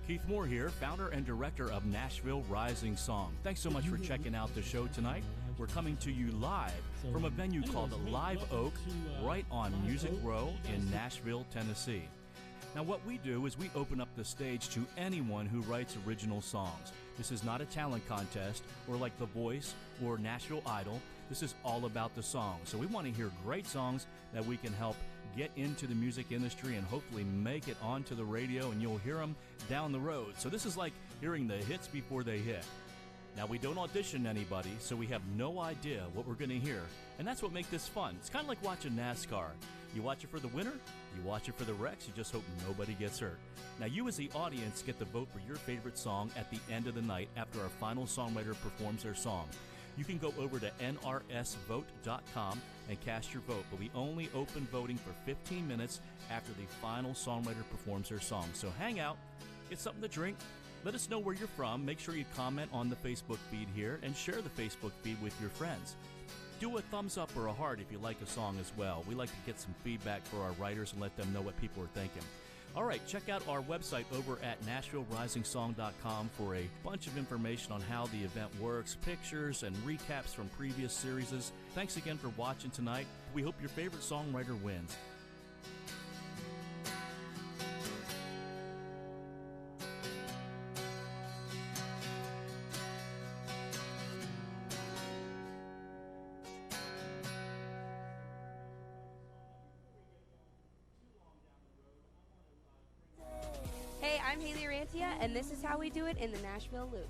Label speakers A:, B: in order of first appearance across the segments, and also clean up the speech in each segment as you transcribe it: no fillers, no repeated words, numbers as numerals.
A: Keith Moore here, founder and director of Nashville Rising Song. Thanks so much for checking out the show tonight. We're coming to you live from a venue called Live Oak, right on Music Row in Nashville, Tennessee. Now, what we do is we open up the stage to anyone who writes original songs. This is not a talent contest or like The Voice or Nashville Idol. This is all about the song. So we want to hear great songs that we can help get into the music industry and hopefully make it onto the radio, and you'll hear them down the road. So this is like hearing the hits before they hit. Now, we don't audition anybody, so we have no idea what we're going to hear, and that's what makes this fun. It's kind of like watching NASCAR. You watch it for the winner, you watch it for the wrecks, you just hope nobody gets hurt. Now, you as the audience get to vote for your favorite song at the end of the night after our final songwriter performs their song. You can go over to nrsvote.com and cast your vote, but we only open voting for 15 minutes after the final songwriter performs their song. So hang out, get something to drink, let us know where you're from, make sure you comment on the Facebook feed here, and share the Facebook feed with your friends. Do a thumbs up or a heart if you like a song as well. We like to get some feedback for our writers and let them know what people are thinking. All right, check out our website over at NashvilleRisingSong.com for a bunch of information on how the event works, pictures, and recaps from previous series. Thanks again for watching tonight. We hope your favorite songwriter wins.
B: Hey, I'm Haley Rantia, and this is how we do it in the Nashville Loop.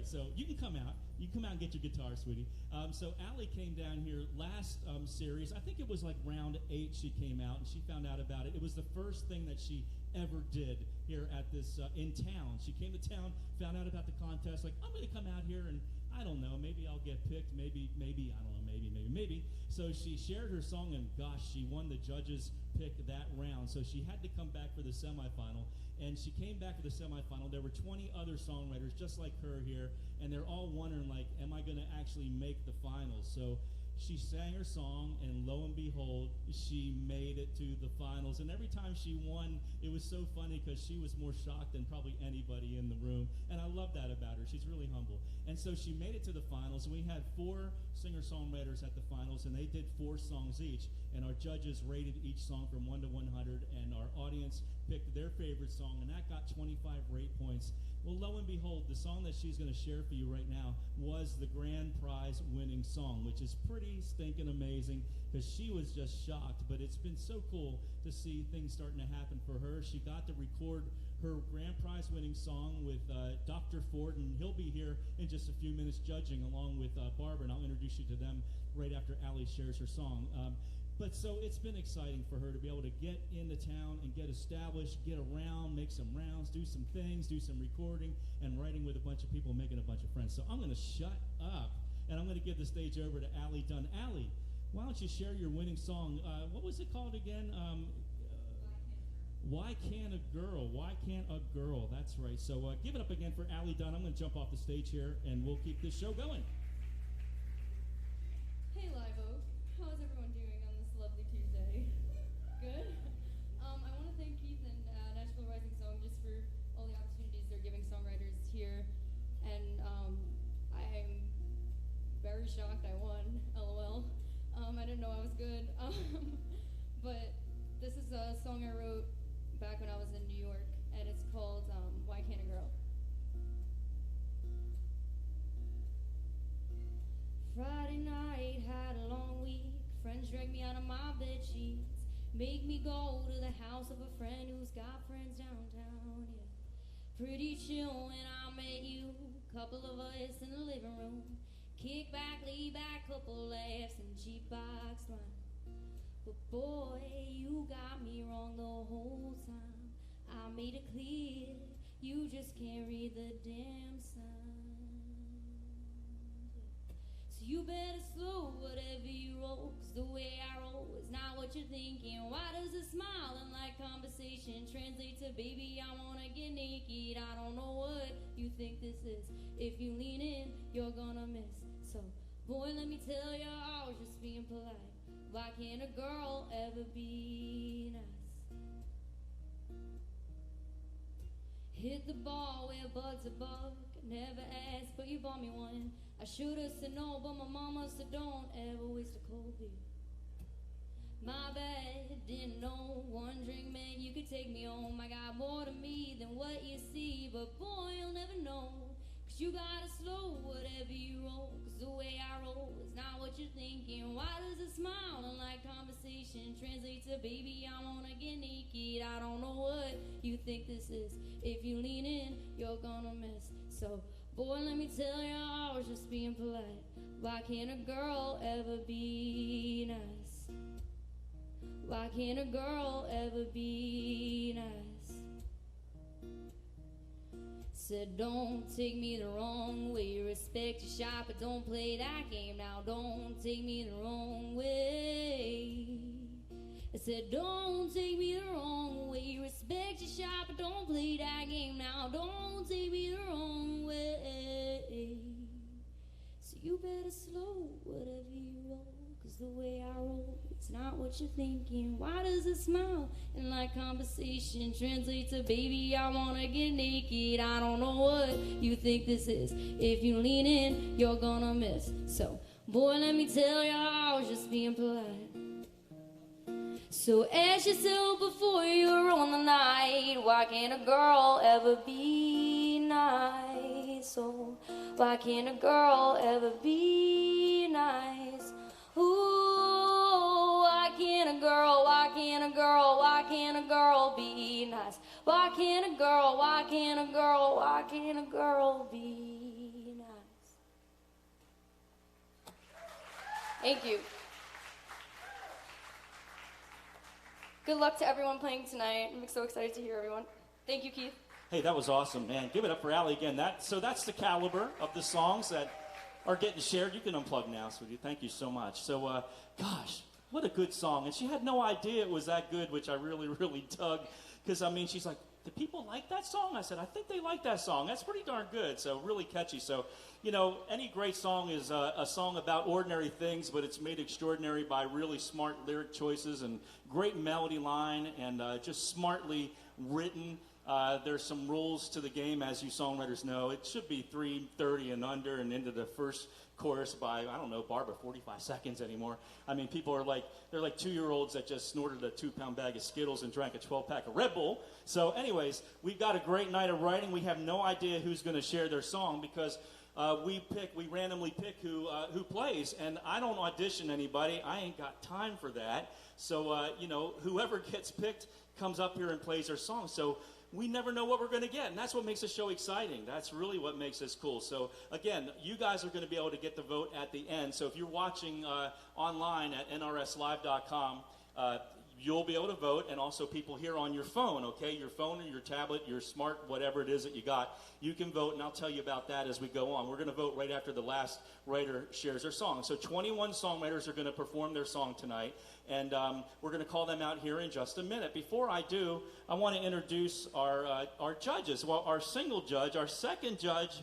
C: So you can come out. You can come out and get your guitar, sweetie. So Allie came down here last series. I think it was like round 8 she came out, and she found out about it. It was the first thing that she ever did here at this, in town. She came to town, found out about the contest, like, I'm going to come out here and, I don't know, maybe I'll get picked, maybe, I don't know, maybe. So she shared her song, and gosh, she won the judges' pick that round. So she had to come back for the semifinal, and she came back for the semifinal. There were 20 other songwriters just like her here, and they're all wondering, like, am I going to actually make the finals? So she sang her song, and lo and behold, she made it to the finals. And every time she won, it was so funny because she was more shocked than probably anybody in the room. And I love that about her. She's really humble. And so she made it to the finals, and we had 4 singer-songwriters at the finals, and they did 4 songs each. And our judges rated each song from 1 to 100, and our audience picked their favorite song, and that got 25 rate points. Well, lo and behold, the song that she's going to share for you right now was the grand prize winning song, which is pretty stinking amazing because she was just shocked. But it's been so cool to see things starting to happen for her. She got to record her grand prize winning song with Dr. Ford, and he'll be here in just a few minutes judging along with Barbara, and I'll introduce you to them right after Allie shares her song. But so it's been exciting for her to be able to get into town and get established, get around, make some rounds, do some things, do some recording, and writing with a bunch of people, making a bunch of friends. So I'm going to shut up, and I'm going to give the stage over to Allie Dunn. Allie, why don't you share your winning song? What was it called again? Why Can't a Girl? Why Can't a Girl? That's right. So give it up again for Allie Dunn. I'm going to jump off the stage here, and we'll keep this show going.
D: Hey, Live Oak. How's everyone doing on this lovely Tuesday? Good? I want to thank Keith and Nashville Rising Song just for all the opportunities they're giving songwriters here. And I'm very shocked I won, LOL. I didn't know I was good. But this is a song I wrote back when I was in New York, and it's called Why Can't a Girl? Friday night, had a long week. Friends drag me out of my bed sheets, make me go to the house of a friend who's got friends downtown, yeah. Pretty chill when I met you, couple of us in the living room. Kick back, lay back, couple laughs and cheap box wine. But boy, you got me wrong the whole time. I made it clear, you just can't read the damn signs. So you better slow whatever you roll, 'cause the way I roll is not what you're thinking. Why does a smile and like conversation translate to baby I wanna get naked? I don't know what you think this is. If you lean in, you're gonna miss. So boy, let me tell you, I was just being polite. Why can't a girl ever be nice? Hit the ball where buds are buck. Never asked, but you bought me one. I should've said no, but my mama said don't ever waste a cold beer. My bad, didn't know one drink meant you could take me home. I got more to me than what you see, but boy, you'll never know. 'Cause you gotta slow whatever you roll, 'cause the way I roll is not what you're thinking. Why does a smile and like conversation translate to baby I wanna get naked? I don't know what you think this is. If you lean in, you're gonna miss. So boy, let me tell you, I was just being polite. Why can't a girl ever be nice? Why can't a girl ever be nice? Said don't take me the wrong way. Respect your shot, but don't play that game now. Don't take me the wrong way. I said don't take me the wrong way. Respect your shot, but don't play that game now. Don't take me the wrong way. So you better slow whatever you roll, 'cause the way I roll, it's not what you're thinking. Why does a smile and like conversation translate to baby I wanna get naked? I don't know what you think this is. If you lean in, you're gonna miss. So boy, let me tell you, I was just being polite. So ask yourself before you ruin the night, why can't a girl ever be nice? Oh, why can't a girl ever be nice? Ooh, why can't a girl be nice? Why can't a girl be nice? Thank you. Good luck to everyone playing tonight. I'm so excited to hear everyone. Thank you, Keith.
E: Hey, that was awesome, man. Give it up for Allie again. That's the caliber of the songs that are getting shared. You can unplug now, sweetie. Thank you so much. So, gosh, what a good song. And she had no idea it was that good, which I really, really dug. Because, I mean, she's like, do people like that song? I said, I think they like that song. That's pretty darn good. So, really catchy. So, you know, any great song is a song about ordinary things, but it's made extraordinary by really smart lyric choices and great melody line and just smartly written. There's some rules to the game, as you songwriters know. It should be 3:30 and under and into the first chorus by, I don't know, Barbara, 45 seconds anymore. I mean, people are like, they're like 2-year-olds that just snorted a 2-pound bag of Skittles and drank a 12-pack of Red Bull. So anyways, we've got a great night of writing. We have no idea who's going to share their song because we randomly pick who plays, and I don't audition anybody. I ain't got time for that. So, you know, whoever gets picked comes up here and plays their song. So we never know what we're going to get, and that's what makes the show exciting. That's really what makes this cool. So, again, you guys are going to be able to get the vote at the end. So if you're watching online at nrslive.com, you'll be able to vote, and also people here on your phone, okay? Your phone or your tablet, your smart, whatever it is that you got, you can vote, and I'll tell you about that as we go on. We're going to vote right after the last writer shares their song. So 21 songwriters are going to perform their song tonight, and we're going to call them out here in just a minute. Before I do, I want to introduce our judges. Well, our single judge, our second judge,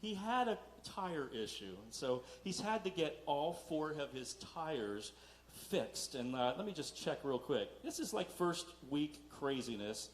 E: he had a tire issue, and so he's had to get all 4 of his tires fixed. And let me just check real quick. This is like first week craziness.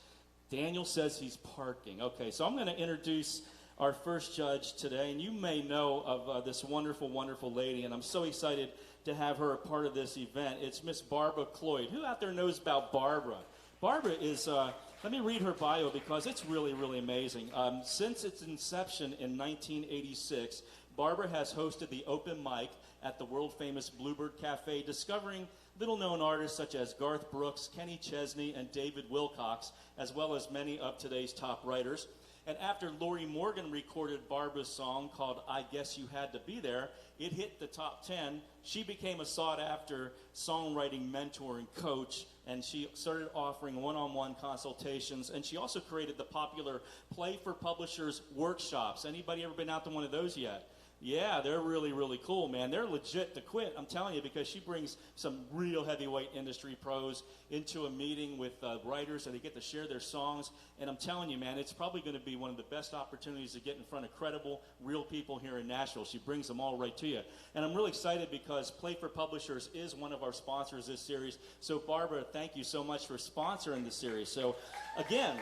E: Daniel says he's parking. Okay, so I'm going to introduce our first judge today, and you may know of this wonderful, wonderful lady, and I'm so excited to have her a part of this event. It's Miss Barbara Cloyd. Who out there knows about Barbara? Barbara is, let me read her bio because it's really, really amazing. Since its inception in 1986, Barbara has hosted the open mic at the world-famous Bluebird Cafe, discovering little-known artists such as Garth Brooks, Kenny Chesney, and David Wilcox, as well as many of today's top writers. And after Lori Morgan recorded Barbara's song called I Guess You Had to Be There, it hit the top 10. She became a sought-after songwriting mentor and coach, and she started offering one-on-one consultations. And she also created the popular Play for Publishers workshops. Anybody ever been out to one of those yet? Yeah, they're really, really cool, man. They're legit to quit, I'm telling you, because she brings some real heavyweight industry pros into a meeting with writers, and they get to share their songs. And I'm telling you, man, it's probably going to be one of the best opportunities to get in front of credible, real people here in Nashville. She brings them all right to you. And I'm really excited because Play for Publishers is one of our sponsors this series. So, Barbara, thank you so much for sponsoring the series. So, again,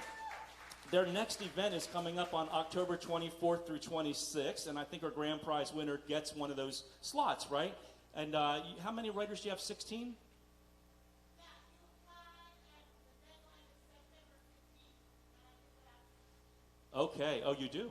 E: their next event is coming up on October 24th through 26th, and I think our grand prize winner gets one of those slots, right? And how many writers do you have, 16? Okay, oh, you do?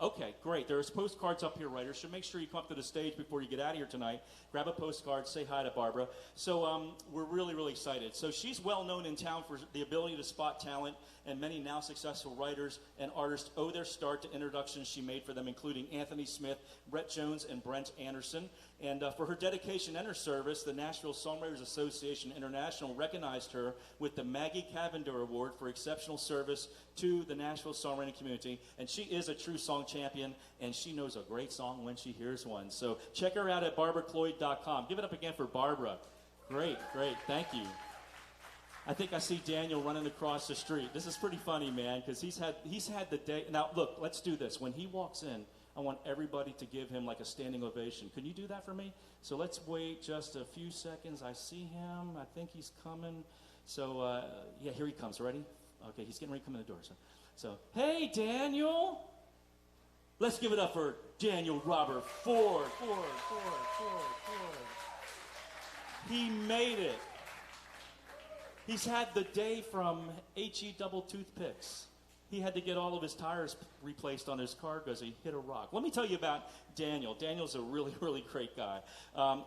E: Okay, great. There's postcards up here, writers, so make sure you come up to the stage before you get out of here tonight. Grab a postcard, say hi to Barbara. So we're really, really excited. So she's well known in town for the ability to spot talent, and many now successful writers and artists owe their start to introductions she made for them, including Anthony Smith, Brett Jones, and Brent Anderson. And for her dedication and her service, the Nashville Songwriters Association International recognized her with the Maggie Cavender Award for exceptional service to the Nashville songwriting community. And she is a true song champion, and she knows a great song when she hears one. So check her out at barbaracloyd.com. Give it up again for Barbara. Great, great. Thank you. I think I see Daniel running across the street. This is pretty funny, man, because he's had the day. Now, look, let's do this. When he walks in, I want everybody to give him like a standing ovation. Can you do that for me? So let's wait just a few seconds. I see him. I think he's coming. So, yeah, here he comes. Ready? Okay, he's getting ready to come in the door. So hey, Daniel. Let's give it up for Daniel Robert Ford. He made it. He's had the day from HE double toothpicks. He had to get all of his tires replaced on his car because he hit a rock. Let me tell you about Daniel. Daniel's a really, really great guy.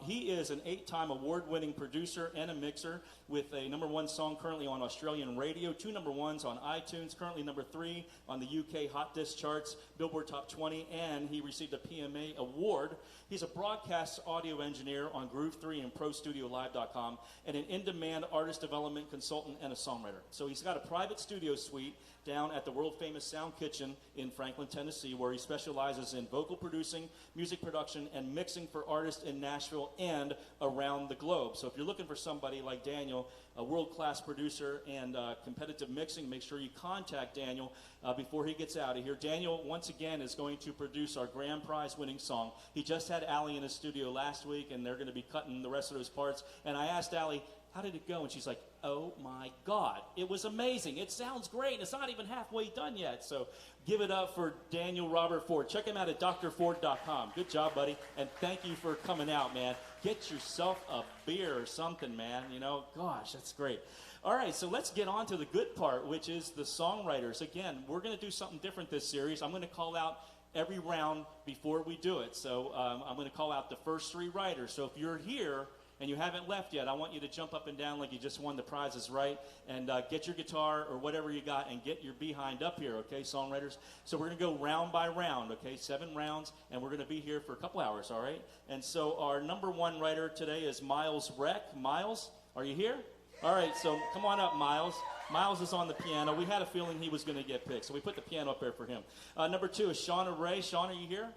E: He is an 8-time award-winning producer and a mixer with a #1 song currently on Australian radio, 2 #1s on iTunes, currently #3 on the UK Hot Disc charts, Billboard Top 20, and he received a PMA award. He's a broadcast audio engineer on Groove 3 and ProStudioLive.com, and an in-demand artist development consultant and a songwriter. So he's got a private studio suite down at the world-famous Sound Kitchen in Franklin, Tennessee, where he specializes in vocal producing, music production, and mixing for artists in Nashville and around the globe. So if you're looking for somebody like Daniel, a world-class producer and competitive mixing, make sure you contact Daniel before he gets out of here. Daniel, once again, is going to produce our grand prize-winning song. He just had Allie in his studio last week, and they're going to be cutting the rest of those parts. And I asked Allie, how did it go? And she's like, oh my God, it was amazing. It sounds great. It's not even halfway done yet. So give it up for Daniel Robert Ford. Check him out at drford.com. Good job, buddy. And thank you for coming out, man. Get yourself a beer or something, man. You know, gosh, that's great. All right, so let's get on to the good part, which is the songwriters. Again, we're going to do something different this series. I'm going to call out every round before we do it. So I'm going to call out the first 3 writers. So if you're here and you haven't left yet, I want you to jump up and down like you just won the prizes, right? And get your guitar or whatever you got and get your behind up here, okay, songwriters? So we're going to go round by round, okay, 7 rounds, and we're going to be here for a couple hours, all right? And so our #1 writer today is Miles Reck. Miles, are you here? All right, so come on up, Miles. Miles is on the piano. We had a feeling he was going to get picked, so we put the piano up there for him. #2 is Shauna Ray. Shauna, are you here?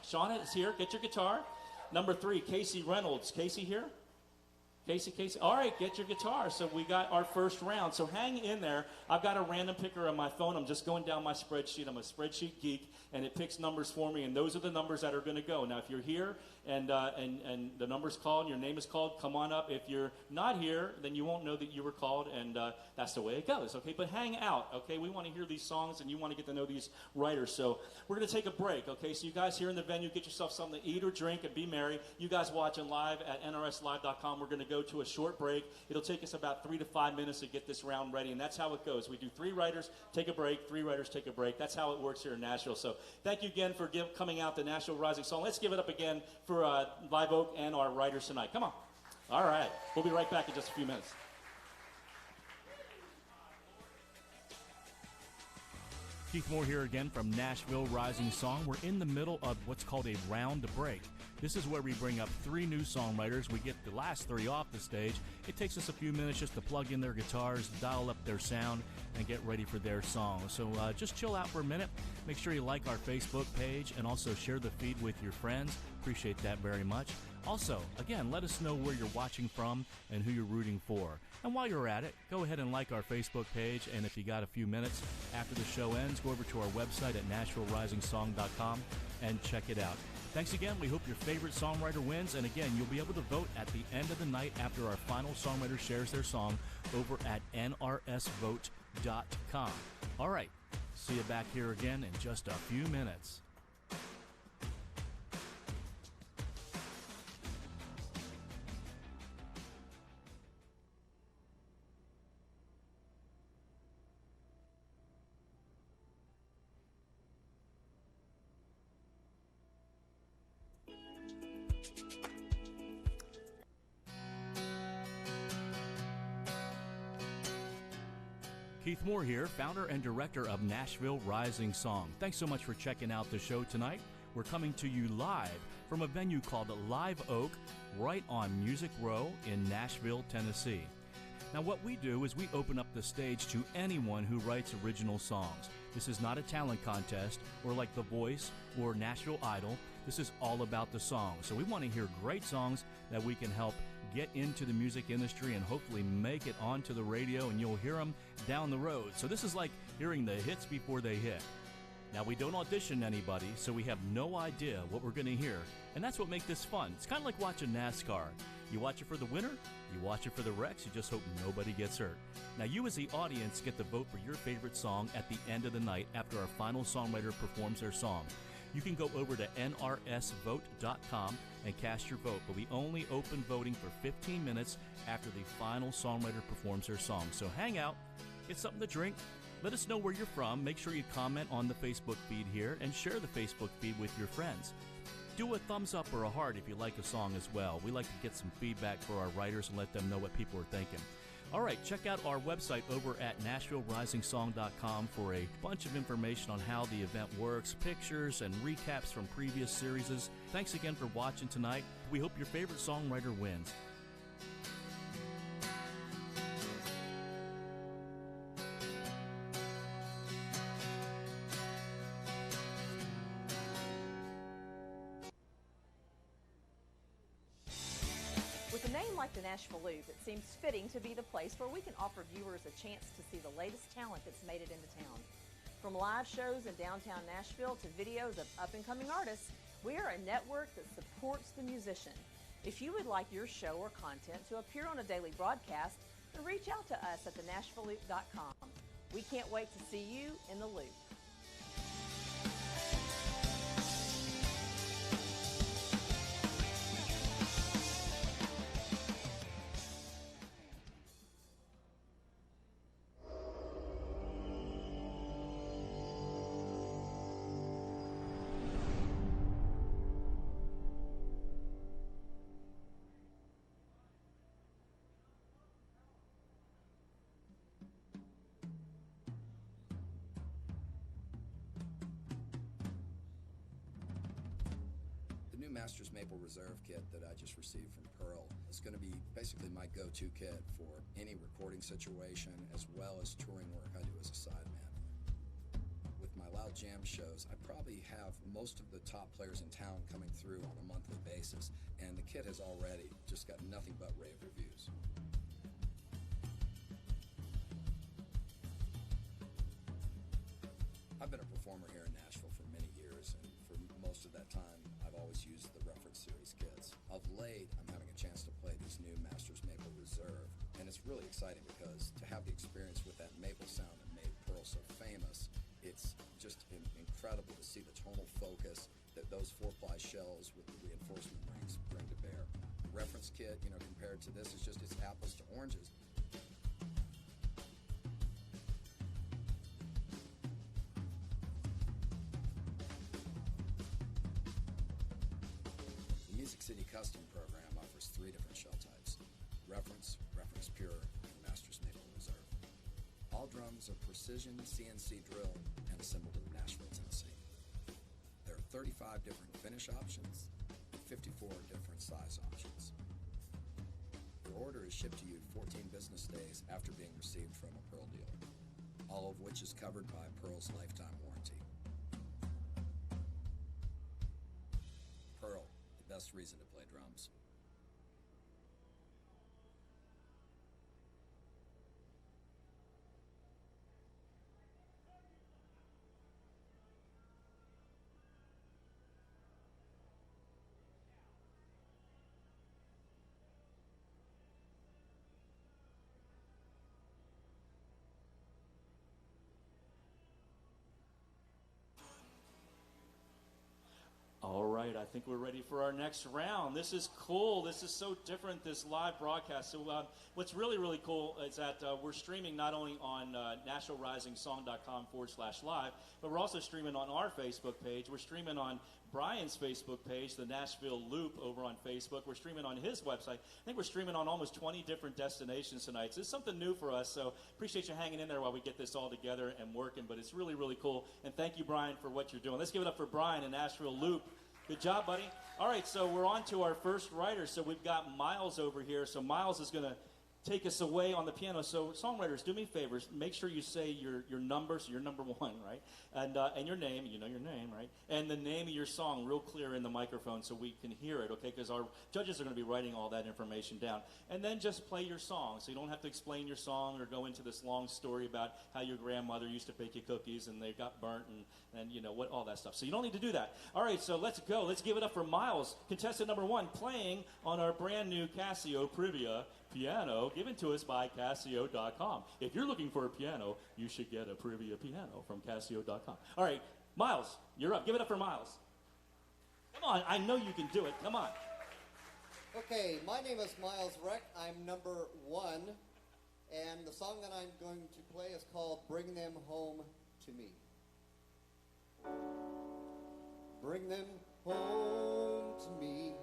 E: Shauna is here. Get your guitar. #3, Casey Reynolds. Casey here? Casey. All right, get your guitar. So we got our first round. So hang in there. I've got a random picker on my phone. I'm just going down my spreadsheet. I'm a spreadsheet geek, and it picks numbers for me, and those are the numbers that are going to go. Now, if you're here and the number's called and your name is called, come on up. If you're not here, then you won't know that you were called, and that's the way it goes, okay? But hang out, okay? We want to hear these songs, and you want to get to know these writers. So we're going to take a break, okay? So you guys here in the venue, get yourself something to eat or drink and be merry. You guys watching live at nrslive.com, we're going to go to a short break. It'll take us about 3 to 5 minutes to get this round ready, and that's how it goes. We do 3 writers, take a break, 3 writers, take a break. That's how it works here in Nashville. So thank you again for coming out to Nashville Rising Song. Let's give it up again for Live Oak and our writers tonight. Come on. All right. We'll be right back in just a few minutes.
A: Keith Moore here again from Nashville Rising Song. We're in the middle of what's called a round break. This is where we bring up 3 new songwriters. We get the last 3 off the stage. It takes us a few minutes just to plug in their guitars, dial up their sound, and get ready for their song. So just chill out for a minute. Make sure you like our Facebook page and also share the feed with your friends. Appreciate that very much. Also, again, let us know where you're watching from and who you're rooting for. And while you're at it, go ahead and like our Facebook page, and if you got a few minutes after the show ends, go over to our website at NashvilleRisingSong.com and check it out. Thanks again. We hope your favorite songwriter wins, and again, you'll be able to vote at the end of the night after our final songwriter shares their song over at NRSVote.com. All right, see you back here again in just a few minutes. Keith Moore here, founder and director of Nashville Rising Song. Thanks so much for checking out the show tonight. We're coming to you live from a venue called Live Oak, right on Music Row in Nashville, Tennessee. Now, what we do is we open up the stage to anyone who writes original songs. This is not a talent contest or like The Voice or Nashville Idol. This is all about the song. So we want to hear great songs that we can help get into the music industry and hopefully make it onto the radio, and you'll hear them down the road. So this is like hearing the hits before they hit. Now, we don't audition anybody, so we have no idea what we're going to hear, and that's what makes this fun. It's kind of like watching NASCAR. You watch it for the winner, you watch it for the wrecks, you just hope nobody gets hurt. Now, you as the audience get to vote for your favorite song at the end of the night after our final songwriter performs their song. You can go over to NRSVote.com and cast your vote, but we only open voting for 15 minutes after the final songwriter performs their song. So hang out, get something to drink, let us know where you're from, make sure you comment on the Facebook feed here, and share the Facebook feed with your friends. Do a thumbs up or a heart if you like a song as well. We like to get some feedback for our writers and let them know what people are thinking. All right, check out our website over at NashvilleRisingSong.com for a bunch of information on how the event works, pictures, and recaps from previous series. Thanks again for watching tonight. We hope your favorite songwriter wins.
F: With a name like the Nashville Loop, it seems fitting to be the place where we can offer viewers a chance to see the latest talent that's made it into town. From live shows in downtown Nashville to videos of up-and-coming artists, we are a network that supports the musician. If you would like your show or content to appear on a daily broadcast, then reach out to us at thenashvilleloop.com. We can't wait to see you in the loop.
G: Masters Maple Reserve kit that I just received from Pearl is going to be basically my go-to kit for any recording situation as well as touring work I do as a sideman. With my Loud Jam shows, I probably have most of the top players in town coming through on a monthly basis, and the kit has already just got nothing but rave reviews. I've been a performer here in Nashville for many years, and for most of that time, I've always used the Reference Series kits. Of late, I'm having a chance to play these new Masters Maple Reserve, and it's really exciting because to have the experience with that maple sound that made Pearl so famous, it's just incredible to see the tonal focus that those 4-ply shells with the reinforcement rings bring to bear. The Reference kit, compared to this, it's apples to oranges. City Custom program offers 3 different shell types: Reference, Reference Pure, and Masters Maple Reserve. All drums are precision CNC drilled and and assembled in Nashville, Tennessee. There are 35 different finish options and 54 different size options. Your order is shipped to you 14 business days after being received from a Pearl dealer, all of which is covered by Pearl's lifetime warranty. Pearl, the best reason to play drums.
E: All right, I think we're ready for our next round. This is cool. This is so different, this live broadcast. So what's really, really cool is that we're streaming not only on NashvilleRisingSong.com/live, but we're also streaming on our Facebook page. We're streaming on Brian's Facebook page, the Nashville Loop over on Facebook. We're streaming on his website. I think we're streaming on almost 20 different destinations tonight. So it's something new for us. So appreciate you hanging in there while we get this all together and working. But it's really, really cool. And thank you, Brian, for what you're doing. Let's give it up for Brian and Nashville Loop. Good job, buddy. All right, so we're on to our first writer. So we've got Miles over here. So Miles is going to take us away on the piano. So songwriters, do me favors. Make sure you say your number, so you're number one, right? And your name, you know your name, right? And the name of your song real clear in the microphone so we can hear it, okay? Because our judges are going to be writing all that information down. And then just play your song. So you don't have to explain your song or go into this long story about how your grandmother used to bake you cookies and they got burnt and you know, what all that stuff. So you don't need to do that. All right, so let's go. Let's give it up for Miles, contestant number one, playing on our brand new Casio Privia piano given to us by Casio.com. If you're looking for a piano, you should get a Privia piano from Casio.com. All right, Miles, you're up. Give it up for Miles. Come on, I know you can do it. Come on.
H: Okay, my name is Miles Reck. I'm number one, and the song that I'm going to play is called Bring Them Home to Me. Bring them home to me.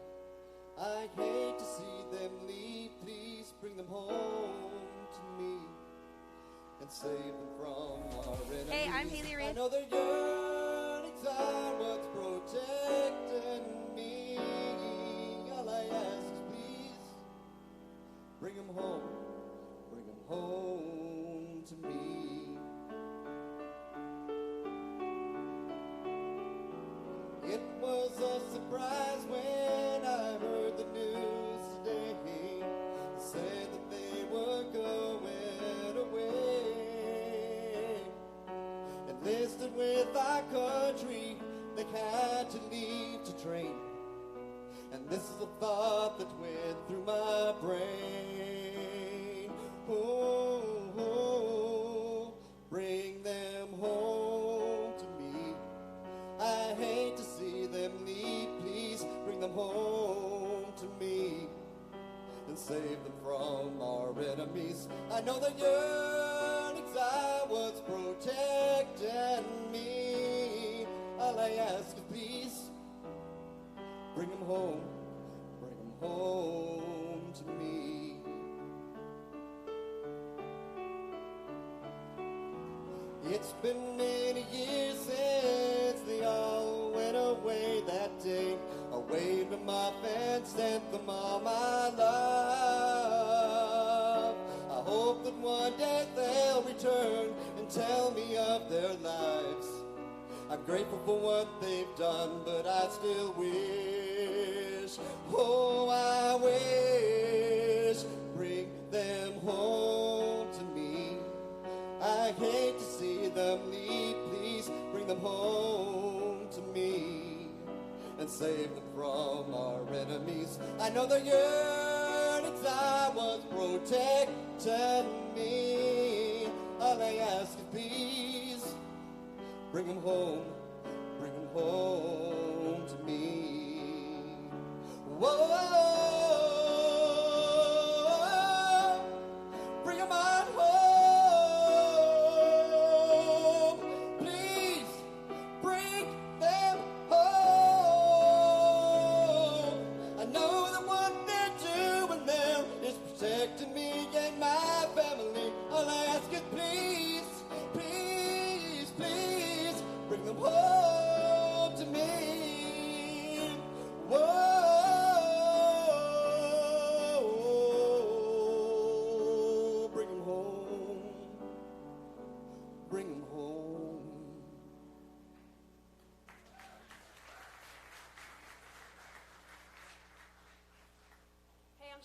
H: I hate to see them leave. Please bring them home to me and save them from our enemies.
B: Hey, I'm Haley Rand.
H: I know their yearnings are what's protecting me. All I ask is please bring them home. Bring them home to me. It was a surprise when I heard the news today. They said that they were going away. Enlisted with our country, they had to leave to train. And this is a thought that went through my brain. Oh, oh, bring them home to me. I hate to see them leave. Please bring them home to me and save them from our enemies. I know the yearnings are what's protecting me. All I ask is please bring them home. Bring them home to me. It's been many years since they all went away that day. I waved them off and sent them all my love. I hope that one day they'll return and tell me of their lives. I'm grateful for what they've done, but I still wish, oh, I wish, bring them home to me. I hate to see them leave. Please bring them home to me and save them from our enemies. I know the yearnings are what's protecting me. All I ask is please bring them home to me. Whoa. Bring them on home. Please bring them home. I know that what they're doing there is protecting me and my family. All I ask is please, please, please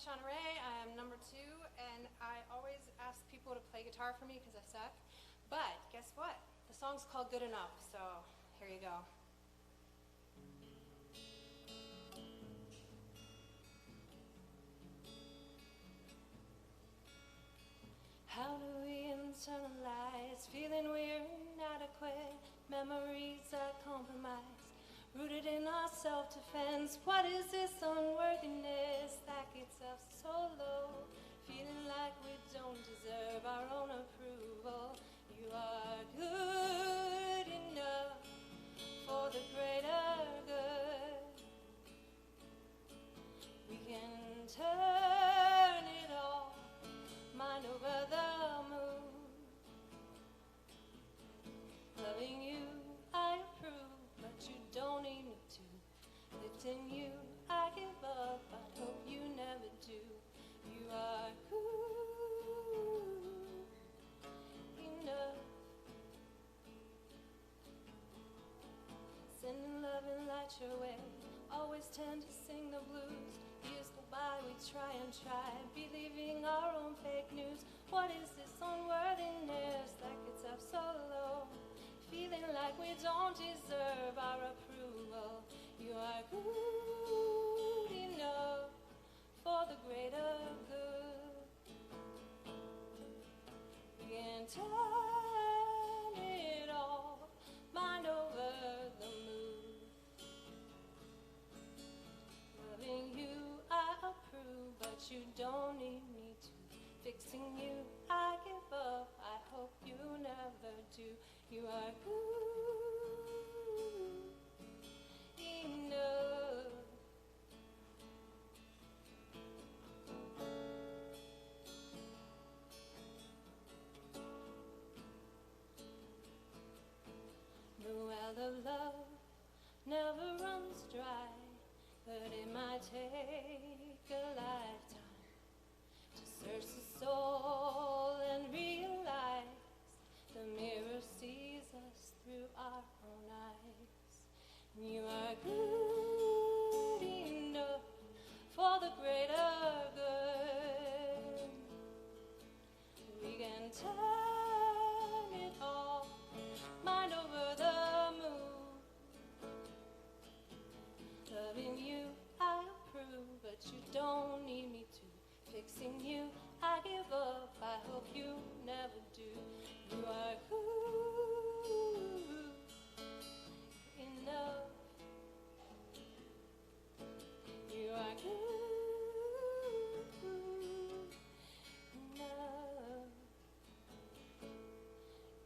I: Shauna Ray. I'm number 2, and I always ask people to play guitar for me because I suck. But guess what? The song's called Good Enough, so here you go. How do we internalize feeling we're inadequate? Memories are compromised, rooted in our self-defense. What is this unworthiness that gets us so low? Feeling like we don't deserve our own approval. You are good enough for the greater good. We can turn it all, mind over the moon. Loving you, I approve, but you don't need me to. Lifting you, I give up, I hope you never do. You are good enough. Sending love and light your way, always tend to sing the blues. Years go by, we try and try, believing our own fake news. What is this unworthiness that gets us so low? Feeling like we don't deserve our approval. You are good enough for the greater good. We can turn it all, mind over the moon. Loving you, I approve, but you don't need me to. Fixing you, I give up, I hope you never do. You are good enough. No other love never runs dry, but it might take a lifetime to search the soul and realize the mirror sees us through our own eyes. You are good enough for the greater good. We can turn it all, mind over the moon. Loving you, I approve, but you don't need me to. Fixing you, I give up, I hope you never do. You are good enough. You are good enough.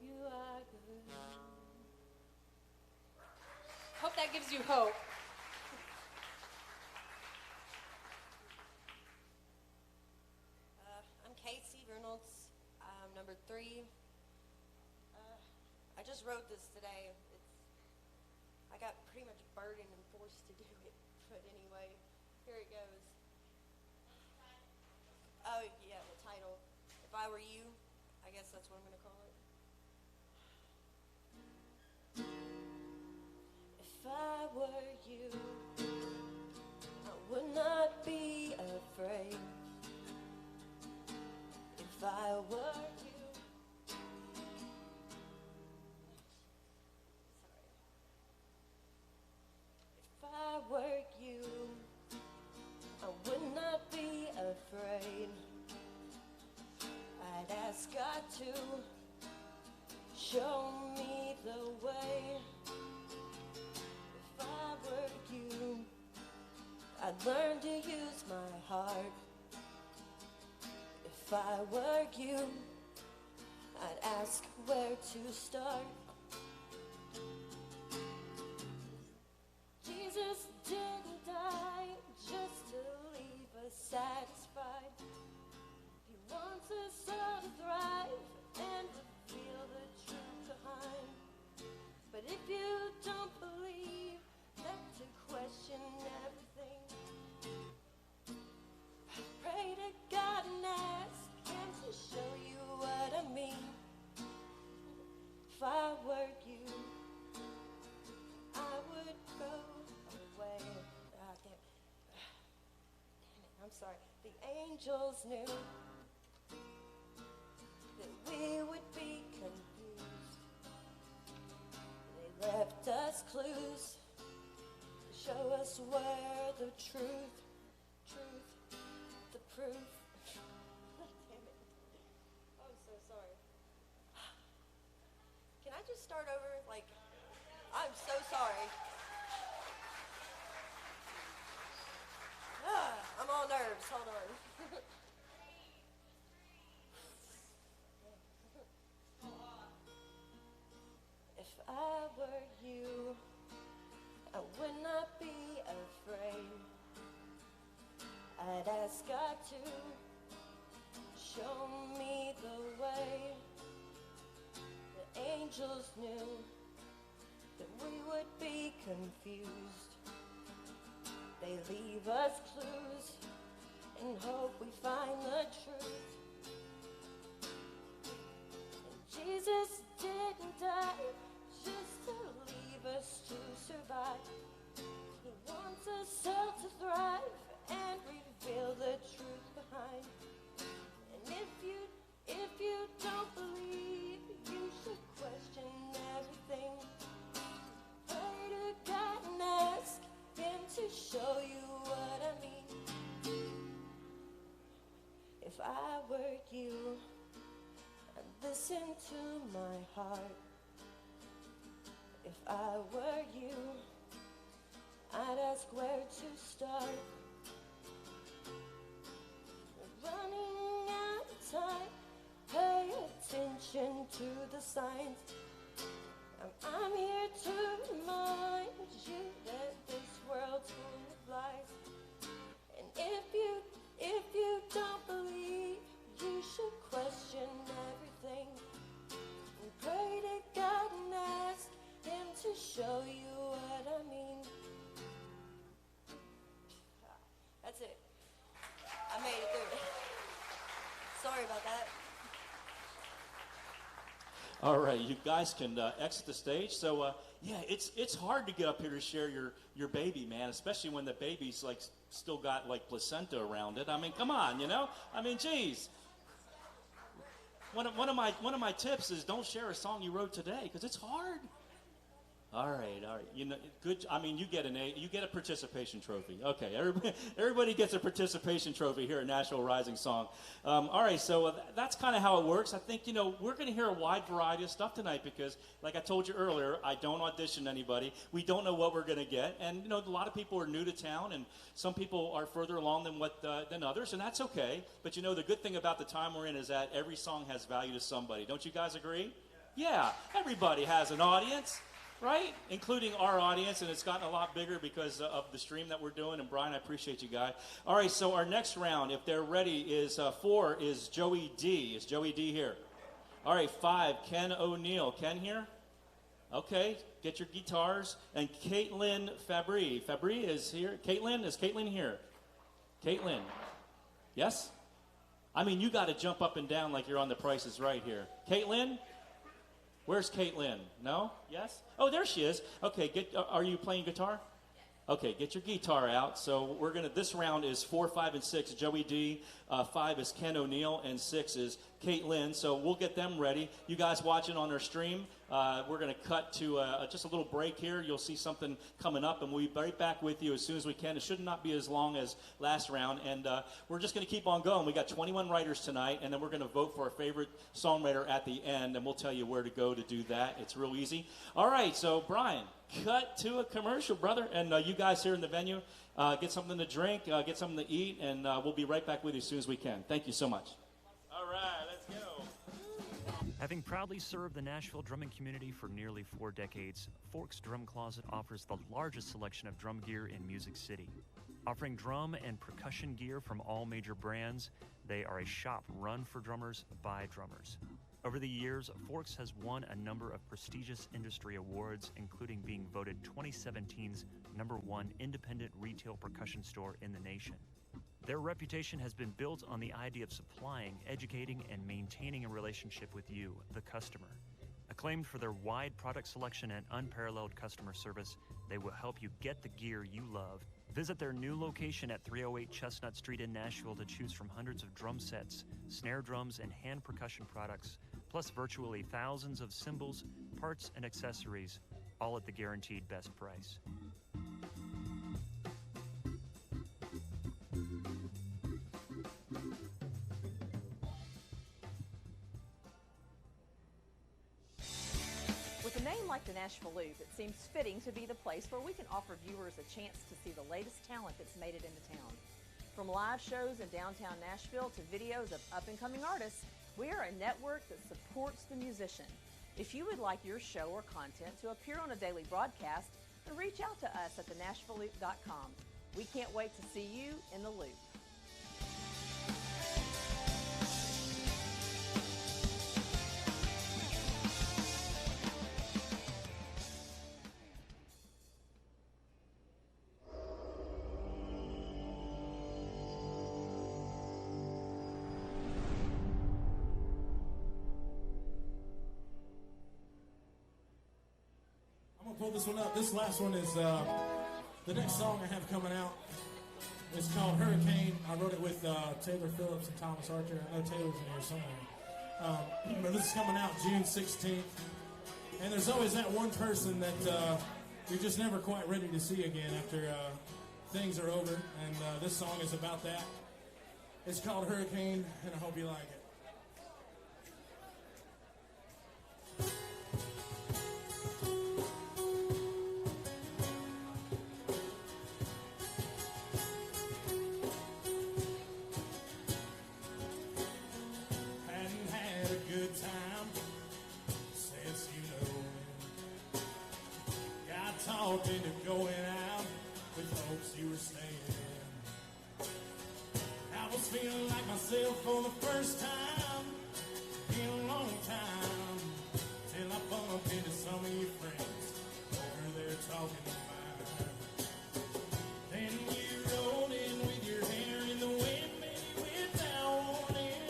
I: You are good. Hope that gives you hope.
J: I'm Casey Reynolds. I'm number 3. I just wrote this today. I got pretty much burdened and forced to do it, but anyway, here it goes. Oh yeah, the title. If I Were You, I guess that's what I'm gonna call it. If I were you, I would not be afraid. If I were you. If I were you, I would not be afraid. I'd ask God to show me the way. If I were you, I'd learn to use my heart. If I were you, I'd ask where to start. Jesus didn't die just to leave us satisfied. He wants us all to thrive and reveal the truth behind. But if you don't believe, then to question everything, pray to God and ask Him to show you what I mean. If I The angels knew that we would be confused. They left us clues to show us where the truth, the proof. Damn it. I'm so sorry. Can I just start over? Like, I'm so sorry. I'm all nerves. Hold on. If I were you, I would not be afraid. I'd ask God to show me the way. The angels knew that we would be confused. They leave us clues and hope we find the truth. And Jesus didn't die just to leave us to survive. He wants us all to thrive and reveal the truth behind. And if you don't believe, you should question everything. Pray to God and ask Him to show you what I mean. If I were you, I'd listen to my heart. If I were you, I'd ask where to start. We're running out of time. Pay attention to the signs. I'm here to remind you that this world's full of lies. And if you don't believe, you should question everything. And pray to God and ask Him to show you what I mean. That's it. I made it through it. Sorry about that.
E: All right, you guys can exit the stage. So, yeah, it's hard to get up here to share your baby, man, especially when the baby's, like, still got, like, placenta around it. I mean, come on, you know? I mean, geez. One of my tips is don't share a song you wrote today because it's hard. All right. You know, good. I mean, you get a participation trophy. Okay, everybody gets a participation trophy here at Nashville Rising Song. All right, so that's kind of how it works. I think we're going to hear a wide variety of stuff tonight because, like I told you earlier, I don't audition anybody. We don't know what we're going to get, and a lot of people are new to town, and some people are further along than others, and that's okay. But the good thing about the time we're in is that every song has value to somebody. Don't you guys agree? Yeah, everybody has an audience. Right? Including our audience, and it's gotten a lot bigger because of the stream that we're doing. And Brian, I appreciate you, guy. All right, so our next round, if they're ready, is 4 is Joey D. Is Joey D here? All right, 5, Ken O'Neill. Ken here? Okay, get your guitars. And Caitlin Fabry. Fabry is here. Is Caitlin here? Caitlin. Yes? I mean, you got to jump up and down like you're on The Price is Right here. Caitlin? Where's Caitlin? No? Yes? Oh, there she is. Okay, are you playing guitar? Okay, get your guitar out. So this round is 4, 5, and 6. Joey D. 5 is Ken O'Neill, and 6 is Caitlin. So we'll get them ready. You guys watching on our stream, we're going to cut to just a little break here. You'll see something coming up, and we'll be right back with you as soon as we can. It should not be as long as last round, and we're just going to keep on going. We got 21 writers tonight, and then we're going to vote for our favorite songwriter at the end, and we'll tell you where to go to do that. It's real easy. All right, so Brian, cut to a commercial, brother, and you guys here in the venue, get something to drink, get something to eat, and we'll be right back with you as soon as we can. Thank you so much. All right, let's go.
K: Having proudly served the Nashville drumming community for nearly 4 decades, Forks Drum Closet offers the largest selection of drum gear in Music City. Offering drum and percussion gear from all major brands, they are a shop run for drummers by drummers. Over the years, Forks has won a number of prestigious industry awards, including being voted 2017's #1 independent retail percussion store in the nation. Their reputation has been built on the idea of supplying, educating, and maintaining a relationship with you, the customer. Acclaimed for their wide product selection and unparalleled customer service, They will help you get the gear you love. Visit their new location at 308 Chestnut Street in Nashville to choose from hundreds of drum sets, snare drums, and hand percussion products, plus virtually thousands of cymbals, parts, and accessories, all at the guaranteed best price.
F: With a name like the Nashville Loop, it seems fitting to be the place where we can offer viewers a chance to see the latest talent that's made it into town. From live shows in downtown Nashville to videos of up-and-coming artists, we are a network that supports the musician. If you would like your show or content to appear on a daily broadcast, then reach out to us at thenashvilleloop.com. We can't wait to see you in the loop.
L: Pull this one up. This last one is the next song I have coming out. It's called Hurricane. I wrote it with Taylor Phillips and Thomas Archer. I know Taylor's in here somewhere. But this is coming out June 16th. And there's always that one person that you're just never quite ready to see again after things are over. And this song is about that. It's called Hurricane, and I hope you like it. Talking to going out with folks you were staying in. I was feeling like myself for the first time in a long time, till I bumped into some of your friends over there talking about. Then you rolled in with your hair in the wind, maybe without warning.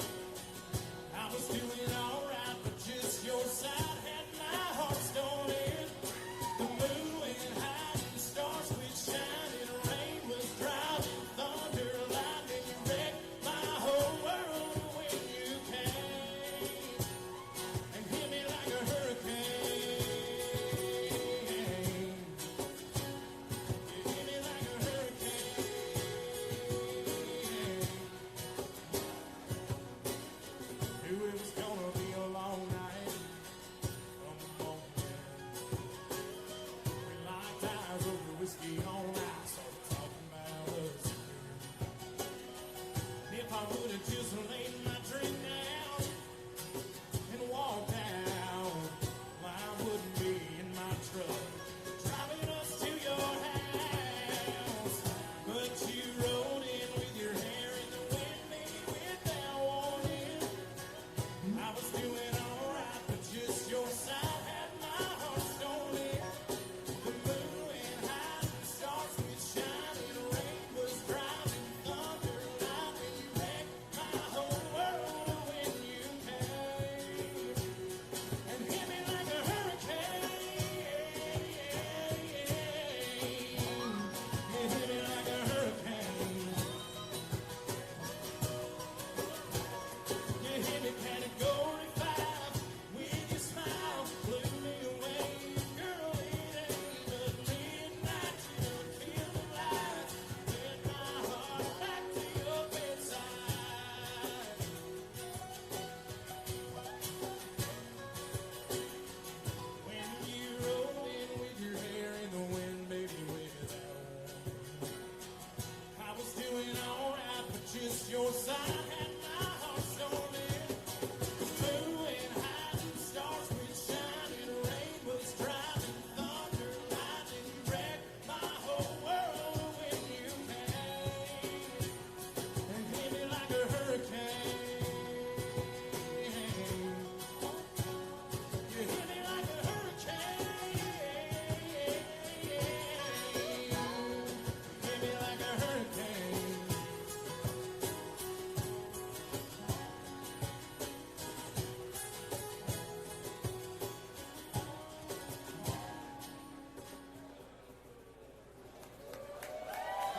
L: I was doing alright, but just your side had my heart stolen. The moon stars with shining rain was driving thunder, lightning, you wrecked my whole world when you came and hit me like a hurricane. You hit me like a hurricane. Knew it was gonna be a long night from the moment we locked eyes over whiskey on ice, started talking about us. If I would have just laid my drink down and walked out, well, I wouldn't be in my truck driving us to your house. But you rode in with your hair in the wind, maybe without warning. I was doing alright, but just your side had my heart stolen. The moon and high stars with shining rain was driving thunder, lightning, you wrecked my whole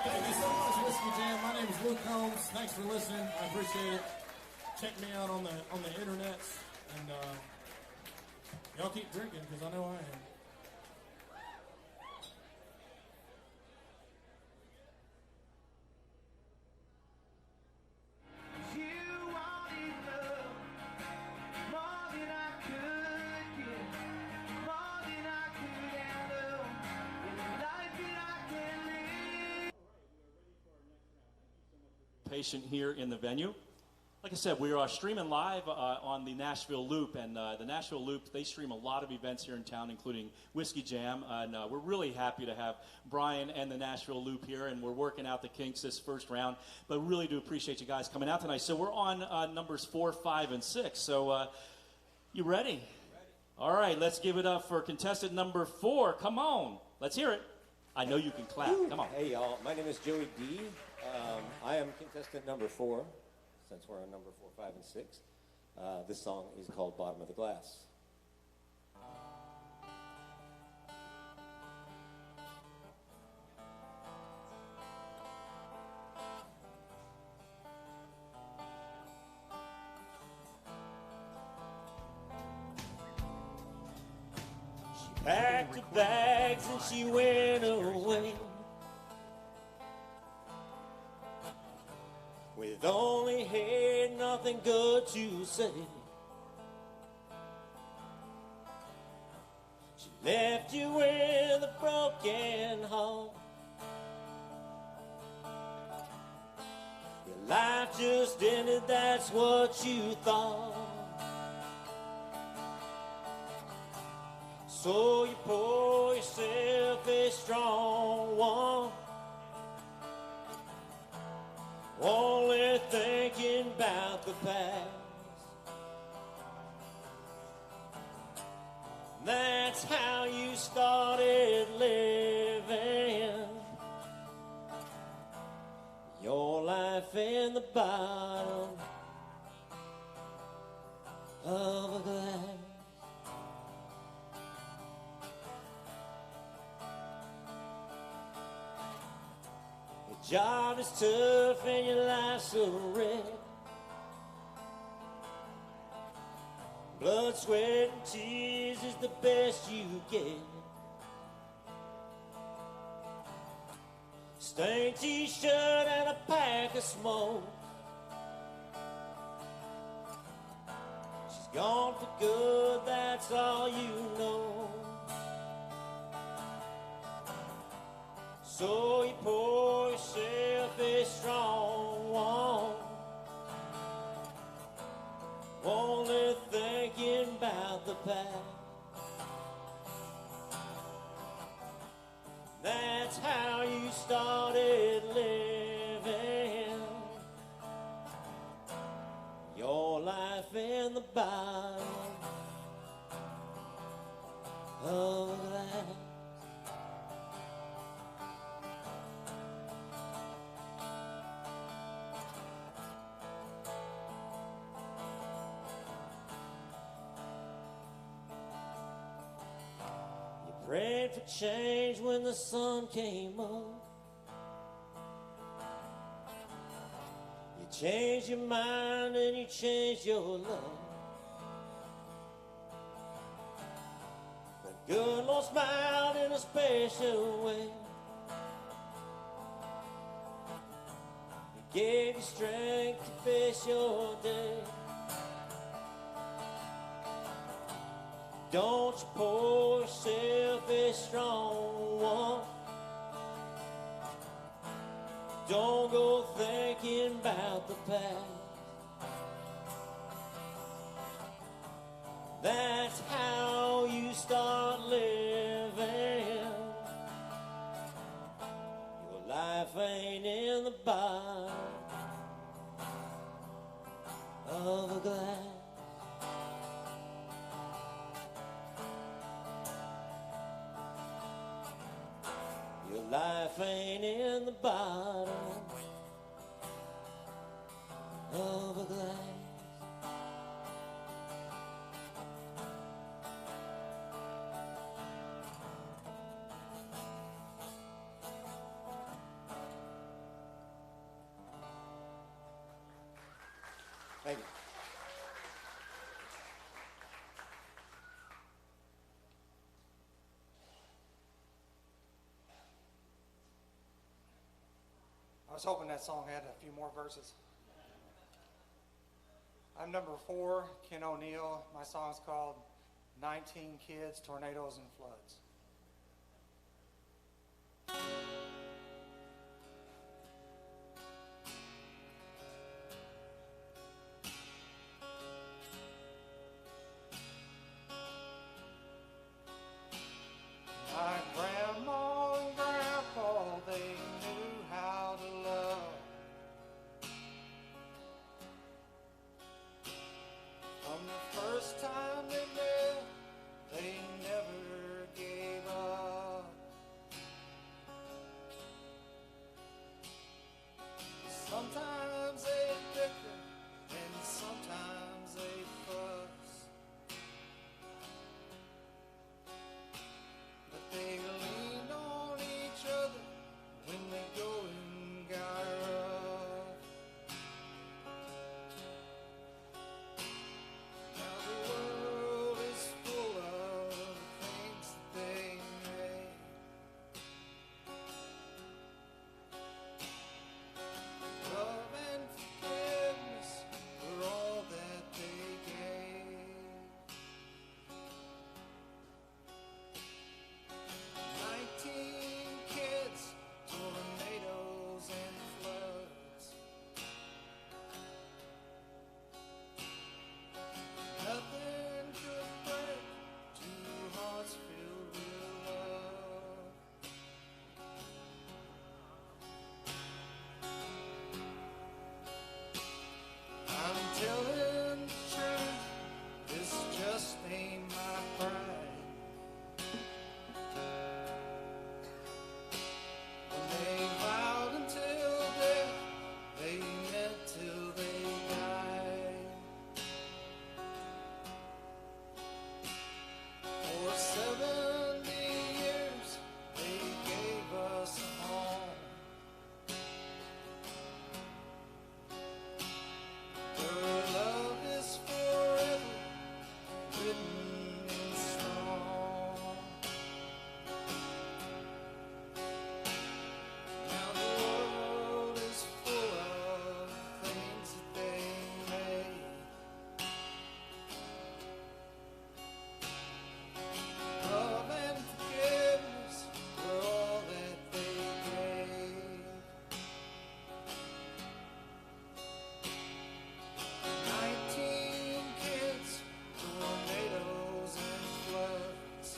L: Thank you so much, Whiskey Jam. My name is Luke Combs. Thanks for listening. I appreciate it. Check me out on the internet, and y'all keep drinking because I know I am.
E: Patient here in the venue. Like I said, we are streaming live on the Nashville Loop, and the Nashville Loop, they stream a lot of events here in town, including Whiskey Jam, and we're really happy to have Brian and the Nashville Loop here, and we're working out the kinks this first round, but really do appreciate you guys coming out tonight. So we're on numbers 4, 5, and 6, so you ready? All right, let's give it up for contestant number 4. Come on, let's hear it. I know you can clap. Come on.
M: Hey, y'all. My name is Joey D. I am contestant number 4, since we're on number 4, 5, and 6. This song is called Bottom of the Glass.
N: She packed her bags and she went away, with only had nothing good to say. She left you with a broken heart. Your life just ended, that's what you thought. So you pour yourself a strong one, only thinking about the past. That's how you started living your life in the bottom of a glass. Your job is tough and your life's a wreck. Blood, sweat, and tears is the best you get. Stained t-shirt and a pack of smoke. She's gone for good, that's all you know. So you pour yourself a strong one, only thinking about the past. That's how you started living your life in the bottom of a glass. Prayed for change when the sun came up. You changed your mind and you changed your love. The good Lord smiled in a special way. He gave you strength to face your day. Don't you pour yourself a strong one. Don't go thinking about the past. That's how you start living. Your life ain't in the bottom of a glass. Your life ain't in the bottom of a glass.
O: was hoping that song had a few more verses. I'm number 4, Ken O'Neill. My song's called 19 Kids, Tornadoes, and Floods. My grandma and grandpa, they knew how to love. From the first time they met, they never gave up. Sometimes they bicker and sometimes they fuss, but they leaned on each other when the going got rough. Now the world is full of things that they made. Love and forgiveness were all that they gave. 19 kids, tornadoes and floods. Nothing could break 2 hearts filled with love. I'm telling the truth, this just ain't my pride. When they vowed until death, they meant till they died. For 70 years, they gave us a home. Their love is forever written in stone. Now the world is full of things that they made. Love and forgiveness were all that they gave. 19 kids, tornadoes and floods.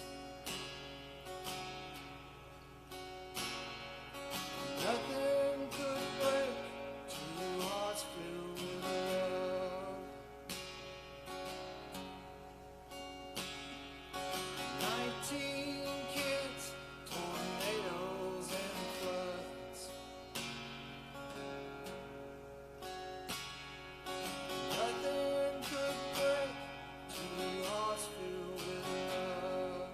O: Nothing could break 2 hearts filled with love. 19 kids, tornadoes and floods. Nothing could break 2 hearts filled with love.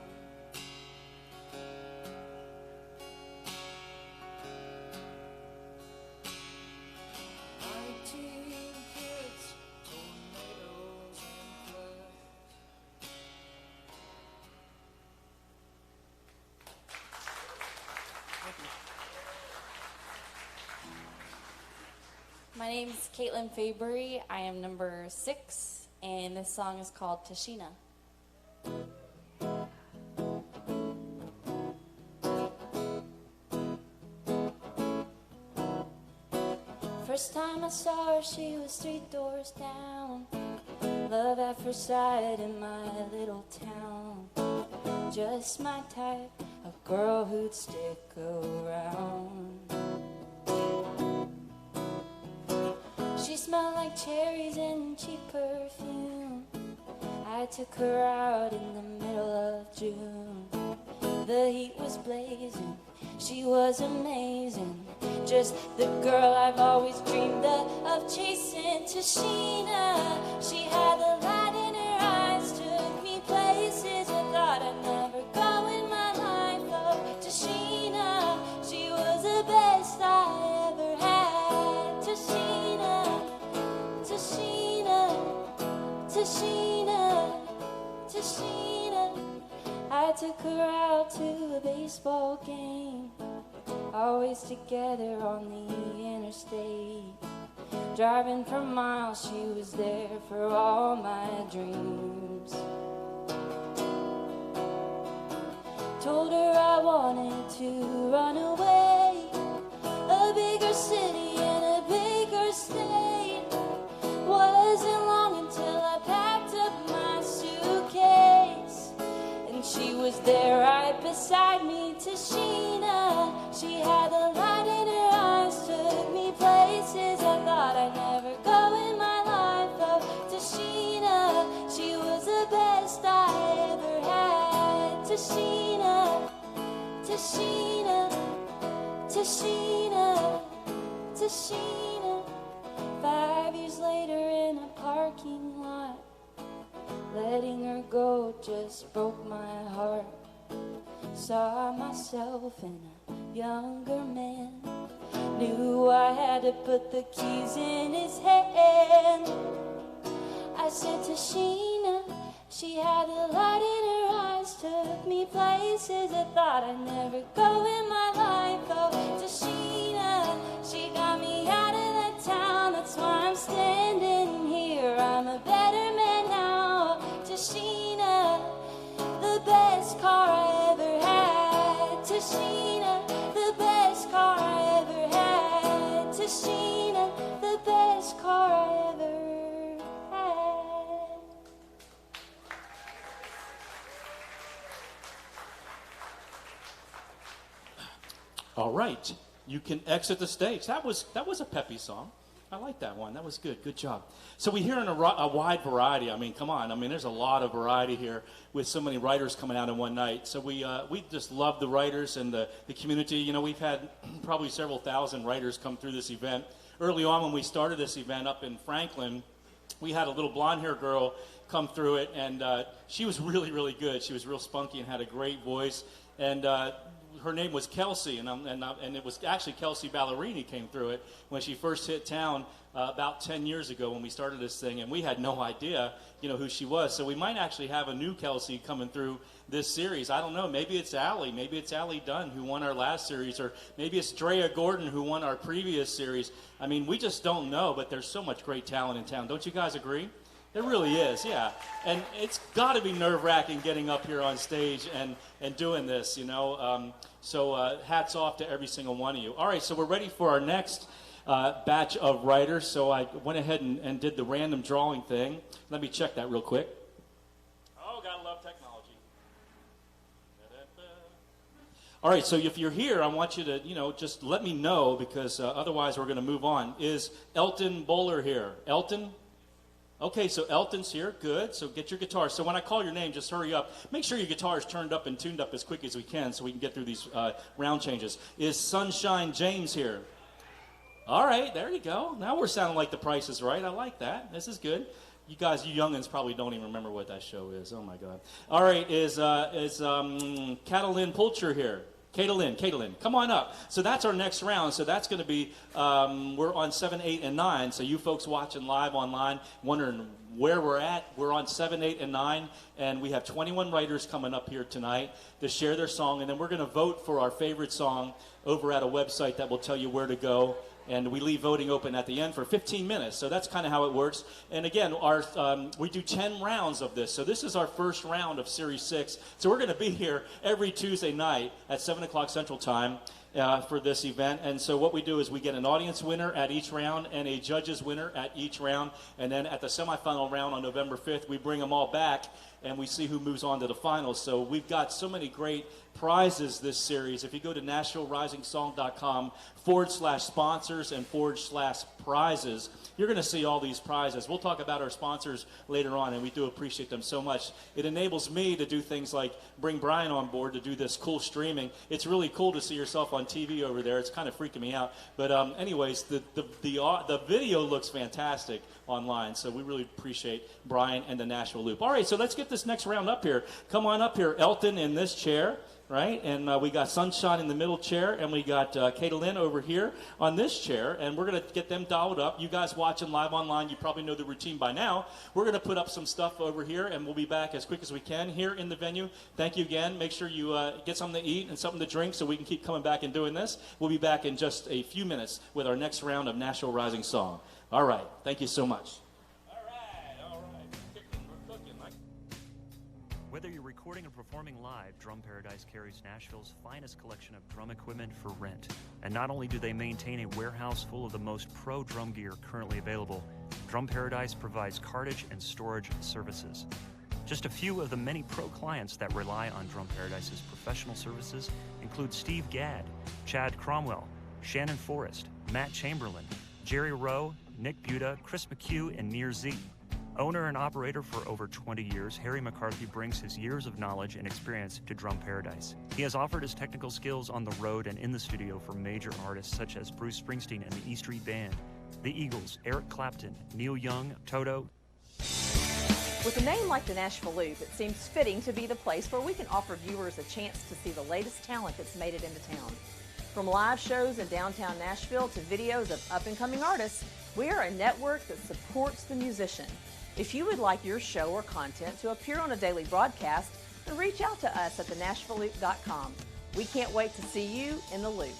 O: Nineteen kids, tornadoes and floods. Thank you.
P: My name is Caitlin Fabry. I am number 6, and this song is called Tashina. First time I saw her, she was 3 doors down. Love at first sight in my little town. Just my type of girl who'd stick around. She smelled like cherries and cheap perfume. I took her out in the middle of June. The heat was blazing, she was amazing. Just the girl I've always dreamed of chasing. Tashina, she had the light in her eyes, took me places I thought I'd never go in my life. Oh, Tashina, she was the best I ever had. Tashina, Tashina, Tashina, Tashina. I took her out to a baseball game. Always always together on the interstate. Driving for miles, she was there for all my dreams. Told her I wanted to run away, a bigger city and a bigger state. Wasn't long until I packed up my suitcase, and she was there right beside me, Tashina. She had a light in her eyes, took me places I thought I'd never go in my life. Oh, Tashina, she was the best I ever had. Tashina, Tashina, Tashina, Tashina. 5 years later in a parking lot, letting her go just broke my heart. Saw myself in a younger man, knew I had to put the keys in his hand. I said, Tashina, she had a light in her eyes, took me places I thought I'd never go in my life. Oh, Tashina, she got me out of that town, that's why I'm standing here. I'm a better man now. Tashina, the best car I ever had. Tashina, the best car I ever had. Tashina, the best car I ever had.
E: All right, you can exit the stage. That was a peppy song. I like that one. That was good. Good job. So we're hearing a wide variety. I mean, come on. I mean, there's a lot of variety here with so many writers coming out in one night. So we just love the writers and the community. You know, we've had probably several thousand writers come through this event. Early on when we started this event up in Franklin, we had a little blonde-haired girl come through it, and she was really, really good. She was real spunky and had a great voice. And her name was Kelsey, and it was actually Kelsey Ballerini came through it when she first hit town about 10 years ago when we started this thing, and we had no idea, you know, who she was. So we might actually have a new Kelsey coming through this series. I don't know. Maybe it's Allie. Maybe it's Allie Dunn who won our last series, or maybe it's Drea Gordon who won our previous series. I mean, we just don't know, but there's so much great talent in town. Don't you guys agree? It really is, yeah. And it's got to be nerve-wracking getting up here on stage and doing this, you know. So hats off to every single one of you. All right, so we're ready for our next batch of writers. So I went ahead and did the random drawing thing. Let me check that real quick. Oh, gotta love technology. All right, so if you're here, I want you to, you know, just let me know, because otherwise we're going to move on. Is Elton Bowler here? Elton? Okay, so Elton's here. Good. So get your guitar. So when I call your name, just hurry up. Make sure your guitar is turned up and tuned up as quick as we can so we can get through these round changes. Is Sunshine James here? All right, there you go. Now we're sounding like The Price is Right. I like that. This is good. You guys, you youngins probably don't even remember what that show is. Oh, my God. All right, is Catalin Pulcher here? Catalin, come on up. So that's our next round. So that's going to be, we're on 7, 8, and 9. So you folks watching live online, wondering where we're at, we're on 7, 8, and 9. And we have 21 writers coming up here tonight to share their song. And then we're going to vote for our favorite song over at a website that will tell you where to go. And we leave voting open at the end for 15 minutes. So that's kind of how it works. And again, we do 10 rounds of this. So this is our first round of Series 6. So we're going to be here every Tuesday night at 7 o'clock Central Time for this event. And so what we do is we get an audience winner at each round and a judges winner at each round. And then at the semifinal round on November 5th, we bring them all back and we see who moves on to the finals. So we've got so many great prizes this series. If you go to NashvilleRisingSong.com/sponsors and /prizes, you're going to see all these prizes. We'll talk about our sponsors later on, and we do appreciate them so much. It enables me to do things like bring Brian on board to do this cool streaming. It's really cool to see yourself on TV over there. It's kind of freaking me out. But anyways, the video looks fantastic online, so we really appreciate Brian and the Nashville Loop. All right, so let's get this next round up here. Come on up here, Elton, in this chair. right? And we got Sunshine in the middle chair, and we got Katalin over here on this chair, and we're going to get them dialed up. You guys watching live online, you probably know the routine by now. We're going to put up some stuff over here, and we'll be back as quick as we can here in the venue. Thank you again. Make sure you get something to eat and something to drink so we can keep coming back and doing this. We'll be back in just a few minutes with our next round of Nashville Rising Song. All right. Thank you so much.
K: Whether you're recording or performing live, Drum Paradise carries Nashville's finest collection of drum equipment for rent. And not only do they maintain a warehouse full of the most pro drum gear currently available, Drum Paradise provides cartage and storage services. Just a few of the many pro clients that rely on Drum Paradise's professional services include Steve Gadd, Chad Cromwell, Shannon Forrest, Matt Chamberlain, Jerry Rowe, Nick Buda, Chris McHugh, and Nir Z. Owner and operator for over 20 years, Harry McCarthy brings his years of knowledge and experience to Drum Paradise. He has offered his technical skills on the road and in the studio for major artists such as Bruce Springsteen and the E Street Band, the Eagles, Eric Clapton, Neil Young, Toto.
F: With a name like the Nashville Loop, it seems fitting to be the place where we can offer viewers a chance to see the latest talent that's made it into town. From live shows in downtown Nashville to videos of up-and-coming artists, we are a network that supports the musician. If you would like your show or content to appear on a daily broadcast, then reach out to us at thenashvilleloop.com. We can't wait to see you in the loop.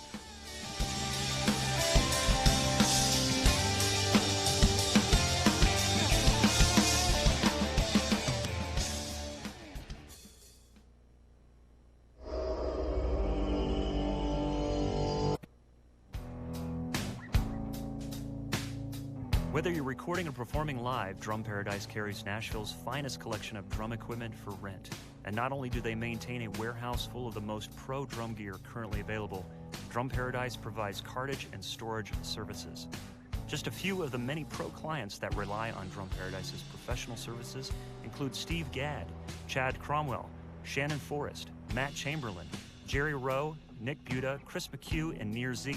K: Whether you're recording or performing live, Drum Paradise carries Nashville's finest collection of drum equipment for rent. And not only do they maintain a warehouse full of the most pro drum gear currently available, Drum Paradise provides cartage and storage services. Just a few of the many pro clients that rely on Drum Paradise's professional services include Steve Gadd, Chad Cromwell, Shannon Forrest, Matt Chamberlain, Jerry Rowe, Nick Buda, Chris McHugh, and Nir Z.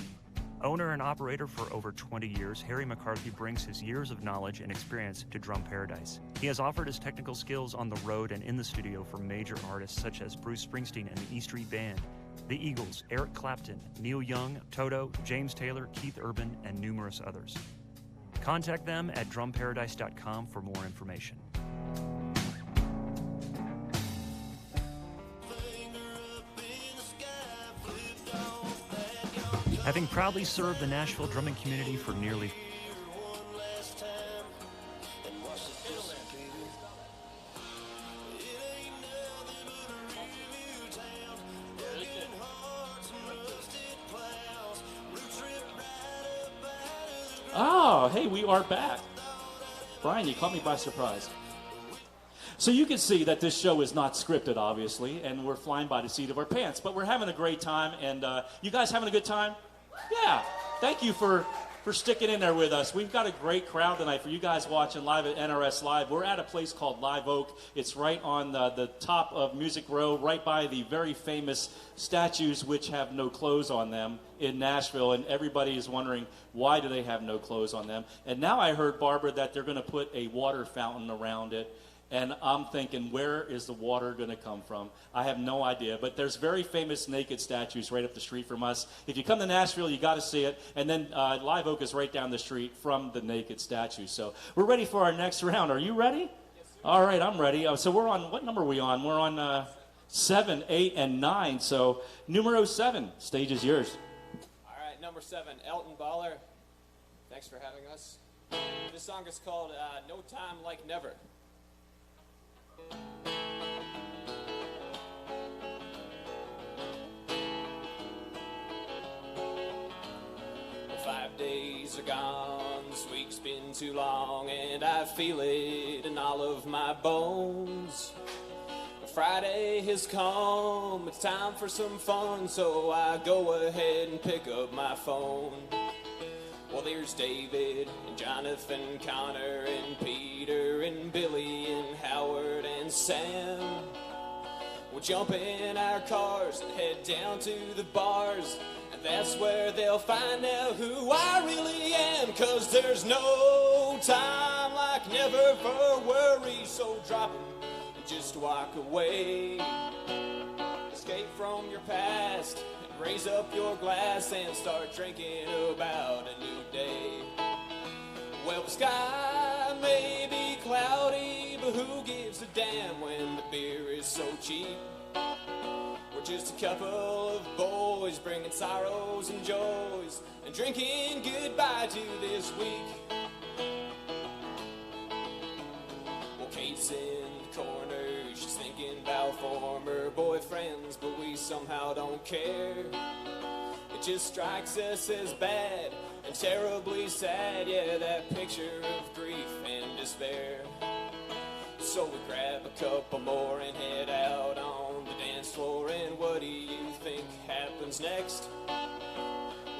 K: Owner and operator for over 20 years, Harry McCarthy brings his years of knowledge and experience to Drum Paradise. He has offered his technical skills on the road and in the studio for major artists such as Bruce Springsteen and the E Street Band, the Eagles, Eric Clapton, Neil Young, Toto, James Taylor, Keith Urban, and numerous others. Contact them at drumparadise.com for more information. Having proudly served the Nashville drumming community for nearly
E: Oh, hey, we are back. Brian, you caught me by surprise. So you can see that this show is not scripted, obviously, and we're flying by the seat of our pants, but we're having a great time, and you guys having a good time? Yeah. Thank you for sticking in there with us. We've got a great crowd tonight for you guys watching live at NRS Live. We're at a place called Live Oak. It's right on the top of Music Row, right by the very famous statues which have no clothes on them in Nashville, and everybody is wondering, why do they have no clothes on them? And now I heard, Barbara, that they're going to put a water fountain around it. And I'm thinking, where is the water going to come from? I have no idea. But there's very famous naked statues right up the street from us. If you come to Nashville, you got to see it. And then Live Oak is right down the street from the naked statue. So we're ready for our next round. Are you ready? Yes, all right, I'm ready. So we're on, what number are we on? We're on 7, 8, and 9. So numero 7, stage is yours.
Q: All right, number 7, Elton Baller. Thanks for having us. This song is called No Time Like Never. 5 days are gone, this week's been too long, and I feel it in all of my bones. Friday has come, it's time for some fun, so I go ahead and pick up my phone. Well, there's David and Jonathan, Connor and Peter and Billy and Howard and Sam. We'll jump in our cars and head down to the bars, and that's where they'll find out who I really am. 'Cause there's no time like never for worry, so drop it and just walk away. It's Escape from your past and raise up your glass and start drinking about a new day. Well, the sky may be cloudy, but who gives a damn when the beer is so cheap? We're just a couple of boys bringing sorrows and joys and drinking goodbye to this week. Well, Kate's in the corner, she's thinking about former boyfriends, but we somehow don't care. It just strikes us as bad and terribly sad, yeah, that picture of grief and despair. So we grab a couple more and head out on the dance floor, and what do you think happens next?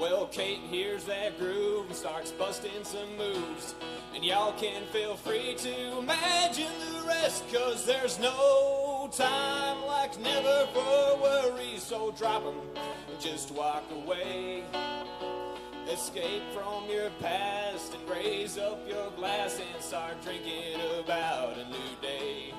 Q: Well, Kate hears that groove and starts busting some moves, and y'all can feel free to imagine the rest, 'cause there's no time like never for worries, so drop 'em and just walk away. Escape from your past and raise up your glass and start drinking about a new day.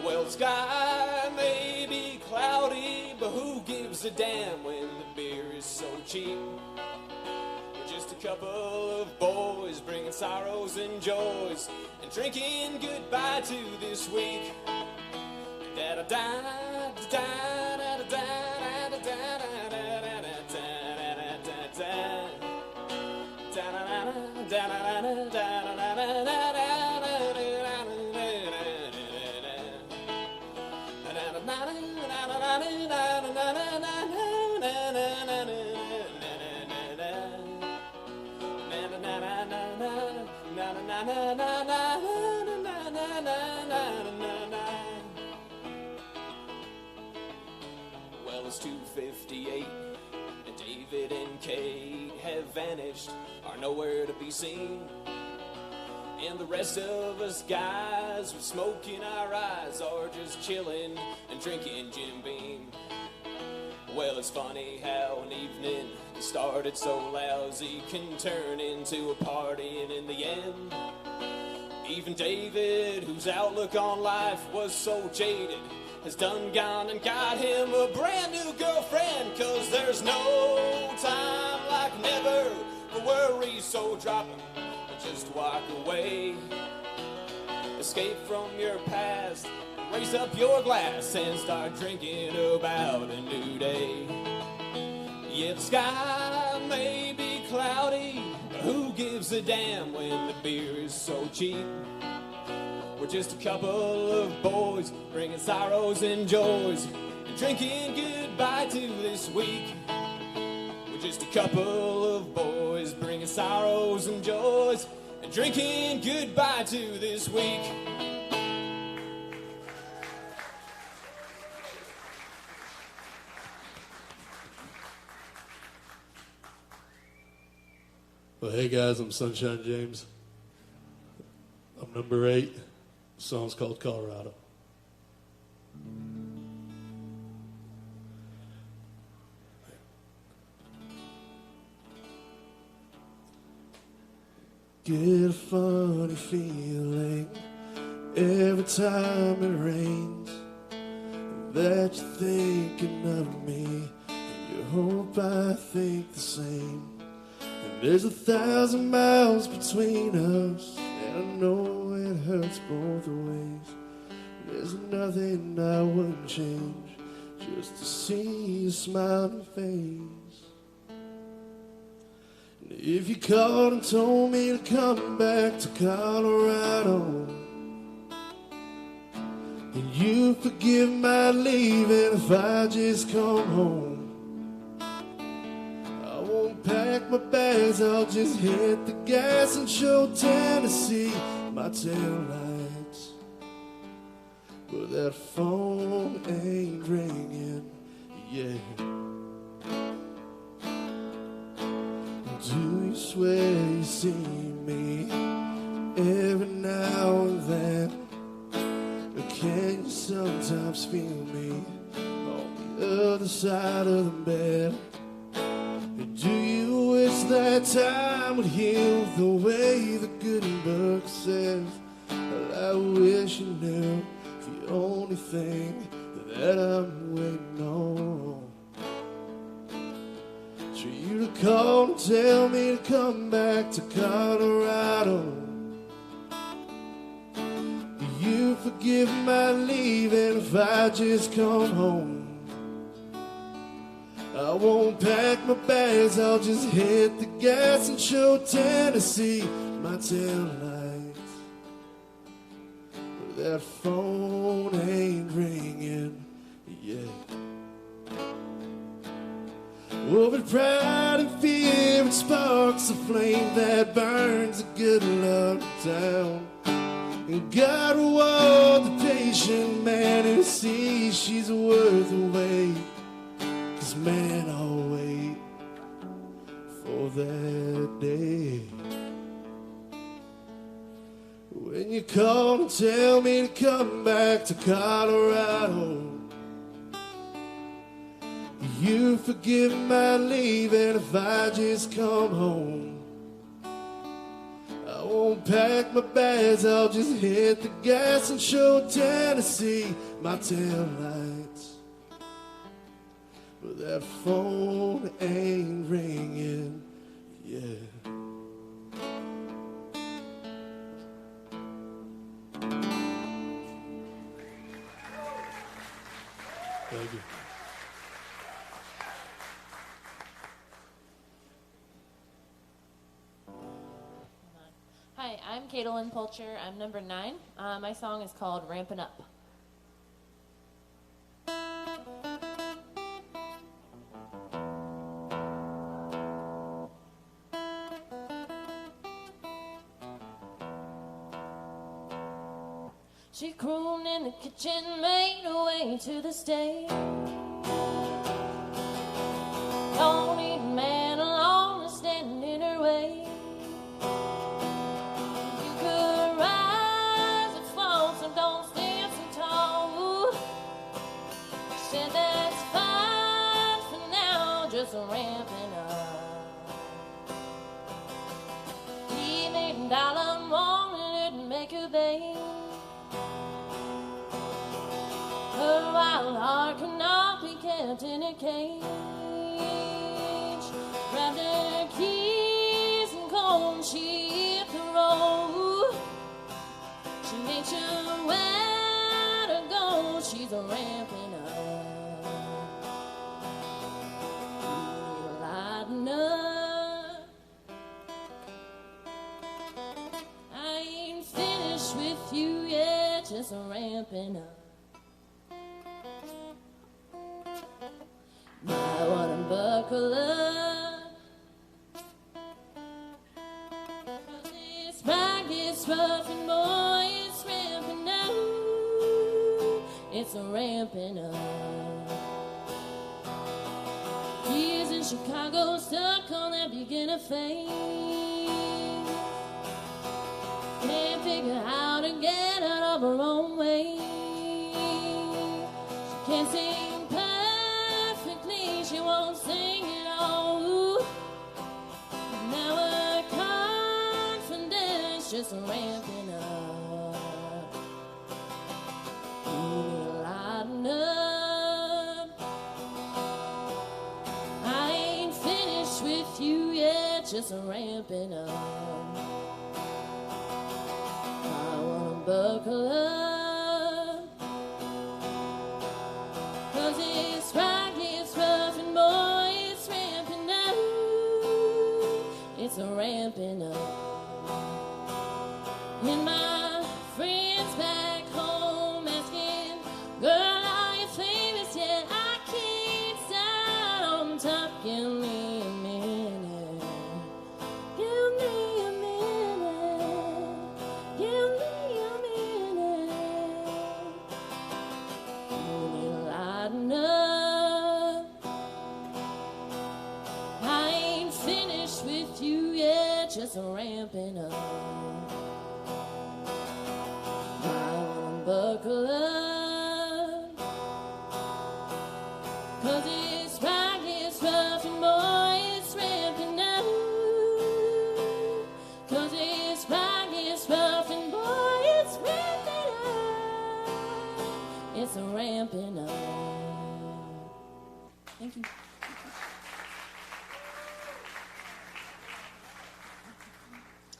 Q: Well, the sky may be cloudy, but who gives a damn when the beer is so cheap? We're just a couple of boys bringing sorrows and joys and drinking goodbye to this week. Da da da da da da da da da da. Well, it's 2:58 and David and Kate have vanished, are nowhere to be seen. And the rest of us guys with smoke in our eyes are just chilling and drinking Jim Beam. Well, it's funny how an evening that started so lousy can turn into a party, and in the end, even David, whose outlook on life was so jaded, has done gone and got him a brand new girlfriend, 'cause there's no time like never for worries, so drop 'em and just walk away. Escape from your past, raise up your glass and start drinking about a new day. Yeah, the sky may be cloudy, but who gives a damn when the beer is so cheap? We're just a couple of boys bringing sorrows and joys and drinking goodbye to this week. We're just a couple of boys bringing sorrows and joys and drinking goodbye to this week.
R: Well, hey guys, I'm Sunshine James. I'm number 8. The song's called Colorado. Get a funny feeling every time it rains, that you're thinking of me, and you hope I think the same. And there's 1,000 miles between us, and I know it hurts both ways. There's nothing I wouldn't change just to see your smiling face. And if you called and told me to come back to Colorado, and you forgive my leaving if I just come home, pack my bags, I'll just hit the gas and show Tennessee my taillights. But that phone ain't ringing yet. Do you swear you see me every now and then? Or can you sometimes feel me on the other side of the bed? Do you wish that time would heal the way the good book says? Well, I wish you knew the only thing that I'm waiting on. For you to call and tell me to come back to Colorado. You forgive my leaving if I just come home. I won't pack my bags, I'll just hit the gas and show Tennessee my tail lights. But that phone ain't ringing yet. Oh, but pride and fear, it sparks a flame that burns a good love down. And God will want the patient man who sees she's worth the wait. 'Cause man, I'll wait for that day when you call and tell me to come back to Colorado. You forgive my leaving if I just come home. I won't pack my bags, I'll just hit the gas and show Tennessee my tail lights. But that phone ain't ringing yet. Thank you.
S: Hi, I'm Caitlin Pulcher. I'm number 9. My song is called Rampin' Up. She crooned in the kitchen, made her way to the stage. Don't need a man alone to stand in her way. You could rise or fall, so don't stand so tall. She said that's fine for now, just ramping up. He made $1 wanted to make her bathe. Her wild heart could not be kept in a cage. Grabbed her keys and cold, she hit the road. She made sure where to go, she's a ramping up. Lighten up. I ain't finished with you yet, just a ramping up. I wanna buckle up, 'cause this ride gets rough and boy, it's ramping up. It's a ramping up. Years in Chicago, stuck on that beginner phase. Can't figure how to get out of her own way. She can't sing. She won't sing it all. Now her confidence just ramping up. Lighten up. I ain't finished with you yet, just ramping up. I wanna buckle up, 'cause it's right. It's a ramping up. And my friends back home asking, girl, are you famous yet? I can't stop talking. Give me a minute. Give me a minute. Give me a minute. When you lighten up, I ain't finished with you yet, just ramping up. I wanna buckle up, 'cause it's right, it's rough, and boy, it's ramping up. 'Cause it's right, it's rough, and boy, it's ramping up. It's a ramping up.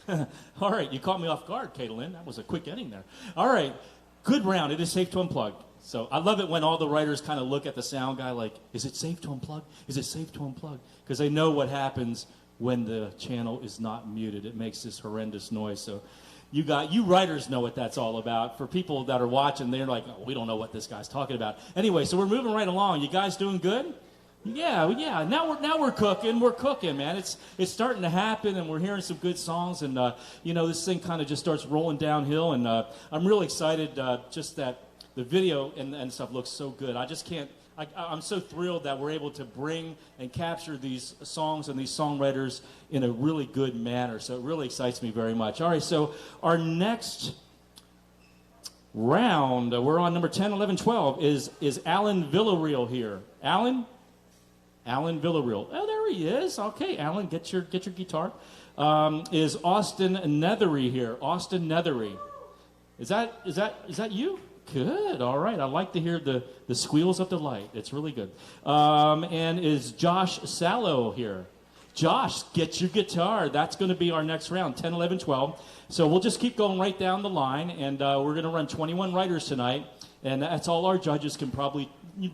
E: All right, you caught me off guard, Caitlin. That was a quick ending there. All right, good round. It is safe to unplug. So I love it when all the writers kind of look at the sound guy like, is it safe to unplug? Is it safe to unplug? Because they know what happens when the channel is not muted. It makes this horrendous noise. So you writers know what that's all about. For people that are watching, they're like, oh, we don't know what this guy's talking about. Anyway, so we're moving right along. You guys doing good? Yeah. Now we're cooking. We're cooking, man. It's starting to happen, and we're hearing some good songs, and this thing kind of just starts rolling downhill. And I'm really excited. Just that the video and stuff looks so good. I just can't. I'm so thrilled that we're able to bring and capture these songs and these songwriters in a really good manner. So it really excites me very much. All right, so our next round, we're on number 10, 11, 12, is Alan Villarreal here. Alan Villarreal. Oh, there he is. Okay, Alan, get your guitar. Is Austin Nethery here? Austin Nethery. Is that you? Good. All right. I like to hear the squeals of delight. It's really good. And is Josh Sallow here? Josh, get your guitar. That's going to be our next round, 10, 11, 12. So we'll just keep going right down the line, and we're going to run 21 writers tonight, and that's all our judges can probably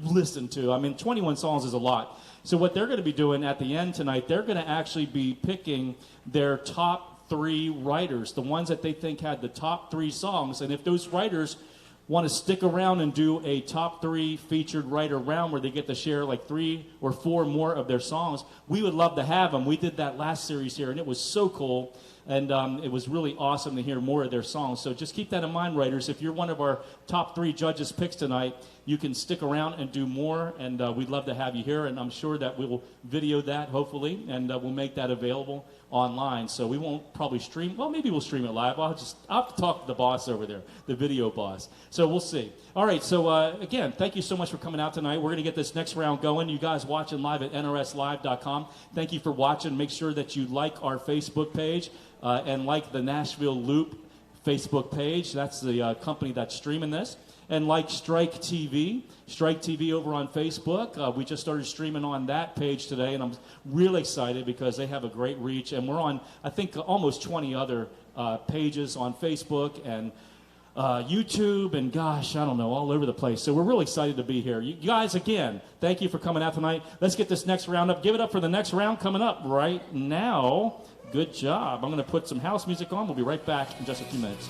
E: listen to. I mean, 21 songs is a lot. So what they're going to be doing at the end tonight, they're going to actually be picking their top 3 writers, the ones that they think had the top 3 songs, and if those writers want to stick around and do a top 3 featured writer round where they get to share like 3 or 4 more of their songs, we would love to have them. We did that last series here, and it was so cool, and it was really awesome to hear more of their songs. So just keep that in mind, writers. If you're one of our top 3 judges' picks tonight, you can stick around and do more, and we'd love to have you here, and I'm sure that we will video that, hopefully, and we'll make that available online. So we won't probably stream. Well, maybe we'll stream it live. I'll have to talk to the boss over there, the video boss. So we'll see. All right. So again, thank you so much for coming out tonight. We're going to get this next round going. You guys watching live at nrslive.com. Thank you for watching. Make sure that you like our Facebook page and like the Nashville Loop Facebook page. That's the company that's streaming this. And like Strike TV over on Facebook. We just started streaming on that page today, and I'm really excited because they have a great reach. And we're on, I think, almost 20 other pages on Facebook and YouTube, and gosh, I don't know, all over the place. So we're really excited to be here. You guys, again, thank you for coming out tonight. Let's get this next round up. Give it up for the next round coming up right now. Good job. I'm going to put some house music on. We'll be right back in just a few minutes.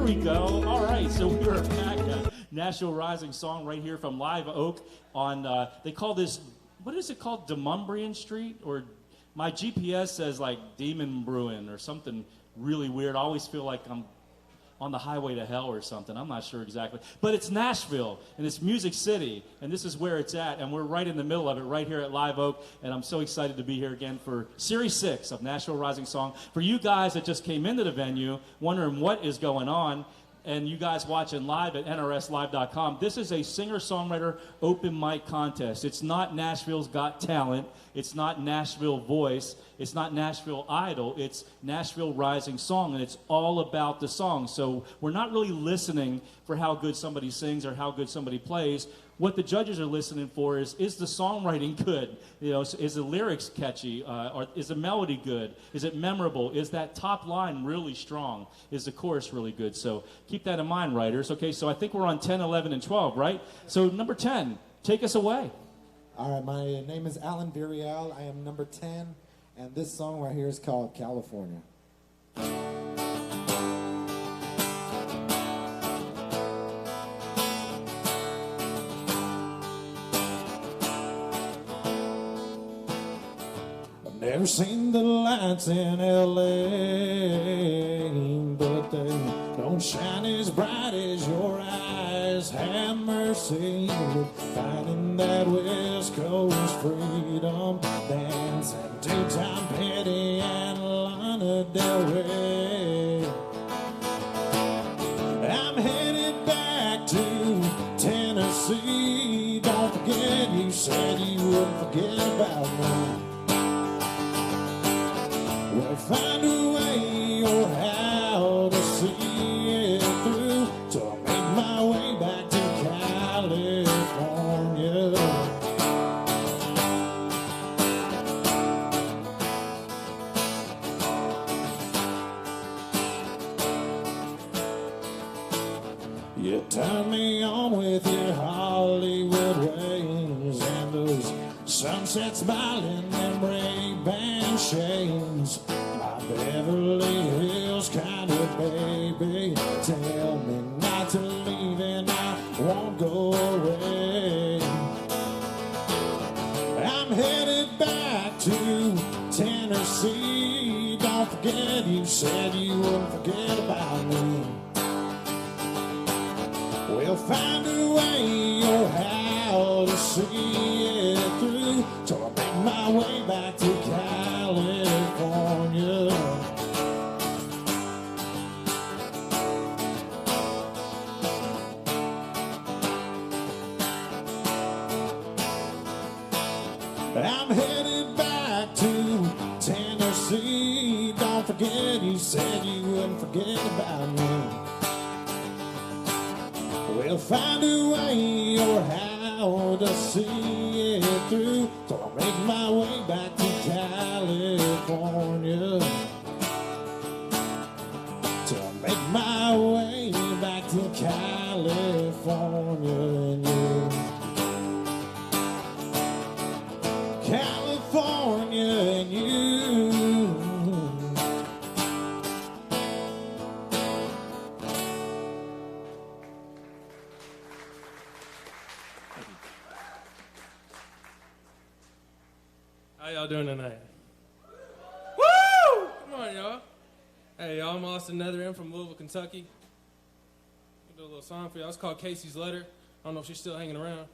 E: we go. All right, so we are back at Nashville Rising Song right here from Live Oak on, they call this, what is it called, Demumbrian Street? Or my GPS says like Demon Bruin or something really weird. I always feel like I'm on the highway to hell or something. I'm not sure exactly. But it's Nashville, and it's Music City, and this is where it's at, and we're right in the middle of it, right here at Live Oak, and I'm so excited to be here again for Series 6 of Nashville Rising Song. For you guys that just came into the venue, wondering what is going on, and you guys watching live at nrslive.com, this is a singer-songwriter open mic contest. It's not Nashville's Got Talent. It's not Nashville Voice. It's not Nashville Idol. It's Nashville Rising Song, and it's all about the song. So we're not really listening for how good somebody sings or how good somebody plays. What the judges are listening for is the songwriting good? You know, is the lyrics catchy? Or is the melody good? Is it memorable? Is that top line really strong? Is the chorus really good? So keep that in mind, writers. Okay, so I think we're on 10, 11, and 12, right? So number 10, take us away.
T: All right, my name is Alan Virial. I am number 10, and this song right here is called California. Never seen the lights in L.A., but they don't shine as bright as your eyes. Have mercy, finding that West Coast freedom dance and two-time Petty and Lana Del Rey. I'm headed back to Tennessee. Don't forget you said you wouldn't forget about me. Well, find a way or how to see it through till I make my way back to California. You turn me on with your Hollywood ways and those sunset smiling and Ray-Ban shades. My Beverly Hills kind of baby, tell me not to leave and I won't go away. I'm headed back to Tennessee. Don't forget you said you wouldn't forget about me. We'll find a way or how to see it through till I make my way back to California. I'm headed back to Tennessee. Don't forget you said you wouldn't forget about me. We'll find a way or how to see it through till I make my way back to California. Till I make my way back to California and you. California and you.
U: How y'all doing tonight? Woo! Come on, y'all. Hey, y'all, I'm Austin Netherham from Louisville, Kentucky. I'll do a little song for y'all. It's called Casey's Letter. I don't know if she's still hanging around.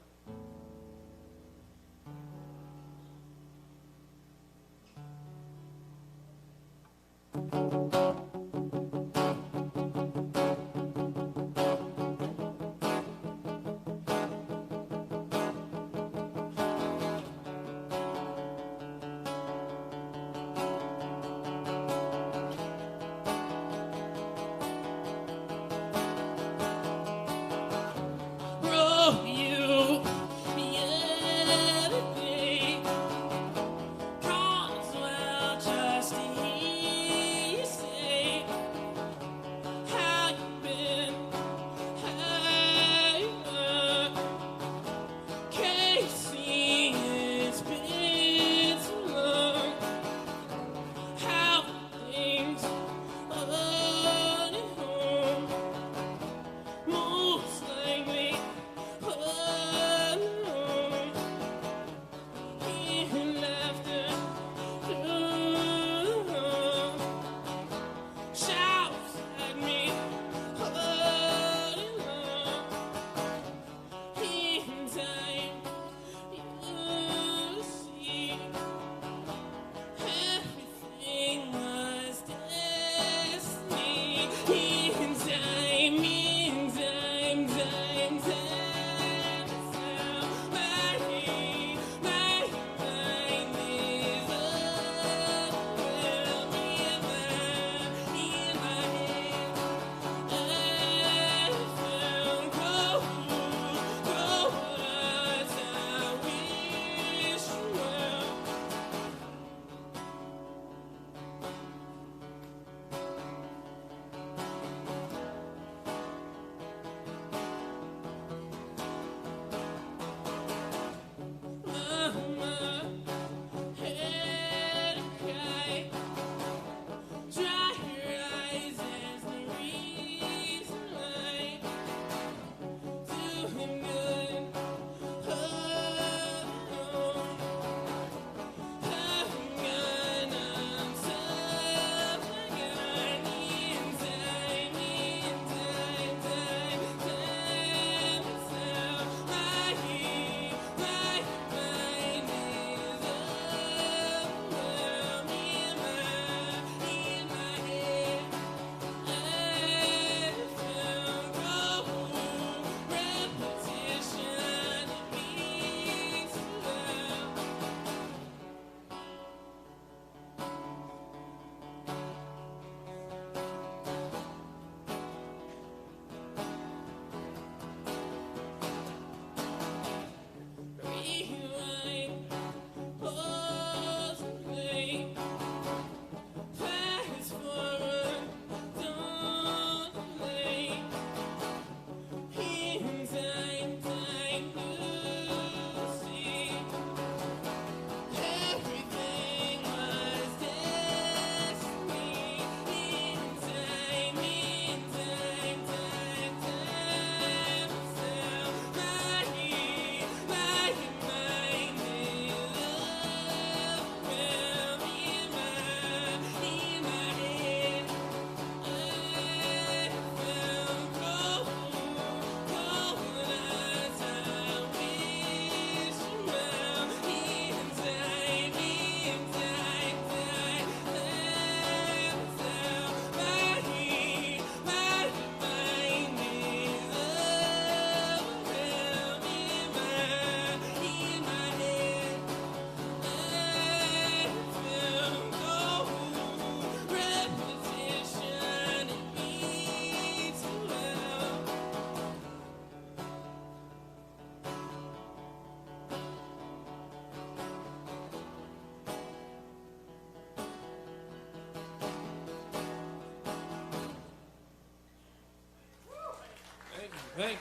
U: Thank you.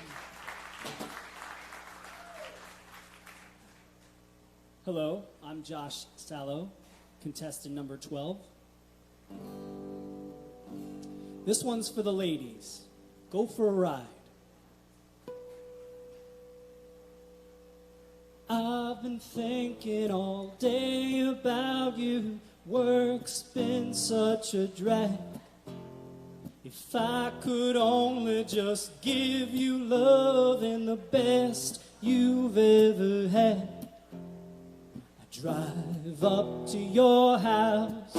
C: Hello, I'm Josh Sallow, contestant number 12. This one's for the ladies. Go for a ride. I've been thinking all day about you. Work's been such a drag. If I could only just give you love and the best you've ever had. I drive up to your house,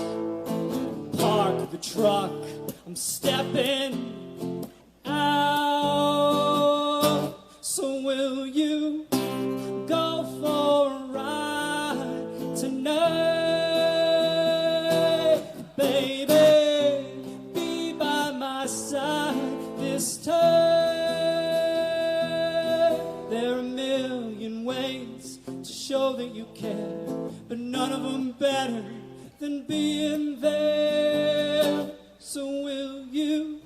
C: park the truck, I'm stepping out. So will you go for a ride tonight? Baby, be by my side this time. There are a million ways to show that you care, but none of them better than being there. So will you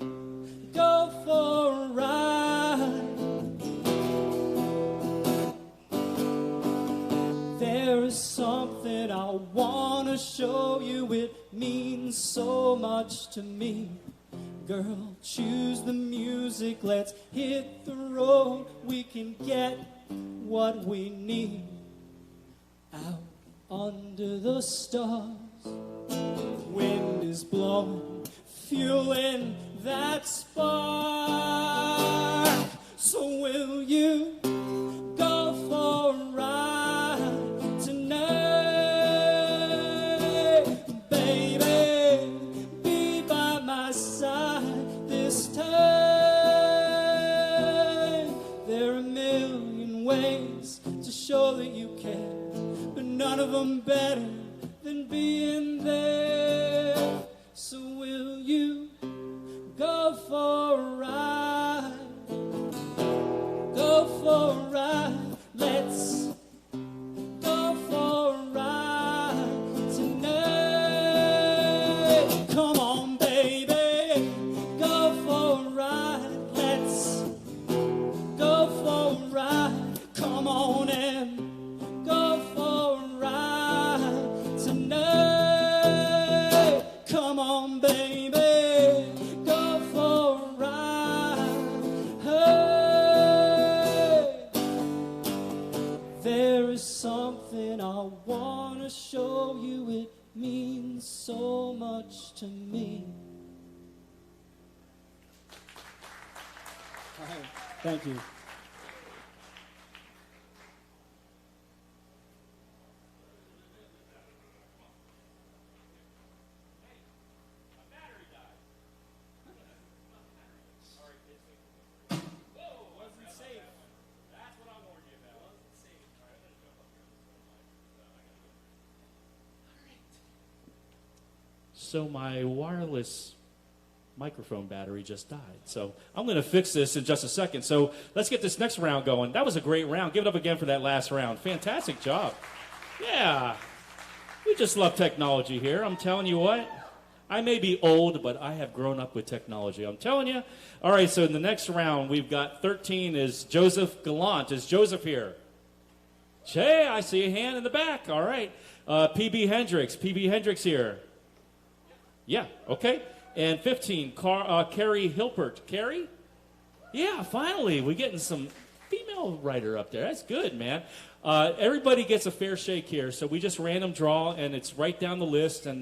C: go for a ride? There is something I want to show you. It means so much to me. Girl, choose the music. Let's hit the road. We can get what we need. Out under the stars, wind is blowing, fueling that spark. So will you go for a ride tonight? Baby, be by my side this time. There are a million ways to show that you care, but none of them better than being there. So will you go for a ride? Go for a ride. Let's go for a ride tonight. Come on, baby, go for a ride. Let's go for a ride. Come on and go for a ride tonight. Come on, baby, go for a ride. Hey. There is something I want to show you. It means so much to me. All right. Thank you.
E: So my wireless microphone battery just died. So I'm going to fix this in just a second. So let's get this next round going. That was a great round. Give it up again for that last round. Fantastic job. Yeah. We just love technology here. I'm telling you what. I may be old, but I have grown up with technology. I'm telling you. All right, so in the next round, we've got 13 is Joseph Gallant. Is Joseph here? Jay, I see a hand in the back. All right. PB Hendricks. PB Hendricks here. Yeah, okay. And 15, Carrie Hilpert. Carrie? Yeah, finally, we're getting some female writer up there. That's good, man. Everybody gets a fair shake here, so we just random draw, and it's right down the list, and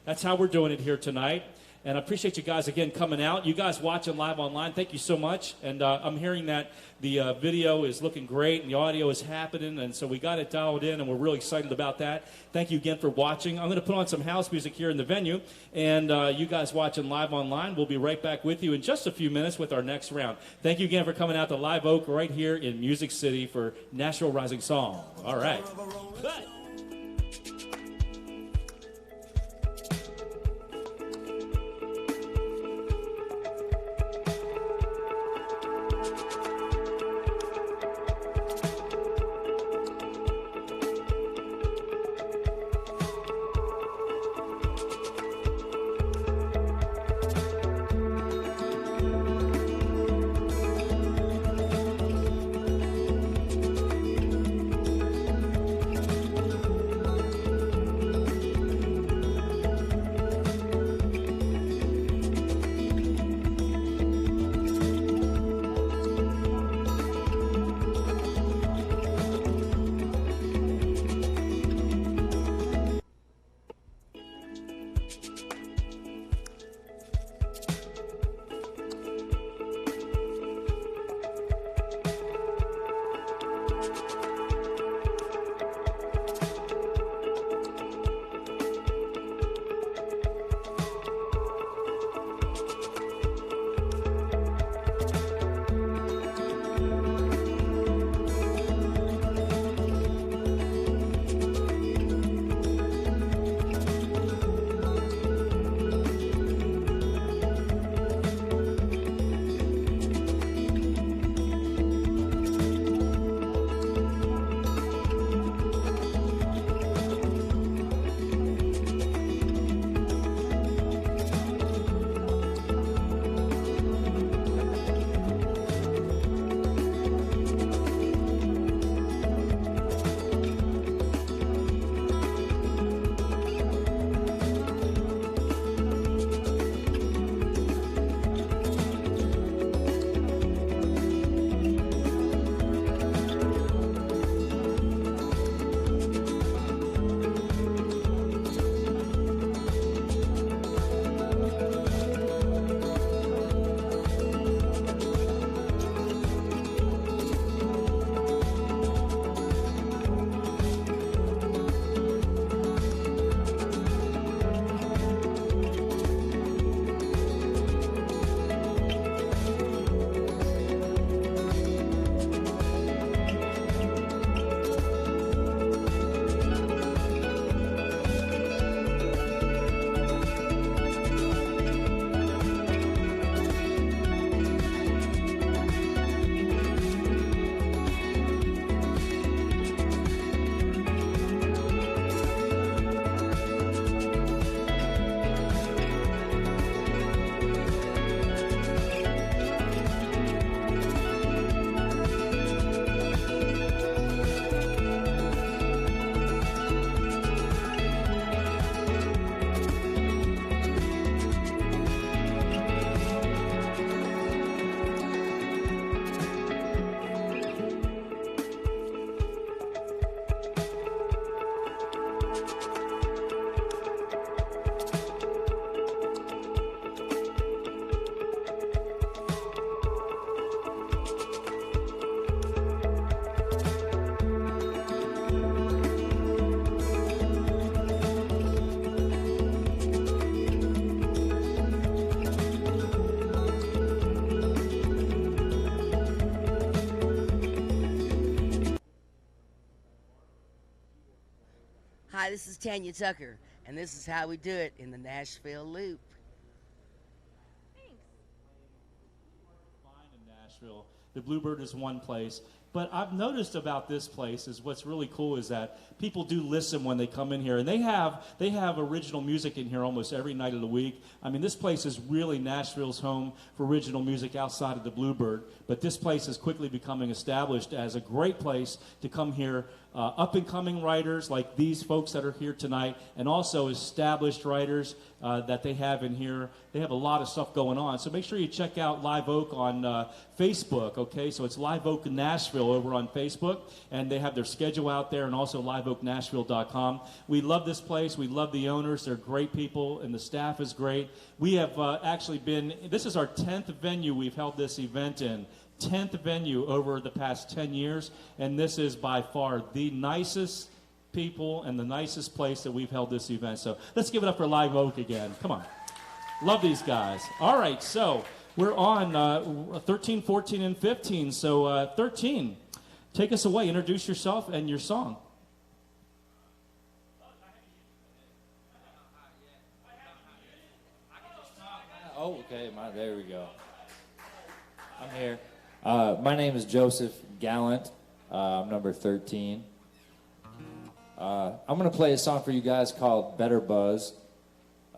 E: that's how we're doing it here tonight. And I appreciate you guys, again, coming out. You guys watching live online, thank you so much. And I'm hearing that the video is looking great and the audio is happening, and so we got it dialed in, and we're really excited about that. Thank you again for watching. I'm going to put on some house music here in the venue, and you guys watching live online, we'll be right back with you in just a few minutes with our next round. Thank you again for coming out to Live Oak right here in Music City for Nashville Rising Song. All right. But
D: Hi, this is Tanya Tucker, and this is how we do it in the Nashville Loop.
E: Nashville. The Bluebird is one place. But I've noticed about this place is what's really cool is that people do listen when they come in here, and they have original music in here almost every night of the week. I mean, this place is really Nashville's home for original music outside of the Bluebird. But this place is quickly becoming established as a great place to come here. Up-and-coming writers like these folks that are here tonight, and also established writers that they have in here. They have a lot of stuff going on. So make sure you check out Live Oak on Facebook, okay? So it's Live Oak Nashville over on Facebook, and they have their schedule out there, and also liveoaknashville.com. We love this place. We love the owners. They're great people, and the staff is great. We have actually been, this is our 10th venue we've held this event in. 10th venue over the past 10 years, and this is by far the nicest people and the nicest place that we've held this event. So let's give it up for Live Oak again. Come on. Love these guys. All right, so we're on 13, 14, and 15. So 13, take us away. Introduce yourself and your song.
V: Oh, okay. There we go. I'm here. My name is Joseph Gallant. I'm number 13. I'm going to play a song for you guys called Better Buzz.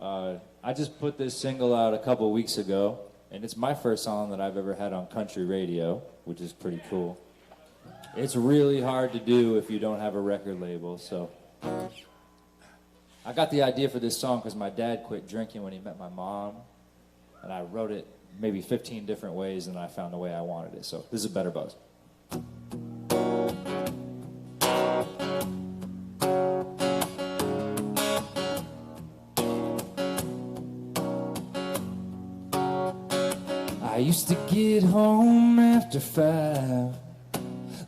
V: I just put this single out a couple weeks ago, and it's my first song that I've ever had on country radio, which is pretty cool. It's really hard to do if you don't have a record label, so... I got the idea for this song because my dad quit drinking when he met my mom, and I wrote it maybe 15 different ways, and I found the way I wanted it. So this is Better Buzz. I used to get home after 5,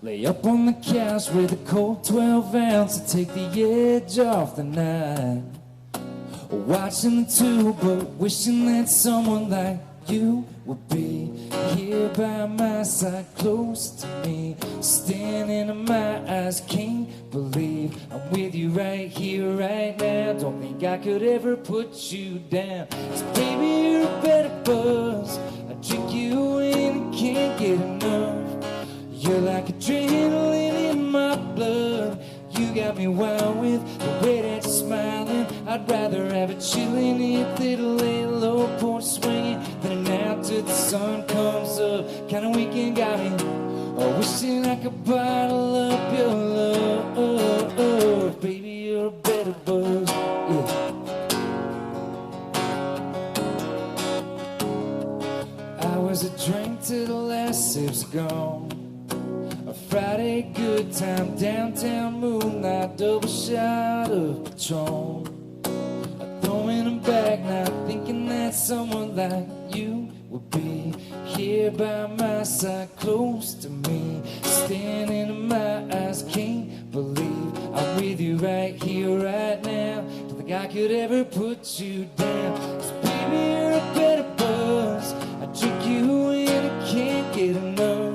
V: lay up on the couch with a cold 12 ounce to take the edge off the night, watching the tube, but wishing that someone like you would be here by my side, close to me, standing in my eyes. Can't believe I'm with you right here, right now. Don't think I could ever put you down. 'Cause baby, you're a better buzz. I drink you in and can't get enough. You're like adrenaline in my blood. You got me wild with the way that you're smiling. I'd rather have a chillin' hit that'll lay low, porch swinging, than an out till the sun comes up kind of weekend. Got me wishing I could bottle up your love. Baby, you're a better buzz. Yeah. I was a drink till the last sip's gone. Friday good time, downtown moonlight, double shot of Patron. I'm throwing them back now, thinking that someone like you would be here by my side, close to me, standing in my eyes. Can't believe I'm with you right here, right now. Don't think I could ever put you down. 'Cause baby, you're a better buzz. I drink you in and can't get enough.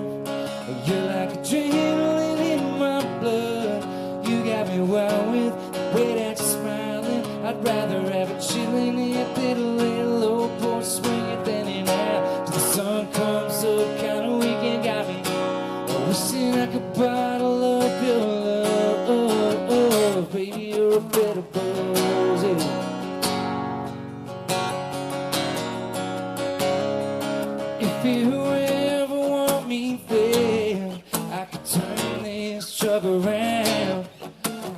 V: You're like adrenaline in my blood. You got me wild with the way that you're smiling. I'd rather have a chillin' hit that'll lay low, porch swinging, than an out till the sun comes up kind of weekend. Got me wishing I could bottle up your love. Baby, you're a better buzz. Yeah. If you ever want me there, I could turn this truck around.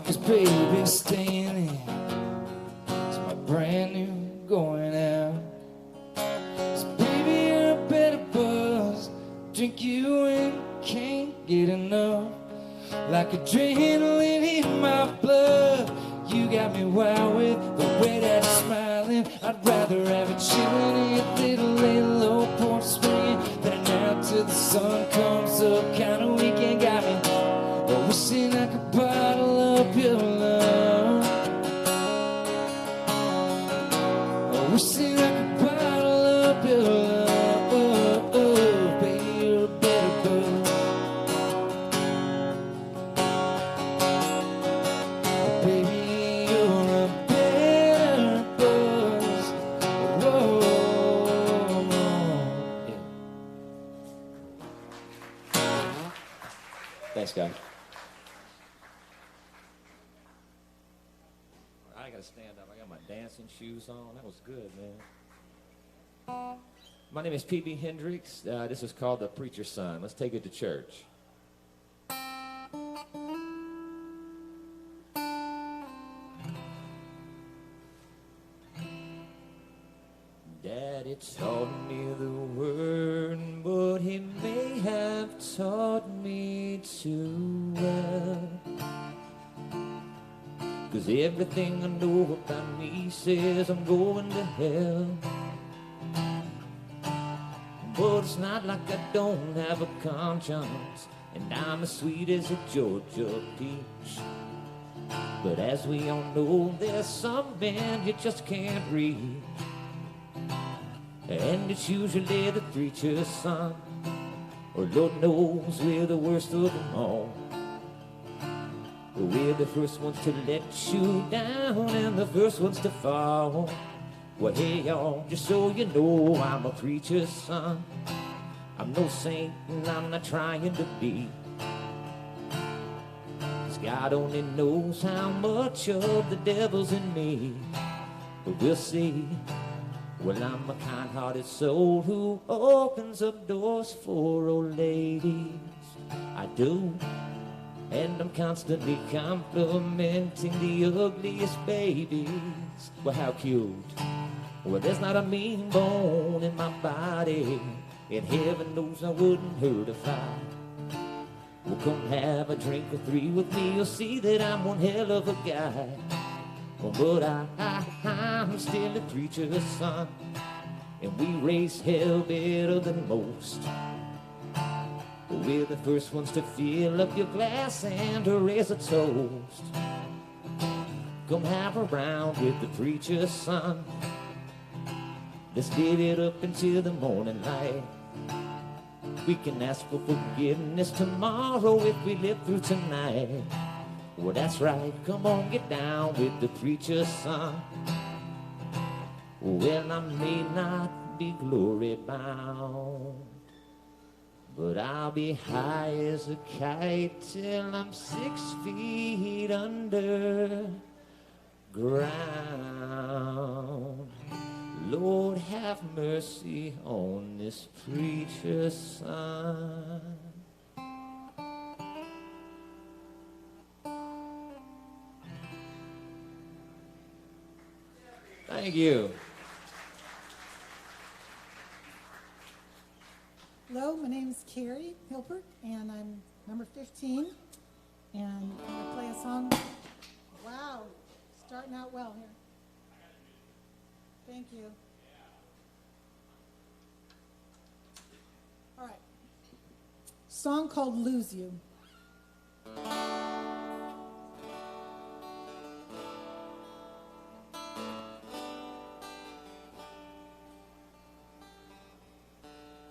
V: 'Cause baby, staying in is my brand new going out. 'Cause baby, you're a better buzz. Drink you and can't get enough. Like adrenaline in my blood. You got me wild with the way that you're smiling. I'd rather have a chillin' hit that'll lay low, porch swinging, than an out till the sun comes up kind of weekend. Got me wishing I could bottle up your love. Wishing I could bottle up your love. Baby, you're a better buzz. Baby,
M: Thanks, guys. I gotta stand up. I got my dancing shoes on. That was good, man. My name is P.B. Hendricks. This is called The Preacher's Son. Let's take it to church. Daddy taught me the word, but he may have taught me too well. 'Cause everything I know about me says I'm going to hell. But it's not like I don't have a conscience, and I'm as sweet as a Georgia peach. But as we all know, there's some men you just can't reach. And it's usually the preacher's son, or Lord knows we're the worst of them all. We're the first ones to let you down and the first ones to fall. Well, hey, y'all, just so you know, I'm a preacher's son. I'm no saint and I'm not trying to be. 'Cause God only knows how much of the devil's in me. But we'll see. Well, I'm a kind-hearted soul who opens up doors for old ladies. I do. And I'm constantly complimenting the ugliest babies. Well, how cute. Well, there's not a mean bone in my body, and heaven knows I wouldn't hurt a fly. Well, come have a drink or three with me, you'll see that I'm one hell of a guy. Well, but I'm still a preacher's son, and we raise hell better than most. We're the first ones to fill up your glass and to raise a toast. Come have a round with the preacher's son. Let's live it up until the morning light. We can ask for forgiveness tomorrow if we live through tonight. Well, that's right, come on, get down with the preacher's son. Well, I may not be glory bound, but I'll be high as a kite till I'm 6 feet under ground. Lord, have mercy on this preacher's son. Thank you.
A: Hello, my name is Carrie Hilbert, and I'm number 15, and I'm going to play a song. Wow, starting out well here. Thank you. All right. Song called Lose You.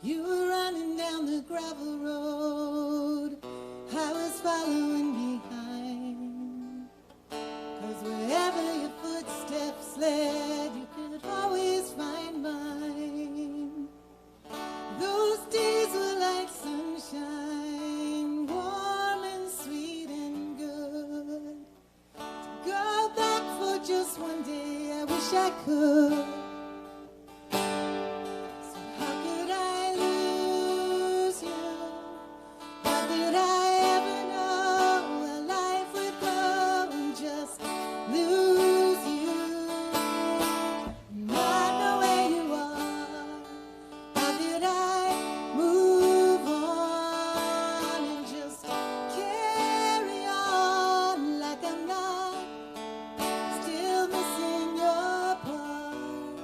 A: You were running down the gravel road, I was following behind. 'Cause wherever your footsteps led, you could always find mine. Those days were like sunshine, warm and sweet and good. To go back for just one day, I wish I could. Still missing your part.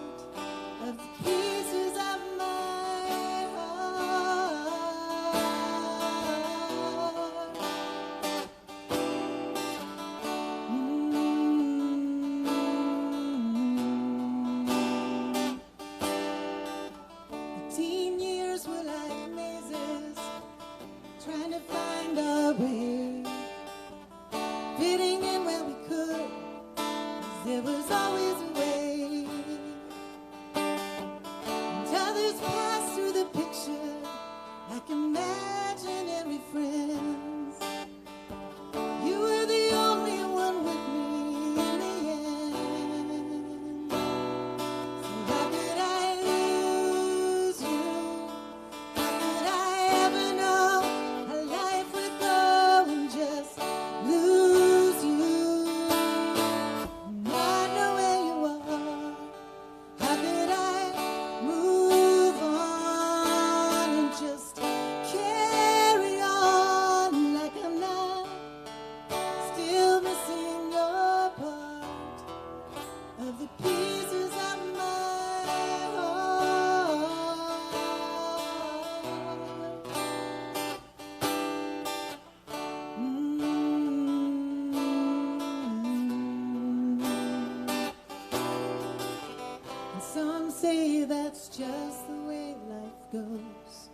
A: say that's just the way life goes.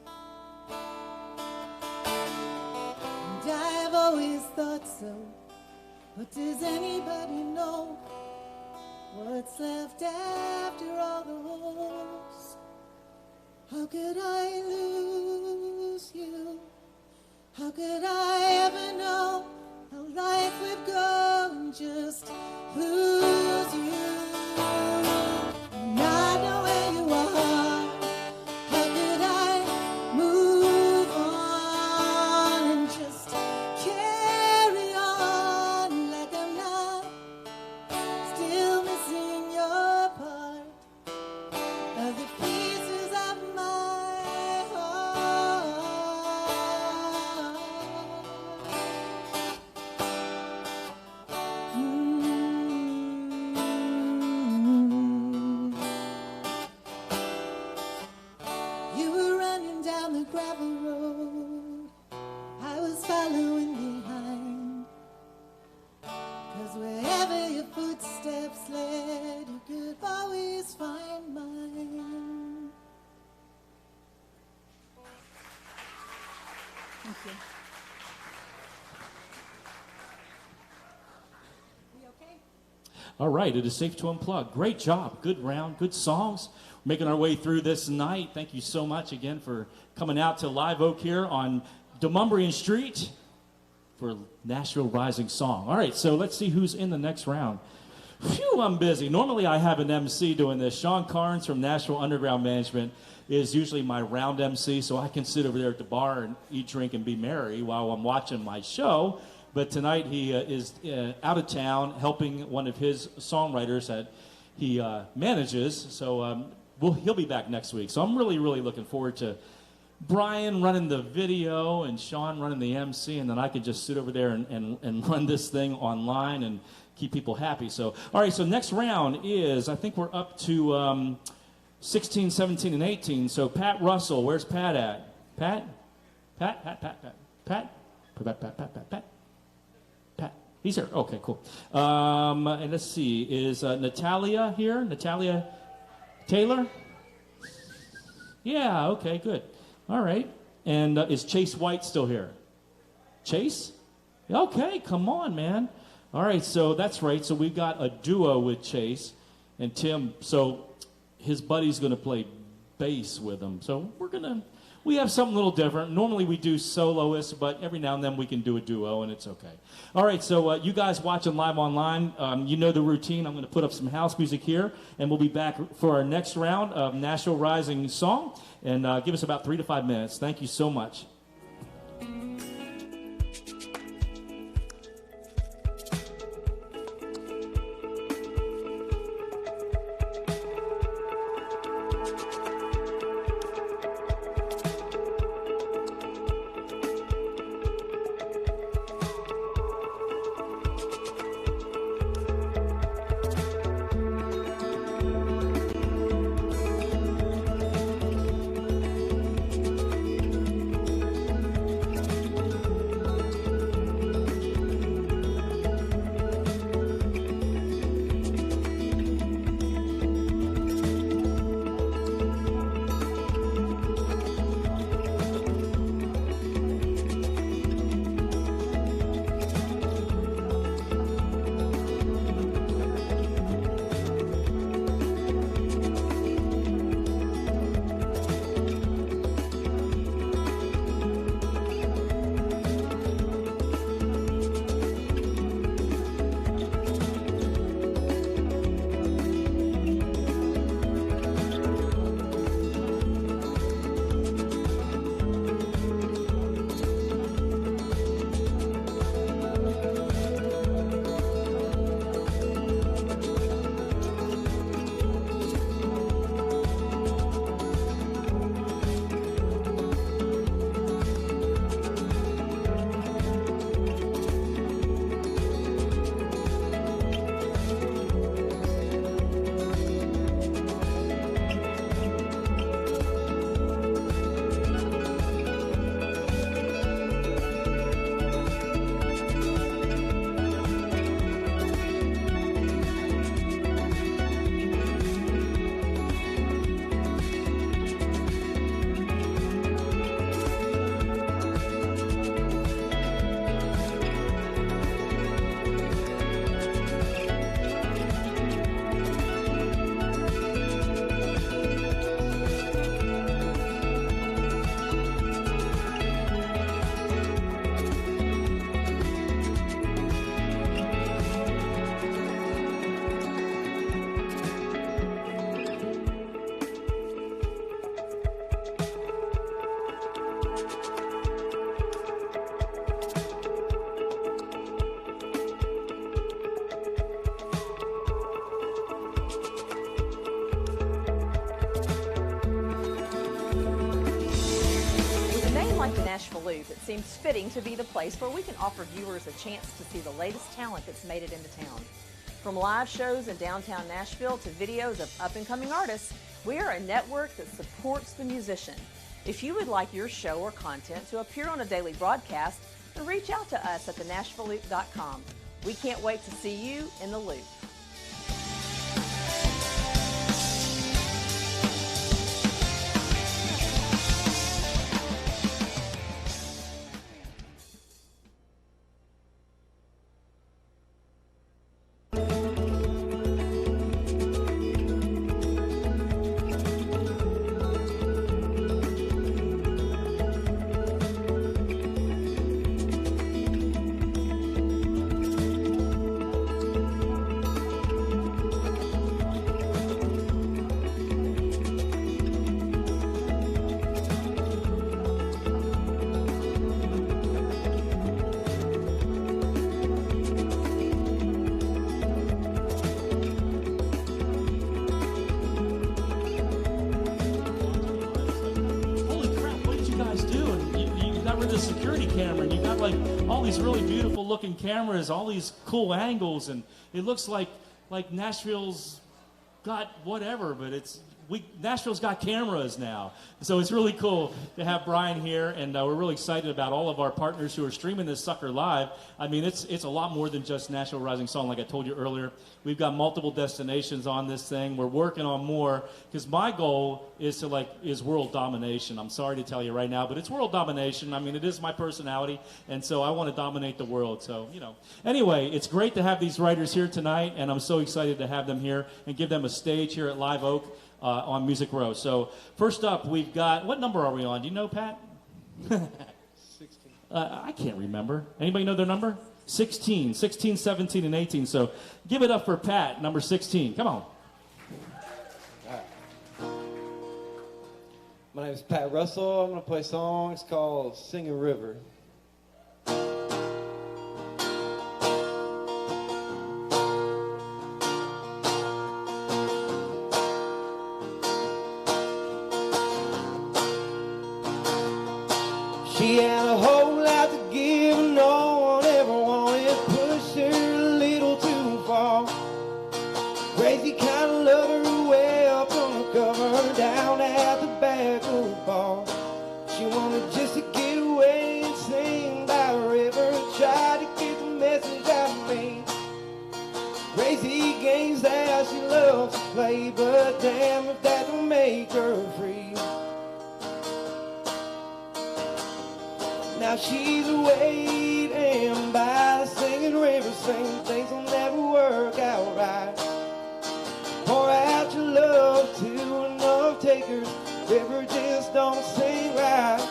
A: And I've always thought so, but does anybody know what's left after all those? How could I lose you? How could I ever know how life would go and just lose you? And I know where you are. How could I move on and just carry on like I'm not still missing your part of the pieces of my heart? You were running down the gravel road, I was following behind. 'Cause wherever your footsteps led, you could always find mine. Thank you. We okay?
E: All right, it is safe to unplug. Great job. Good round, good songs. We're making our way through this night. Thank you so much again for coming out to Live Oak here on Demumbrian Street for Nashville Rising Song. All right, so let's see who's in the next round. Phew, I'm busy. Normally I have an MC doing this. Sean Carnes from Nashville Underground Management is usually my round MC, so I can sit over there at the bar and eat, drink, and be merry while I'm watching my show. But tonight he is out of town helping one of his songwriters that he manages. So he'll be back next week. So I'm really, really looking forward to Brian running the video and Sean running the MC, and then I could just sit over there and run this thing online and keep people happy. So, all right, so next round is, I think we're up to 16, 17, and 18. So Pat Russell, where's Pat at? Pat? He's here. Okay, cool. And let's see, is Natalia here? Natalia Taylor? Yeah, okay, good. All right. And is Chase White still here? Chase? Okay, come on, man. All right, so that's right. So we've got a duo with Chase and Tim. So his buddy's going to play bass with him. So we have something a little different. Normally we do soloists, but every now and then we can do a duo, and it's okay. All right, so you guys watching live online, you know the routine. I'm going to put up some house music here, and we'll be back for our next round of Nashville Rising Song. And give us about 3 to 5 minutes. Thank you so much.
F: With a name like the Nashville Loop, it seems fitting to be the place where we can offer viewers a chance to see the latest talent that's made it into town. From live shows in downtown Nashville to videos of up-and-coming artists, we are a network that supports the musician. If you would like your show or content to appear on a daily broadcast, then reach out to us at thenashvilleloop.com. We can't wait to see you in the loop.
E: The security camera, and you got like all these really beautiful looking cameras, all these cool angles, and it looks like Nashville's got whatever, but Nashville's got cameras now. So it's really cool to have Brian here, and we're really excited about all of our partners who are streaming this sucker live. I mean, it's a lot more than just Nashville Rising Song, like I told you earlier. We've got multiple destinations on this thing. We're working on more, because my goal is world domination. I'm sorry to tell you right now, but it's world domination. I mean, it is my personality, and so I want to dominate the world. So, Anyway, it's great to have these writers here tonight, and I'm so excited to have them here and give them a stage here at Live Oak. On Music Row. So first up, we've got, what number are we on? Do you know, Pat?
U: 16.
E: I can't remember. Anybody know their number? 16, 17, and 18. So give it up for Pat, number 16. Come on.
B: My name is Pat Russell. I'm going to play a song. It's called Singing River. She had a whole lot to give and no one ever wanted. Pushed her a little too far. Crazy kind of lover way up on the cover, down at the back of the bar. She wanted just to get away and sing by the river. Tried to get the message out of me. Crazy games that she loves to play, but damn if that don't make her free. Now she's waiting by the singing river, saying things will never work out right. Pour out your love to enough takers, river just don't sing right.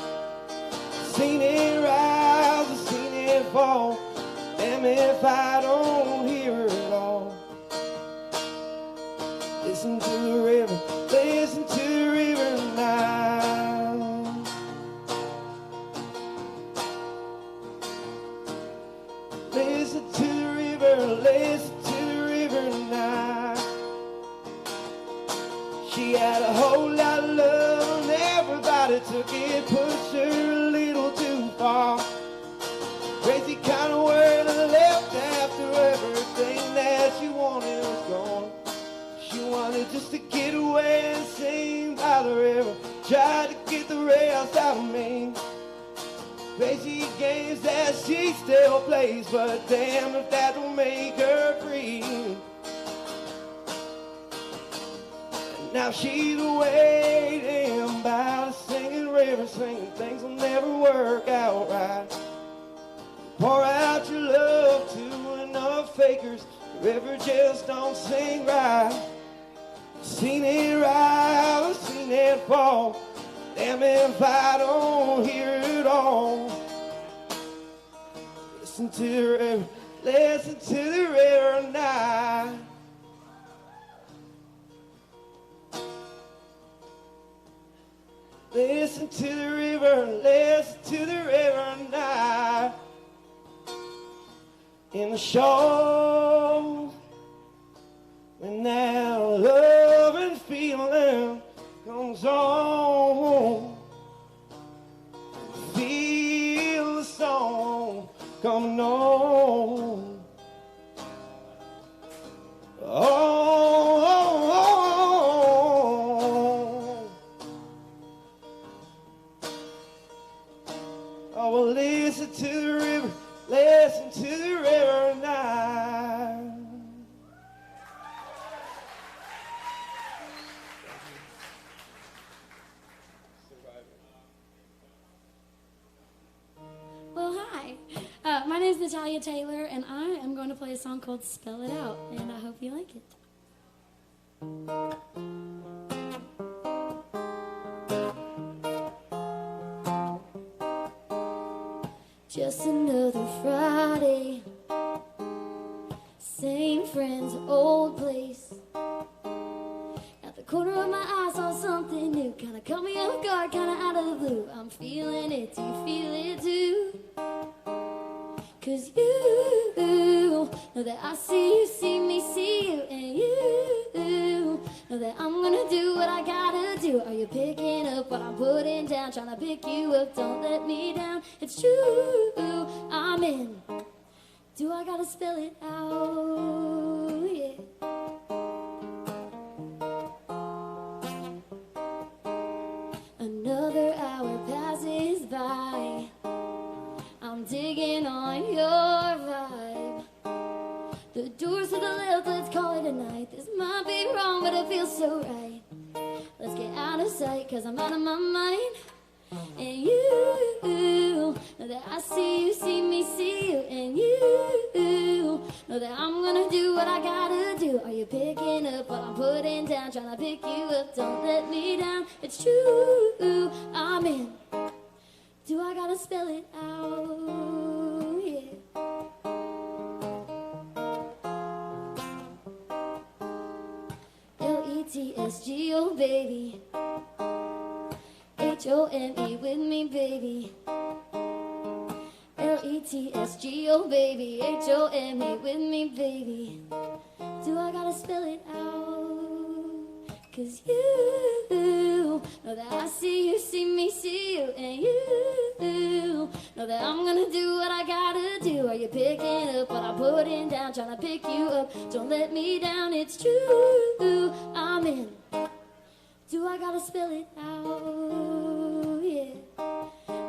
B: Seen it rise, I've seen it fall, damn if I don't hear it all. Listen to the river, listen to the river now. Listen to the river, listen to the river now. She had a whole lot of love and everybody took it, pushed her a little too far. Crazy kind of word left after everything that she wanted was gone. She wanted just to get away and sing by the river, tried to get the rest out of me. Crazy games that she still plays, but damn if that don't make her free. Now she's waiting by the singing river, singing things will never work out right. Pour out your love to enough fakers, the river just don't sing right. Seen it rise, I've seen it fall, damn if I don't hear it all. Listen to the river, listen to the river now. Listen to the river, listen to the river night in the show when that love and feeling comes on. Feel the song coming on. Oh, well, listen to the river, listen to the river now.
G: Well, hi. My name is Natalia Taylor, and I am going to play a song called Spell It Out, and I hope you like it. Just another Friday, same friends, old place. At the corner of my eye, saw something new, kinda caught me off guard, kinda out of the blue. I'm feeling it, do you feel it too? 'Cause you know that I see you, see me, see you, and you know that I'm gonna do what I gotta do. Are you picking up what I'm putting down? Trying to pick you up, don't let me down. It's true, I'm in. Do I gotta spell it out? Yeah. Another hour passes by, I'm digging on your vibe. The doors to the left, let's call it a night. This might be wrong, but it feels so right. Let's get out of sight, 'cause I'm out of my mind. And you know that I see you, see me, see you. And you know that I'm gonna do what I gotta do. Are you picking up what I'm putting down? Trying to pick you up, don't let me down. It's true, I'm in. Do I gotta spell it out? Yeah. L-E-T-S-G, oh baby. H-O-M-E with me, baby. L-E-T-S-G, oh baby. H-O-M-E with me, baby. Do I gotta spell it out? 'Cause you know that I see you, see me, see you. And you know that I'm gonna do what I gotta do. Are you picking up what I'm putting down? Trying to pick you up, don't let me down. It's true, I'm in. Do I gotta spell it out? Yeah.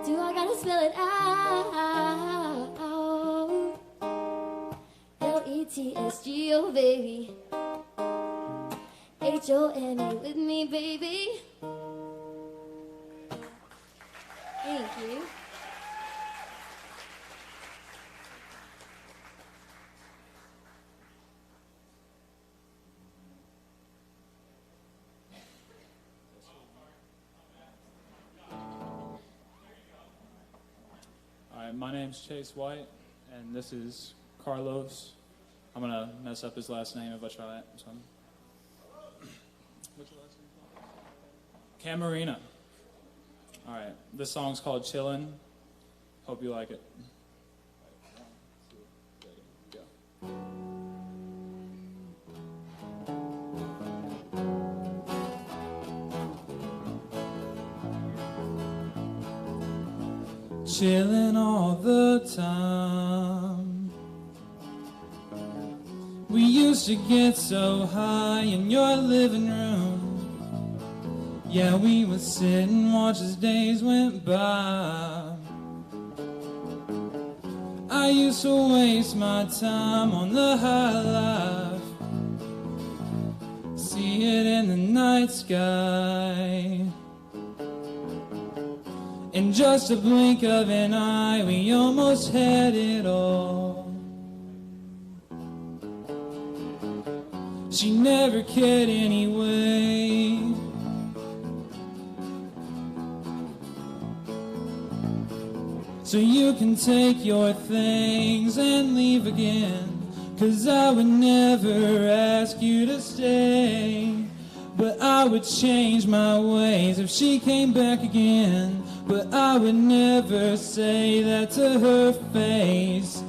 G: Do I gotta spell it out? L-E-T-S-G, oh baby. H-O-M-E with me, baby. Thank you.
H: All right, my name's Chase White, and this is Carlos. I'm gonna mess up his last name if I try it. So what's your last name? Camarina. All right, this song's called Chillin'. Hope you like it.
V: Chillin' all the time. We used to get so high in your living room. Yeah, we would sit and watch as days went by. I used to waste my time on the high life. See it in the night sky. In just a blink of an eye, we almost had it all. She never cared anyway. So you can take your things and leave again, 'cause I would never ask you to stay. But I would change my ways if she came back again. but I would never say that to her face.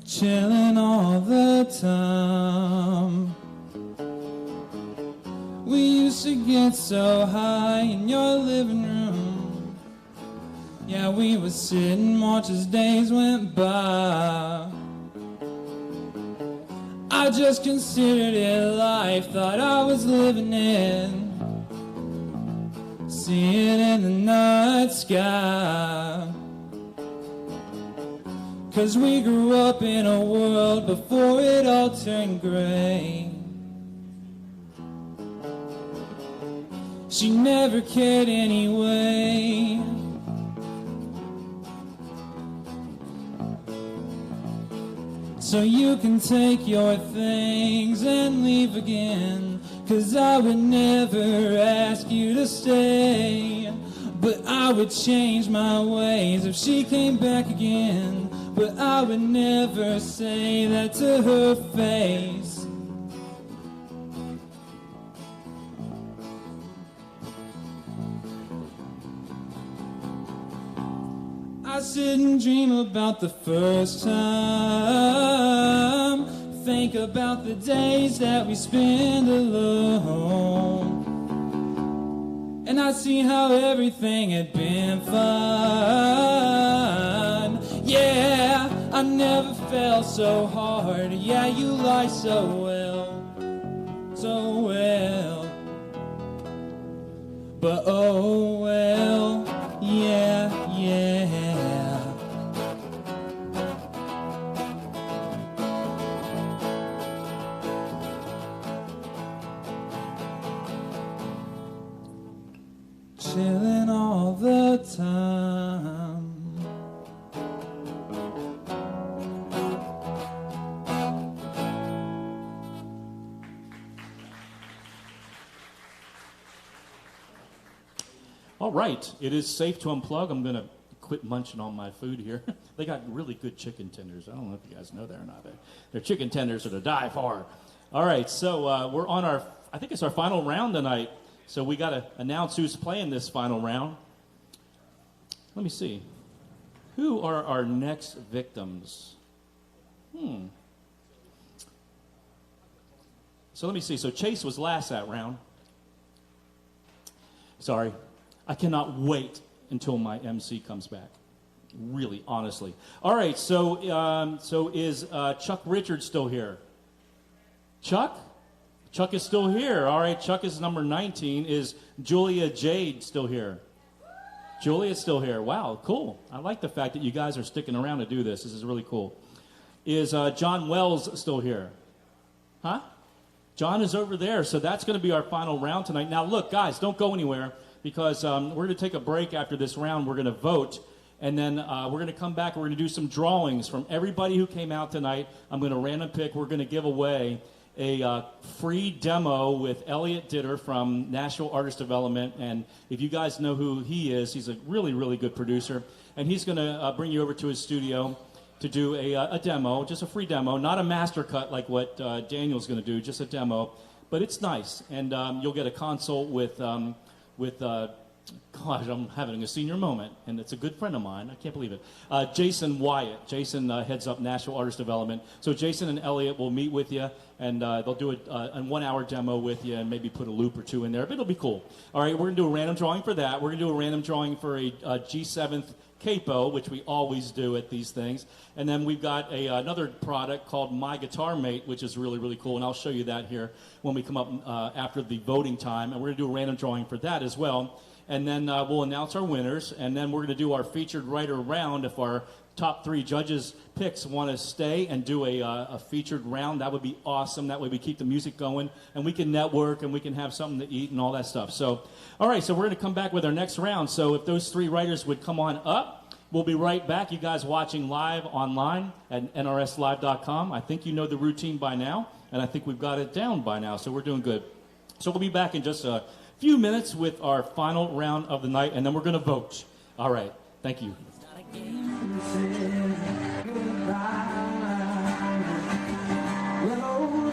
V: Chilling all the time. We used to get so high in your living room. Yeah, we would sit and watch as days went by. I just considered it life, thought I was living it. Seeing in the night sky. 'Cause we grew up in a world before it all turned gray. She never cared anyway. So you can take your things and leave again, 'cause I would never ask you to stay. But I would change my ways if she came back again. But I would never say that to her face. I sit and dream about the first time. Think about the days that we spend alone. And I see how everything had been fine. Yeah, I never felt so hard. Yeah, you lie so well, so well. But oh well, yeah, yeah. Chilling all the time.
E: All right, it is safe to unplug. I'm going to quit munching on my food here. They got really good chicken tenders. I don't know if you guys know that or not. Their chicken tenders are to die for. All right, so we're on our, I think it's our final round tonight. So we got to announce who's playing this final round. Let me see. Who are our next victims? So let me see. So Chase was last that round. Sorry. I cannot wait until my MC comes back. Really, honestly. All right, so is Chuck Richards still here? Chuck? Chuck is still here. All right, Chuck is number 19. Is Julia Jade still here? Julia's still here. Wow, cool. I like the fact that you guys are sticking around to do this. This is really cool. Is John Wells still here? Huh? John is over there, so that's going to be our final round tonight. Now, look, guys, don't go anywhere, because we're going to take a break after this round. We're going to vote, and then we're going to come back. We're going to do some drawings from everybody who came out tonight. I'm going to random pick. We're going to give away a free demo with Elliot Ditter from Nashville Artist Development. And if you guys know who he is, he's a really, really good producer. And he's going to bring you over to his studio to do a demo, just a free demo, not a master cut like what Daniel's going to do, just a demo. But it's nice. And you'll get a consult with gosh, I'm having a senior moment, and it's a good friend of mine. I can't believe it. Jason Wyatt. Jason heads up Nashville Artist Development. So Jason and Elliot will meet with you, and they'll do a 1-hour demo with you and maybe put a loop or two in there. But it'll be cool. All right, we're going to do a random drawing for that. We're going to do a random drawing for a G7th capo, which we always do at these things. And then we've got another product called My Guitar Mate, which is really, really cool. And I'll show you that here when we come up after the voting time. And we're going to do a random drawing for that as well. And then we'll announce our winners, and then we're going to do our featured writer round. If our top 3 judges' picks want to stay and do a featured round, that would be awesome. That way we keep the music going, and we can network, and we can have something to eat and all that stuff. So, all right, so we're going to come back with our next round. So if those 3 writers would come on up, we'll be right back. You guys watching live online at nrslive.com. I think you know the routine by now, and I think we've got it down by now, so we're doing good. So we'll be back in just a few minutes with our final round of the night, and then we're going to vote. All right. Thank you.
V: Well,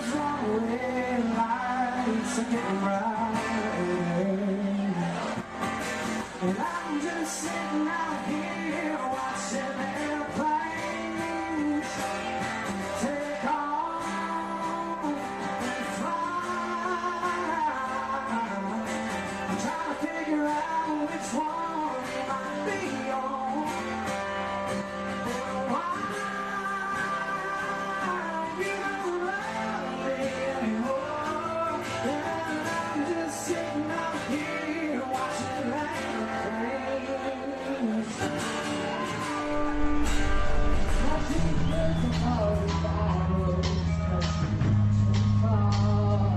L: And I'm just sitting out here watching airplanes take off and fly. I'm trying to figure out which one you might be on. And why you don't love me anymore. And I'm just sitting out here watching airplanes. Watching birds and all the fires too far.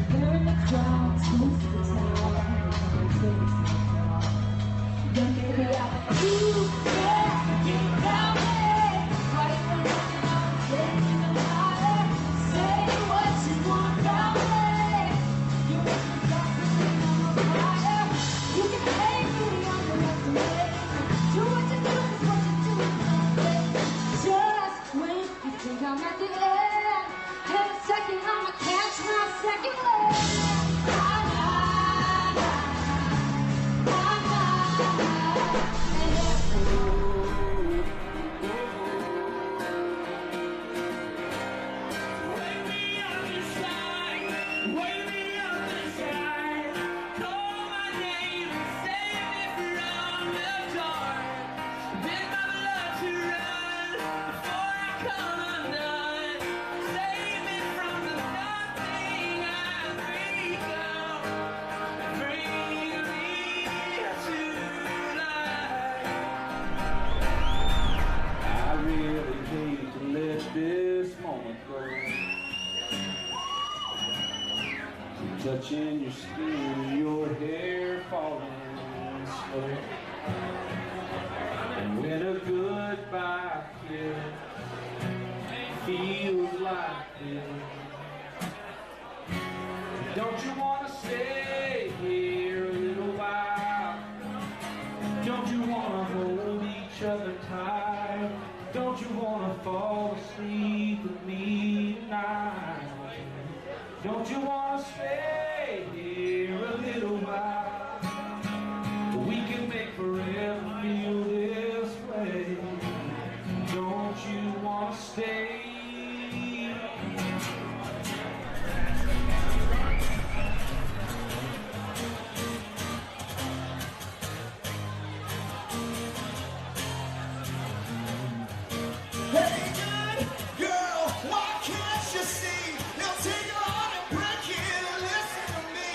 L: They're in the crowds, most of the time. Then maybe I do, yeah, you got me. Why you running on, taking the fire? Say what you want about me. You make me dancing on the fire. You can hate me, underestimate. Do what you do, is what you do, just when you think I'm at the end, in a second I'ma catch my second wind.
T: I really hate to let this moment go. Touching your skin, your hair falling slow. And when a goodbye kiss feels like this, don't you want to stay here a little while? Don't you want to hold each other tight? Don't you want to fall asleep with me tonight? Don't you want to stay here a little while? We can make forever feel this way. Don't you want to stay?
L: Hey, good girl, why can't you see? You'll take your heart and break it. Listen to me.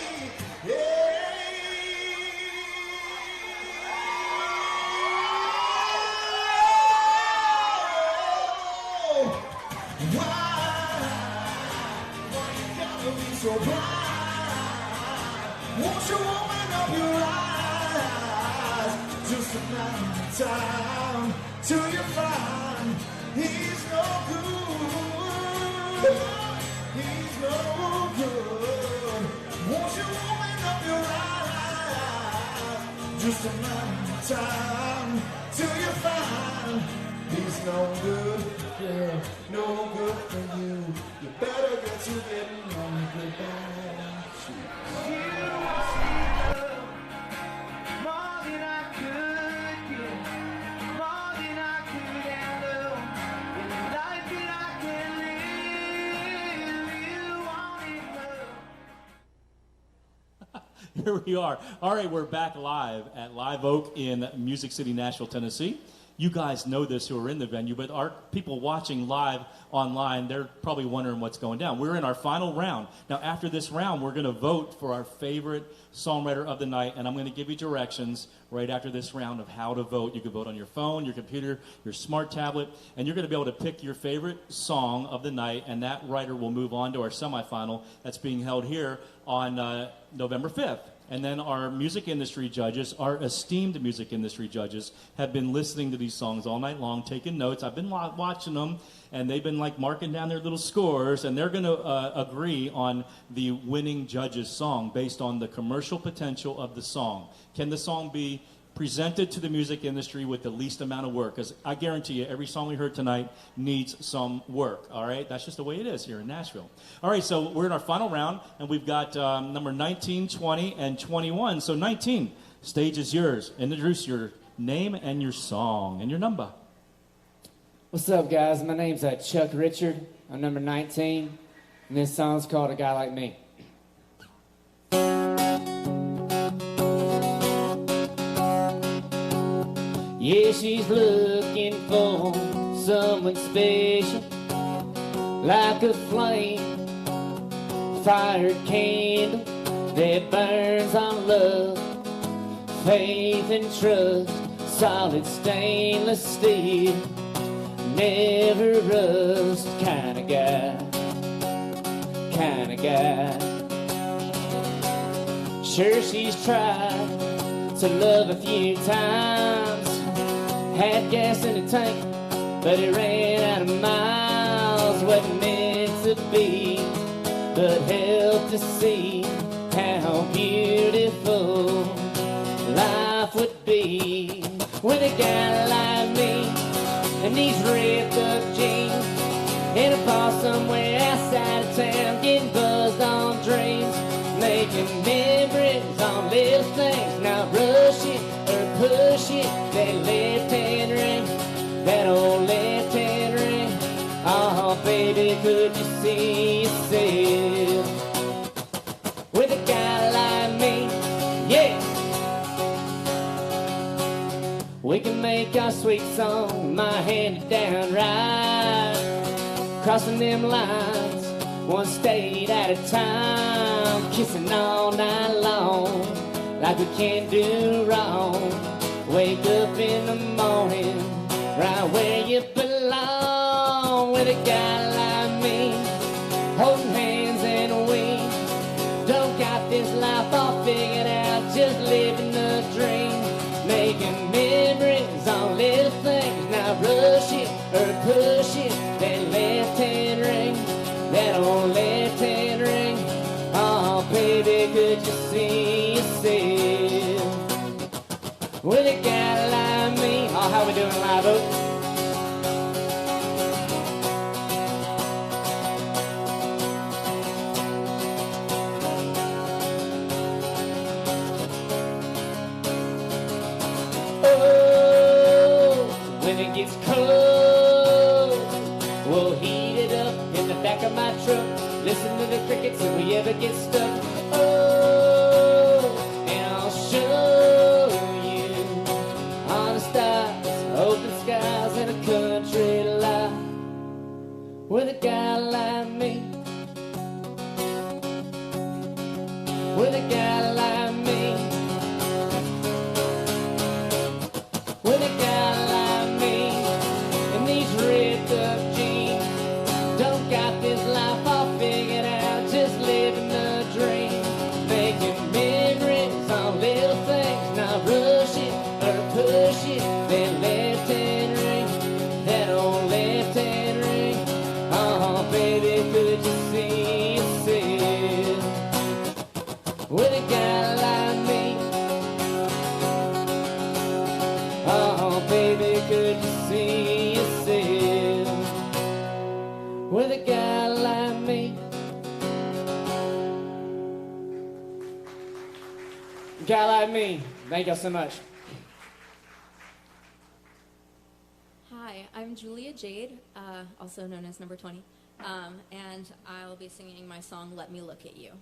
L: Why you gotta be so blind? Won't you open up your eyes? Just a matter of time till you find he's no good. He's no good. Won't you open up your eyes? Just a matter of time till you find he's no good. Yeah, no good for you. You better get to getting on the goodbye. You lost me love more than I could get, more than I could handle. In a life that I can live, you wanted love.
E: Here we are. All right, we're back live at Live Oak in Music City, Nashville, Tennessee. You guys know this who are in the venue, but our people watching live online, they're probably wondering what's going down. We're in our final round. Now, after this round, we're going to vote for our favorite songwriter of the night, and I'm going to give you directions right after this round of how to vote. You can vote on your phone, your computer, your smart tablet, and you're going to be able to pick your favorite song of the night, and that writer will move on to our semifinal that's being held here on November 5th. And then our music industry judges, our esteemed music industry judges, have been listening to these songs all night long, taking notes. I've been watching them, and they've been like marking down their little scores, and they're going to agree on the winning judge's song based on the commercial potential of the song. Can the song be presented to the music industry with the least amount of work? Because I guarantee you, every song we heard tonight needs some work, all right? That's just the way it is here in Nashville. All right, so we're in our final round, and we've got number 19, 20, and 21. So 19, Stage is yours. Introduce your name and your song and your number.
V: What's up, guys? My name's Chuck Richard. I'm number 19, and this song's called A Guy Like Me. Yeah, she's looking for someone special, like a flame, fired candle that burns on love, faith and trust, solid stainless steel, never rust, kind of guy, kind of guy. Sure, she's tried to love a few times, had gas in the tank, but it ran out of miles. Wasn't meant to be, but helped to see how beautiful life would be with a guy like me and these ripped up jeans in a bar somewhere outside of town, getting buzzed on dreams, making memories on little things, not rush it or push it. That left hand ring, that old left hand ring. Oh, baby, could you see yourself with a guy like me? Yeah. We can make our sweet song, my hand down right, crossing them lines, one state at a time, kissing all night long, like we can't do wrong. Wake up in the morning, right where you belong, with a guy like me, holding hands and we don't got this life all figured out, just living the dream, making memories on little things, not rush it or push it. That left hand ring, that old left hand ring. Oh, baby, could you see yourself with a guy like me? Oh, how we doing, Live Oak? Oh, when it gets cold, we'll heat it up in the back of my truck. Listen to the crickets if we ever get stuck. Oh, and I'll show you on the stars, open skies, and a country life with a guy like me, with a guy like me, with a guy like me, and these ripped up jeans. Don't got this life all figured out, just living the dream, making memories on little things, not rush it or push it. That left hand ring, that old left hand ring. Oh, baby, could you see yourself with a guy like me? Oh, baby, could you see yourself with a guy like me? A guy like me. Thank y'all so much.
I: Hi, I'm Julia Jade, also known as number 20, and I'll be singing my song, Let Me Look at You.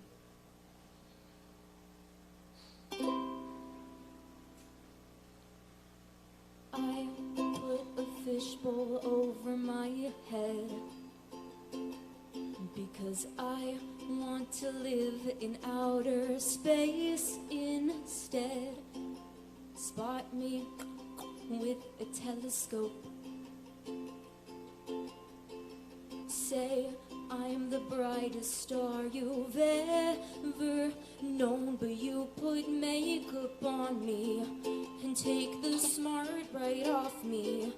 P: I put a fishbowl over my head because I want to live in outer space instead. Spot me with a telescope. Say I'm the brightest star you've ever known, but you put makeup on me and take the smart right off me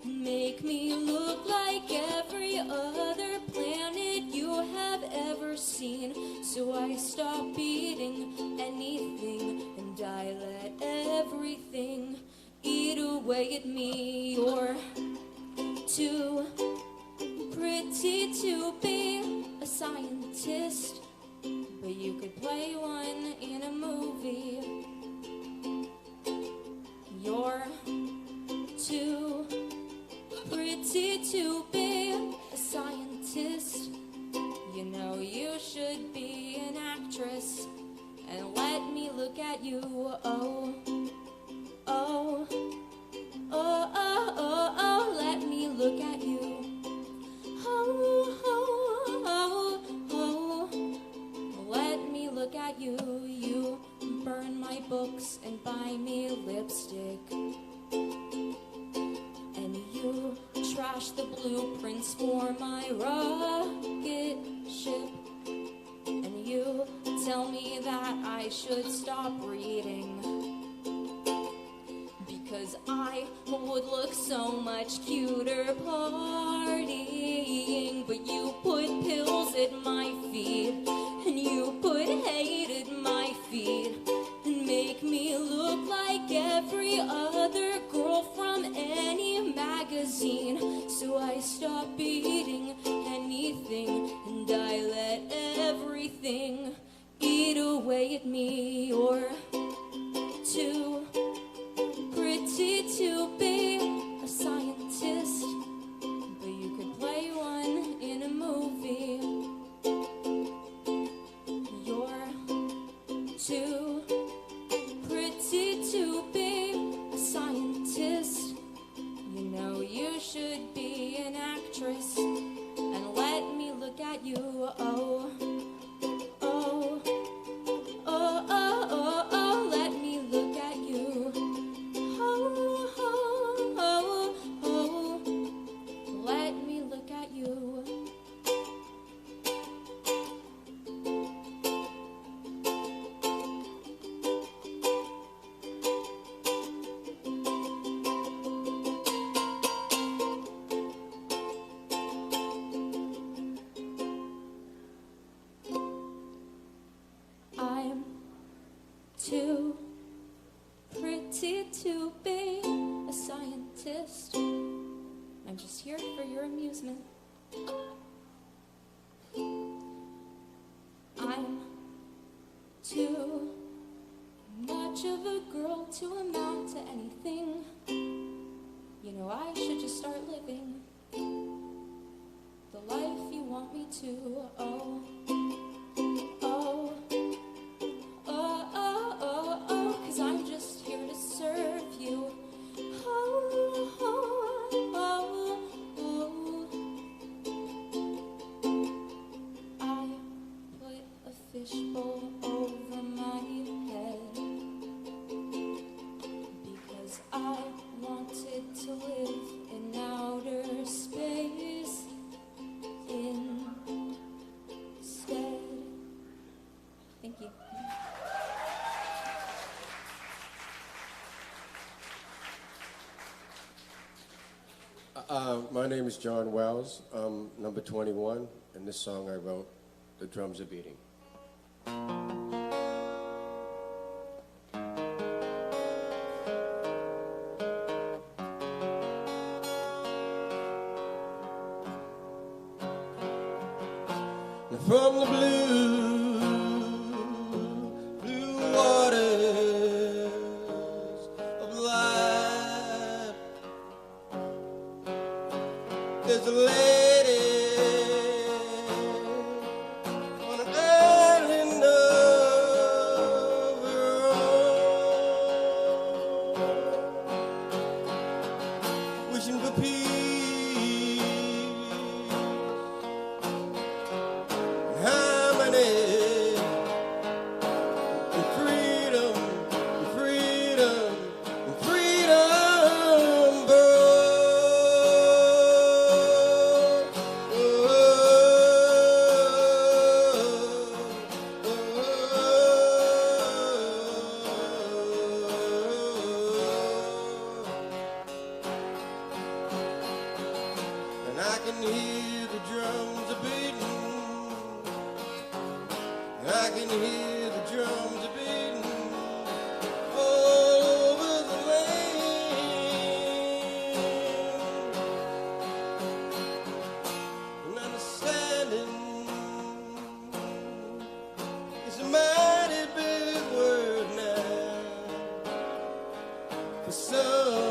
P: and make me look like every other planet you have ever seen. So I stop eating anything and I let everything eat away at me. You're too pretty to be a scientist, but you could play one in a movie.
I: my books and buy me lipstick. And you trash the blueprints for my rocket ship. And you tell me that I should stop reading, because I would look so much cuter partying. But you put pills at my feet, and you put hate at my feet, and make me look like every other girl from any magazine. So I stopped eating anything, and I let everything eat away at me. You're too pretty to be a scientist, but you could play one in a movie. You're too pretty to be a scientist. You know you should be an actress. And let me look at you. Oh, oh, oh, oh, oh, oh, let me look at you. Oh, oh, oh, oh, let me look at you. I'm too pretty to be a scientist. I'm just here for your amusement. I'm too much of a girl to amount to anything. You know, I should just start living the life you want me to. Oh, oh, oh, oh, oh, oh, 'cause I'm just here to serve you. Oh, oh, oh, oh. I put a fishbowl over my head because I wanted to live in outer space instead. Thank you.
J: My name is John Wells. I'm number 21, and this song I wrote, The Drums Are Beating. From the blue waters of life, there's a lady on an island of her own, wishing for peace. And I can hear the drums a beating. I can hear the drums a beating all over the land. And understanding is a mighty big word now for some.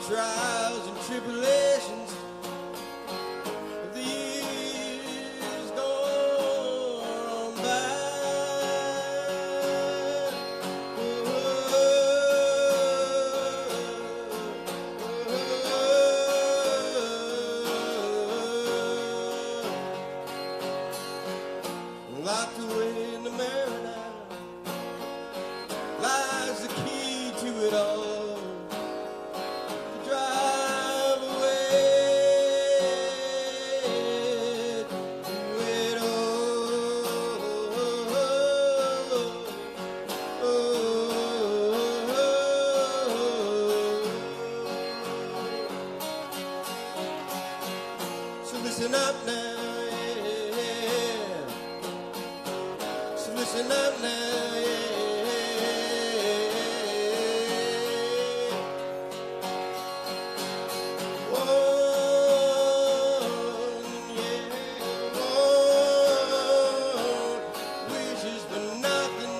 J: Trials and tribulations of the years gone by. Like locked away in the marina lies the key to it all. To drive away to it all. So listen up now. Listen up now, one wishes for nothing,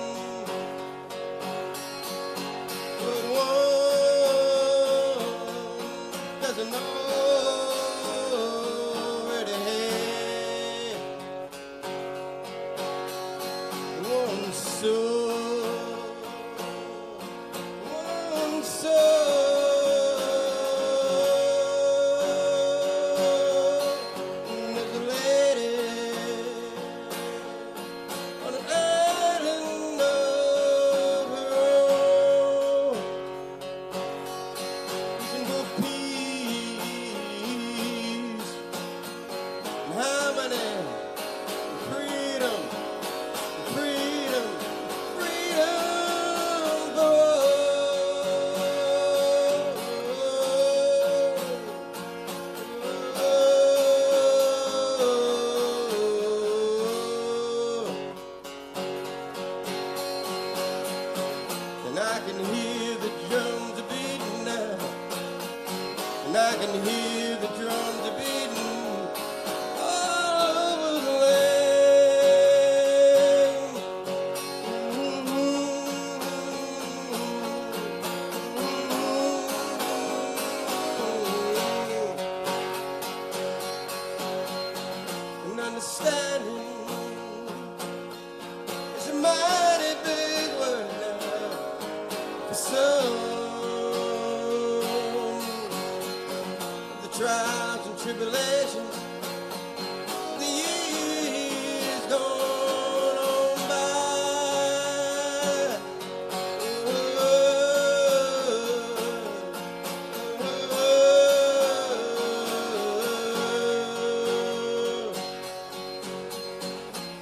J: but one doesn't already have one soul, one soul. And there's a lady on an island of her own, wishing for peace and harmony, freedom. Freedom, freedom for and I can hear the drums a beating now, and I can hear the drums a beating all over the land. And understanding is a mighty big word now for some of the trials and tribulations, the years gone on by.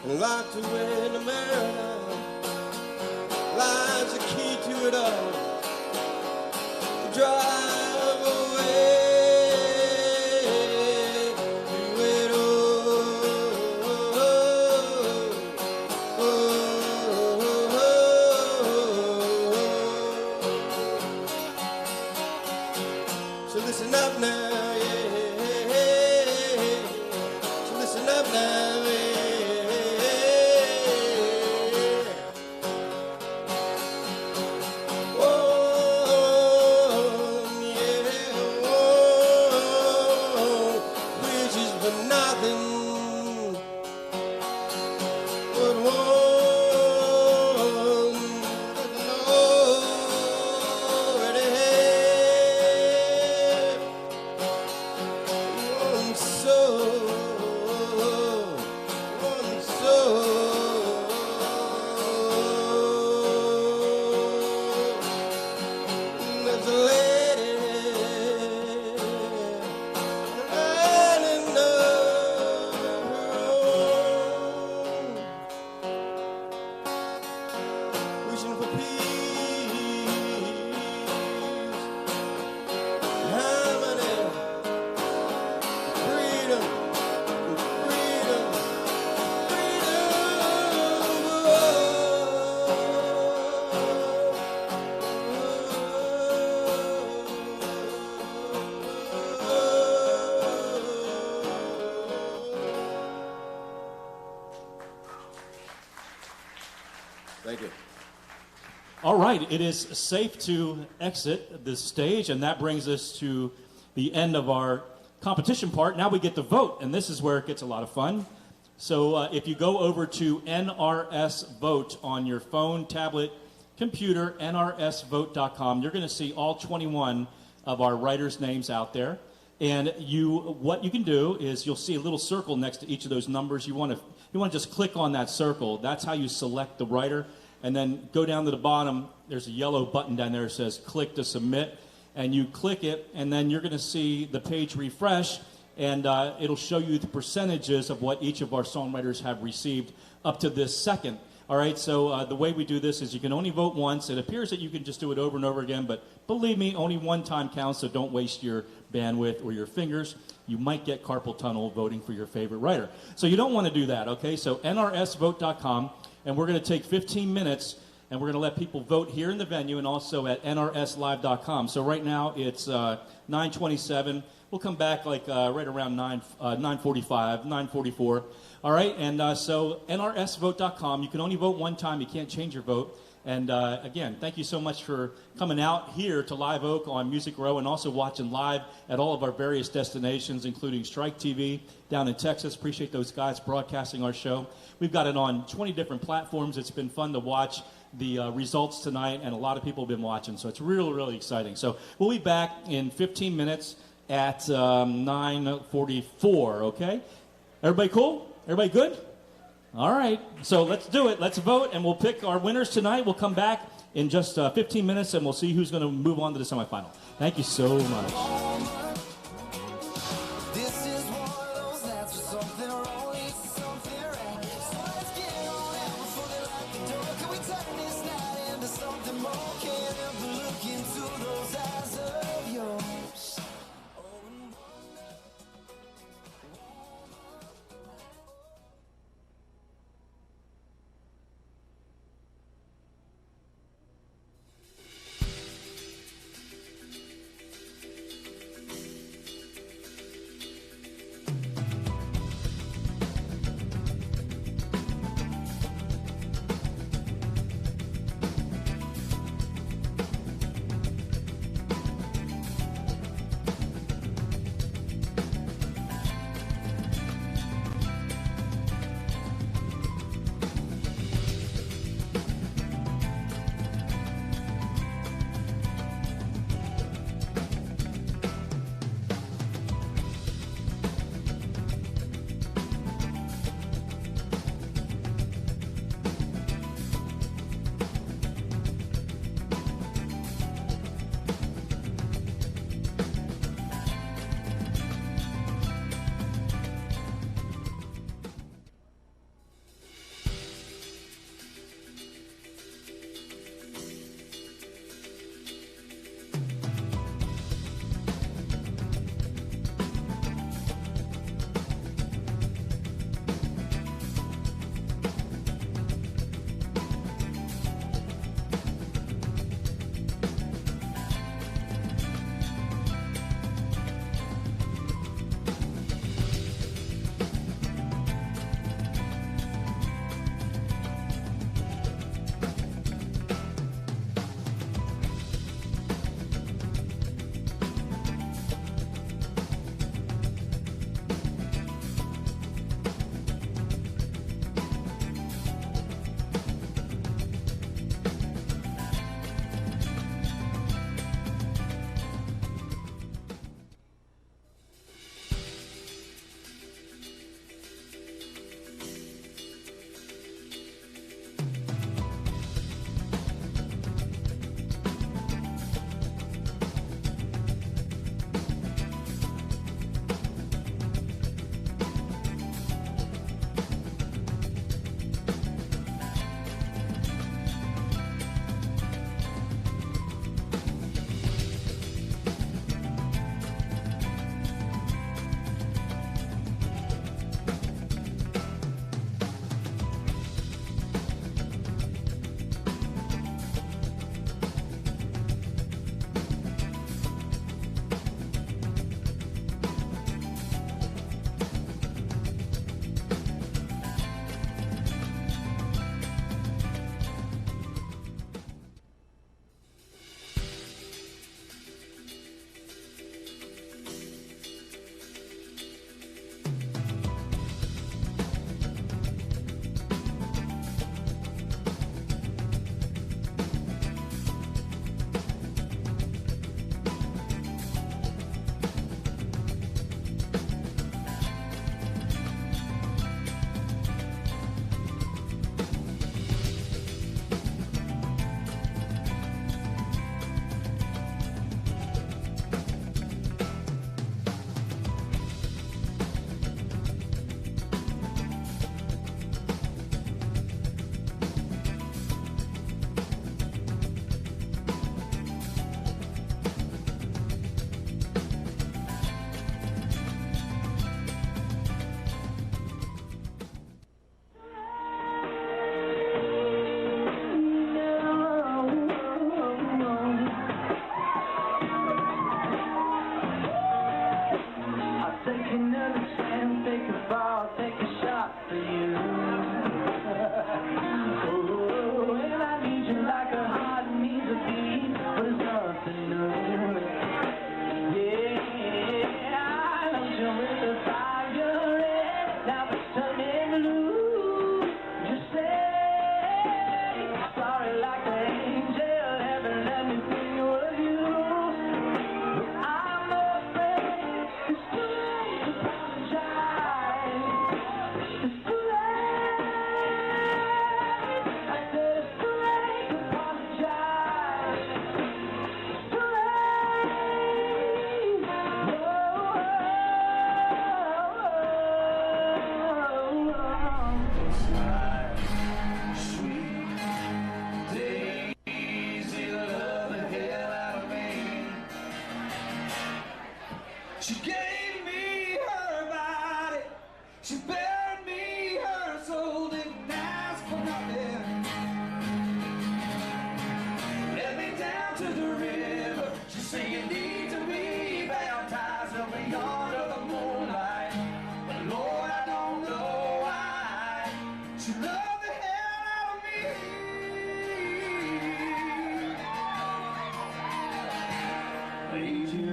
J: Locked away in the marina lies the key to it all. To drive away to it all. So listen up now, yeah. So listen up now, yeah. Thank you.
E: All right, it is safe to exit the stage, and that brings us to the end of our competition part. Now we get to vote, and this is where it gets a lot of fun. So if you go over to NRS Vote on your phone, tablet, computer, nrsvote.com, you're going to see all 21 of our writers' names out there. And what you can do is you'll see a little circle next to each of those numbers. You want to You want to just click on that circle. That's how you select the writer. And then go down to the bottom. There's a yellow button down there that says click to submit. And you click it, and then you're going to see the page refresh, and it'll show you the percentages of what each of our songwriters have received up to this second. All right, so the way we do this is you can only vote once. It appears that you can just do it over and over again, but believe me, only one time counts, so don't waste your bandwidth or your fingers. You might get carpal tunnel voting for your favorite writer. So you don't want to do that, okay? So nrsvote.com, and we're going to take 15 minutes, and we're going to let people vote here in the venue and also at nrslive.com. So right now it's 9:27. We'll come back like right around 9:45, 9:44. All right, and so nrsvote.com. You can only vote one time. You can't change your vote. And again, thank you so much for coming out here to Live Oak on Music Row and also watching live at all of our various destinations, including Strike TV down in Texas. Appreciate those guys broadcasting our show. We've got it on 20 different platforms. It's been fun to watch the results tonight, and a lot of people have been watching, so it's really, really exciting. So we'll be back in 15 minutes at 9:44, okay? Everybody cool? Everybody good? All right, so let's do it. Let's vote, and we'll pick our winners tonight. We'll come back in just 15 minutes, and we'll see who's going to move on to the semifinal. Thank you so much.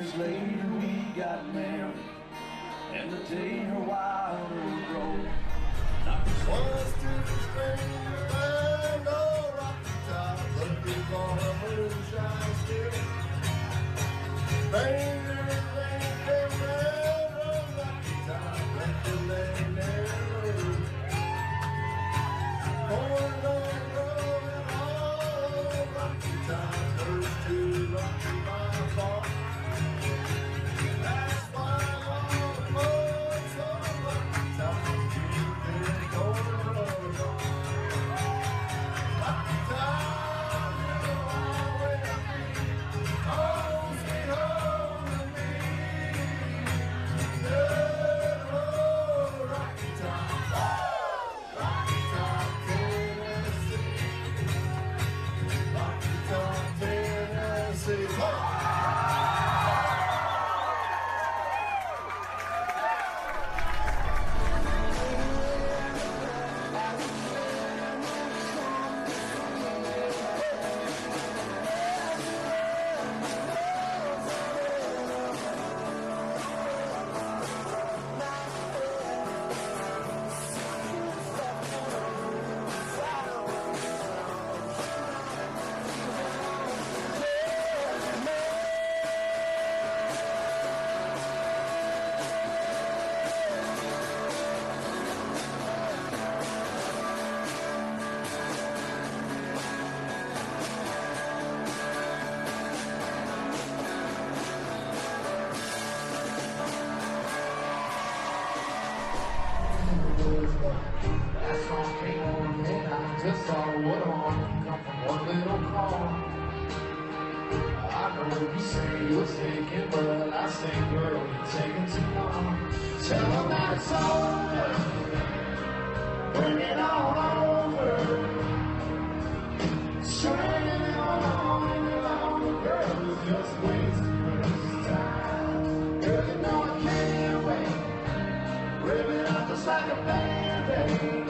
V: years later we got married, and the day her wilder rolled.
N: Was to the stranger and no rocky top, looking for a moonshine still. Fingers ain't never rocky top, left the lane there. Corn on growing all rocky top, those two rocky miles off. That's why all the boys on rocky top.
V: That song came on and I just saw what on come from one little call. I know you say you're taking, but I say, girl, you're taking too long. Tell them that it's over. Bring it on over. String it on, girl, it's just wasting time. Girl, you know I can't wait. Ripping up just like a band-aid.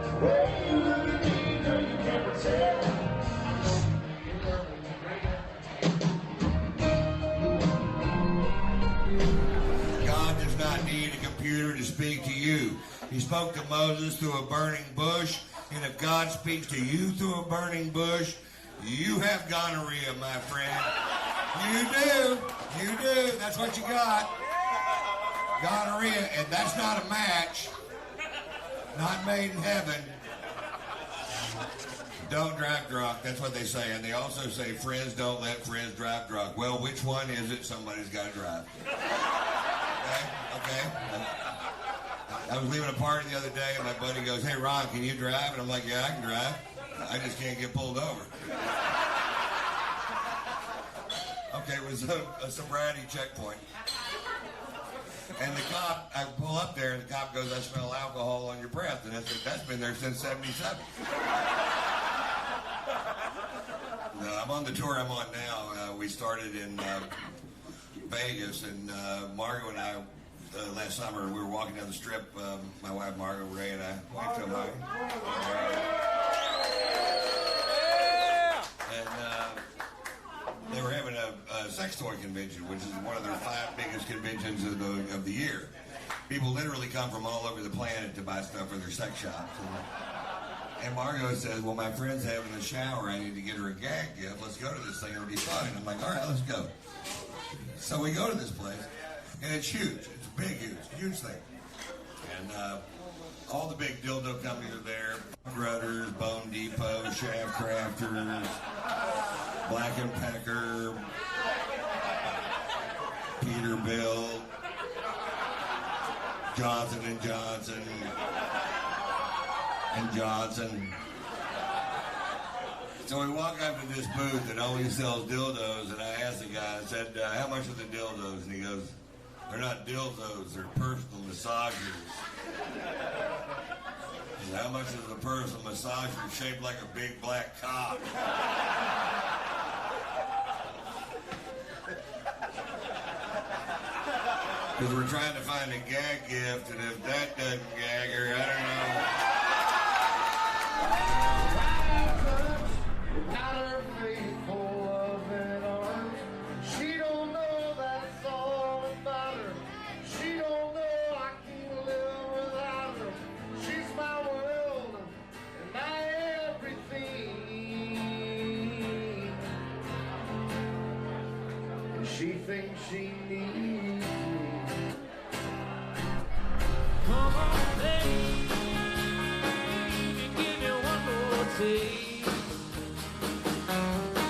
V: The way you look at me, girl, you can't pretend.
O: God does not need a computer to speak to you. He spoke to Moses through a burning bush, and if God speaks to you through a burning bush, you have gonorrhea, my friend. You do. You do. That's what you got. Gonorrhea, and that's not a match. Not made in heaven. Don't drive drunk. That's what they say. And they also say friends don't let friends drive drunk. Well, which one is it? Somebody's got to drive. Okay? I was leaving a party the other day, and my buddy goes, "Hey, Ron, can you drive?" And I'm like, "Yeah, I can drive. I just can't get pulled over." Okay, it was a sobriety checkpoint. And the cop, I pull up there, and the cop goes, "I smell alcohol on your breath." And I said, "That's been there since '77. I'm on the tour I'm on now. We started in Vegas, and Margo and I, last summer, we were walking down the strip, my wife Margo, Ray, and I went to Margo. And they were having a sex toy convention, which is one of their 5 biggest conventions of the year. People literally come from all over the planet to buy stuff for their sex shops. And Margo says, "Well, my friend's having a shower. I need to get her a gag gift. Let's go to this thing. It'll be fun." And I'm like, "All right, let's go." So we go to this place, and it's huge. It's a big, huge thing. And all the big dildo companies are there. Grutters, Bone Depot, Shaft Crafters, Black & Pecker, Peterbilt, Johnson & Johnson, and Johnson. So we walk up to this booth that only sells dildos, and I asked the guy, I said, "How much are the dildos?" And he goes, "They're not dildos, they're personal massagers." I said, "How much is a personal massager shaped like a big black cock?" Because we're trying to find a gag gift, and if that doesn't gag her, I don't know.
V: Got her faithful loving arms. She don't
N: she thinks she needs me.
M: Come on, baby, give me one more taste.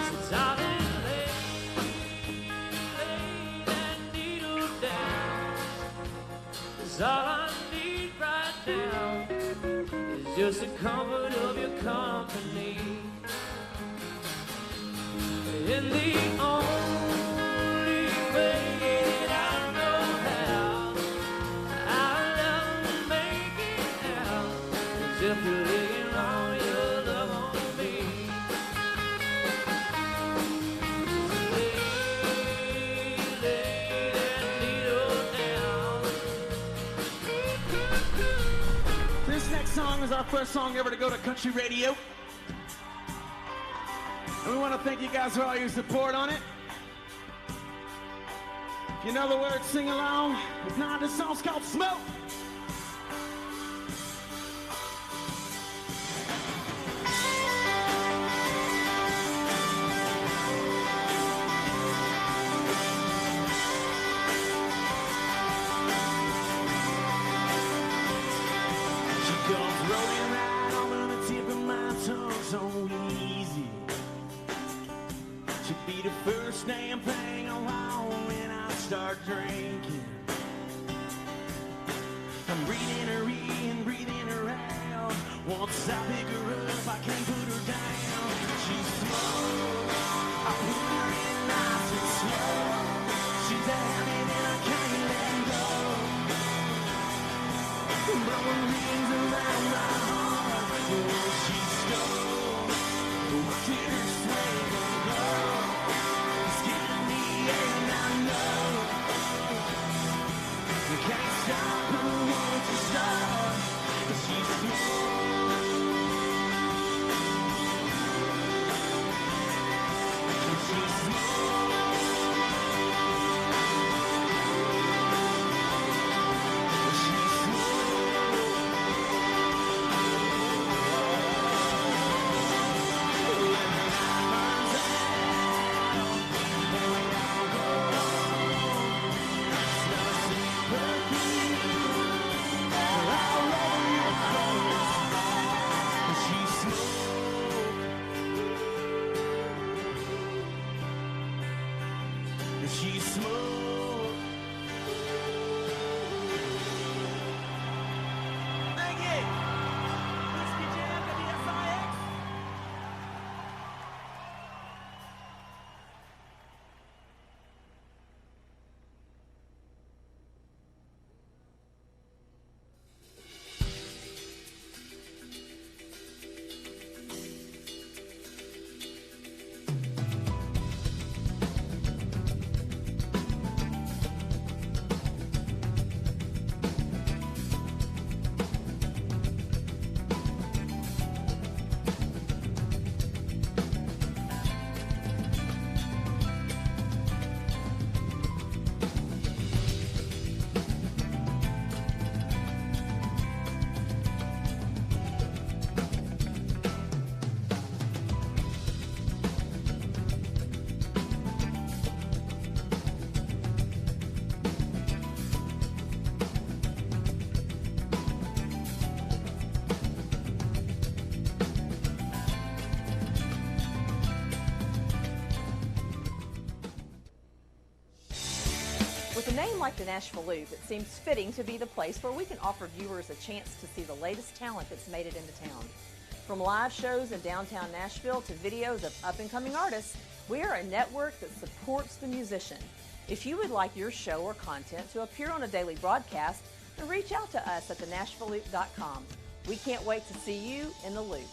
M: So darling, lay that needle down. 'Cause all I need right now is just the comfort of your company. In the only way that I know how, I love to make it out, is if you're laying all your love on me. Lay that needle down.
B: This next song is our first song ever to go to country radio. And we want to thank you guys for all your support on it. If you know the words, sing along. If not, this song's called Smoke. She comes rolling right over the tip of my tongue so easy. She'd be the first damn thing I want when I start drinking. I'm breathing her in, breathing her out. Once I pick her up, I can't put her down. She's slow, I put her in nice and slow. She's a habit and I can't let go. Blowing rings around my heart. Oh, she's slow, watching her swing and go. Can't stop her once you start. She's
F: With a name like the Nashville Loop, it seems fitting to be the place where we can offer viewers a chance to see the latest talent that's made it into town. From live shows in downtown Nashville to videos of up-and-coming artists, we are a network that supports the musician. If you would like your show or content to appear on a daily broadcast, then reach out to us at thenashvilleloop.com. We can't wait to see you in the loop.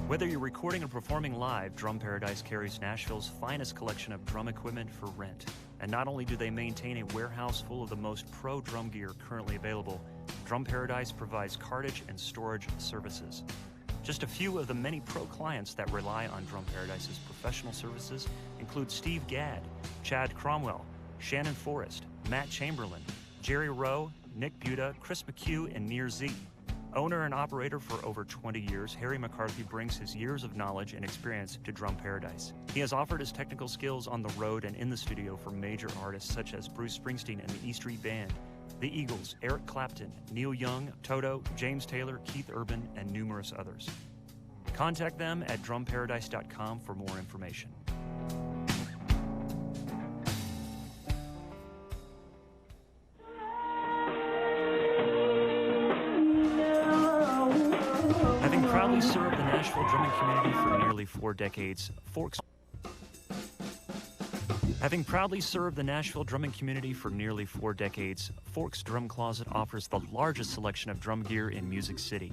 K: Whether you're recording or performing live, Drum Paradise carries Nashville's finest collection of drum equipment for rent. And not only do they maintain a warehouse full of the most pro drum gear currently available, Drum Paradise provides cartage and storage services. Just a few of the many pro clients that rely on Drum Paradise's professional services include Steve Gadd, Chad Cromwell, Shannon Forrest, Matt Chamberlain, Jerry Rowe, Nick Buda, Chris McHugh, and Nir Z. Owner and operator for over 20 years, Harry McCarthy brings his years of knowledge and experience to Drum Paradise. He has offered his technical skills on the road and in the studio for major artists such as Bruce Springsteen and the E Street Band, the Eagles, Eric Clapton, Neil Young, Toto, James Taylor, Keith Urban, and numerous others. Contact them at drumparadise.com for more information. Having proudly served the Nashville drumming community for nearly 4 decades, Forks Drum Closet offers the largest selection of drum gear in Music City.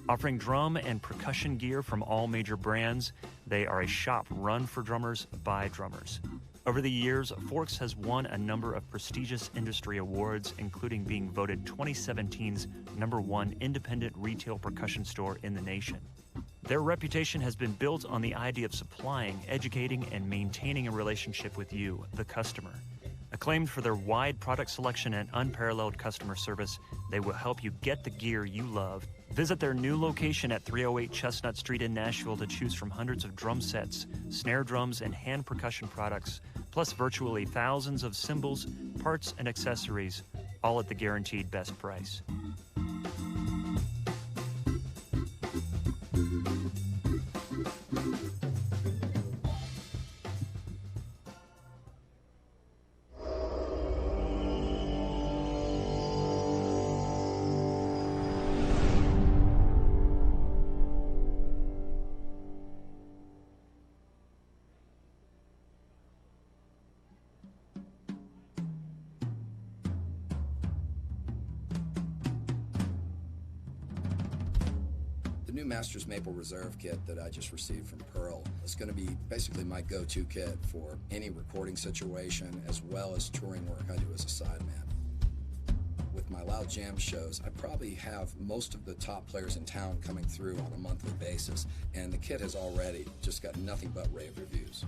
K: Offering drum and percussion gear from all major brands, they are a shop run for drummers by drummers. Over the years, Forks has won a number of prestigious industry awards, including being voted 2017's #1 independent retail percussion store in the nation. Their reputation has been built on the idea of supplying, educating, and maintaining a relationship with you, the customer. Acclaimed for their wide product selection and unparalleled customer service, they will help you get the gear you love. Visit their new location at 308 Chestnut Street in Nashville to choose from hundreds of drum sets, snare drums, and hand percussion products, plus virtually thousands of cymbals, parts, and accessories, all at the guaranteed best price.
Q: The new Masters Maple Reserve kit that I just received from Pearl is going to be basically my go-to kit for any recording situation as well as touring work I do as a sideman. With my Loud Jam shows, I probably have most of the top players in town coming through on a monthly basis, and the kit has already just got nothing but rave reviews.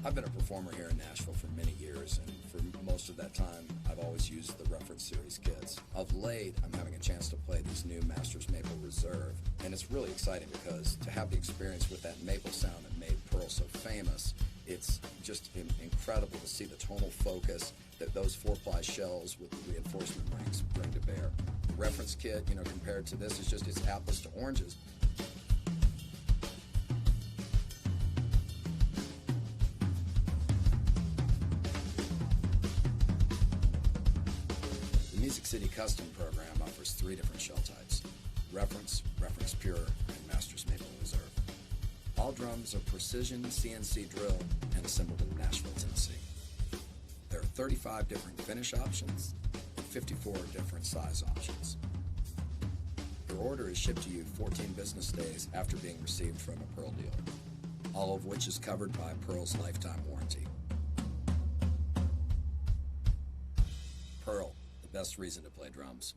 Q: I've been a performer here in Nashville for many years, and for most of that time, I've always used the Reference Series kits. Of late, I'm having a chance to play these new Masters Maple Reserve, and it's really exciting because to have the experience with that maple sound that made Pearl so famous, it's just incredible to see the tonal focus that those 4-ply shells with the reinforcement rings bring to bear. The Reference kit, compared to this, it's apples to oranges. The Music City Custom program offers 3 different shell types: Reference, Reference Pure, and Masters Maple Reserve. All drums are precision CNC drilled and assembled in Nashville, Tennessee. There are 35 different finish options and 54 different size options. Your order is shipped to you 14 business days after being received from a Pearl dealer, all of which is covered by Pearl's lifetime warranty. Pearl, the best reason to play drums.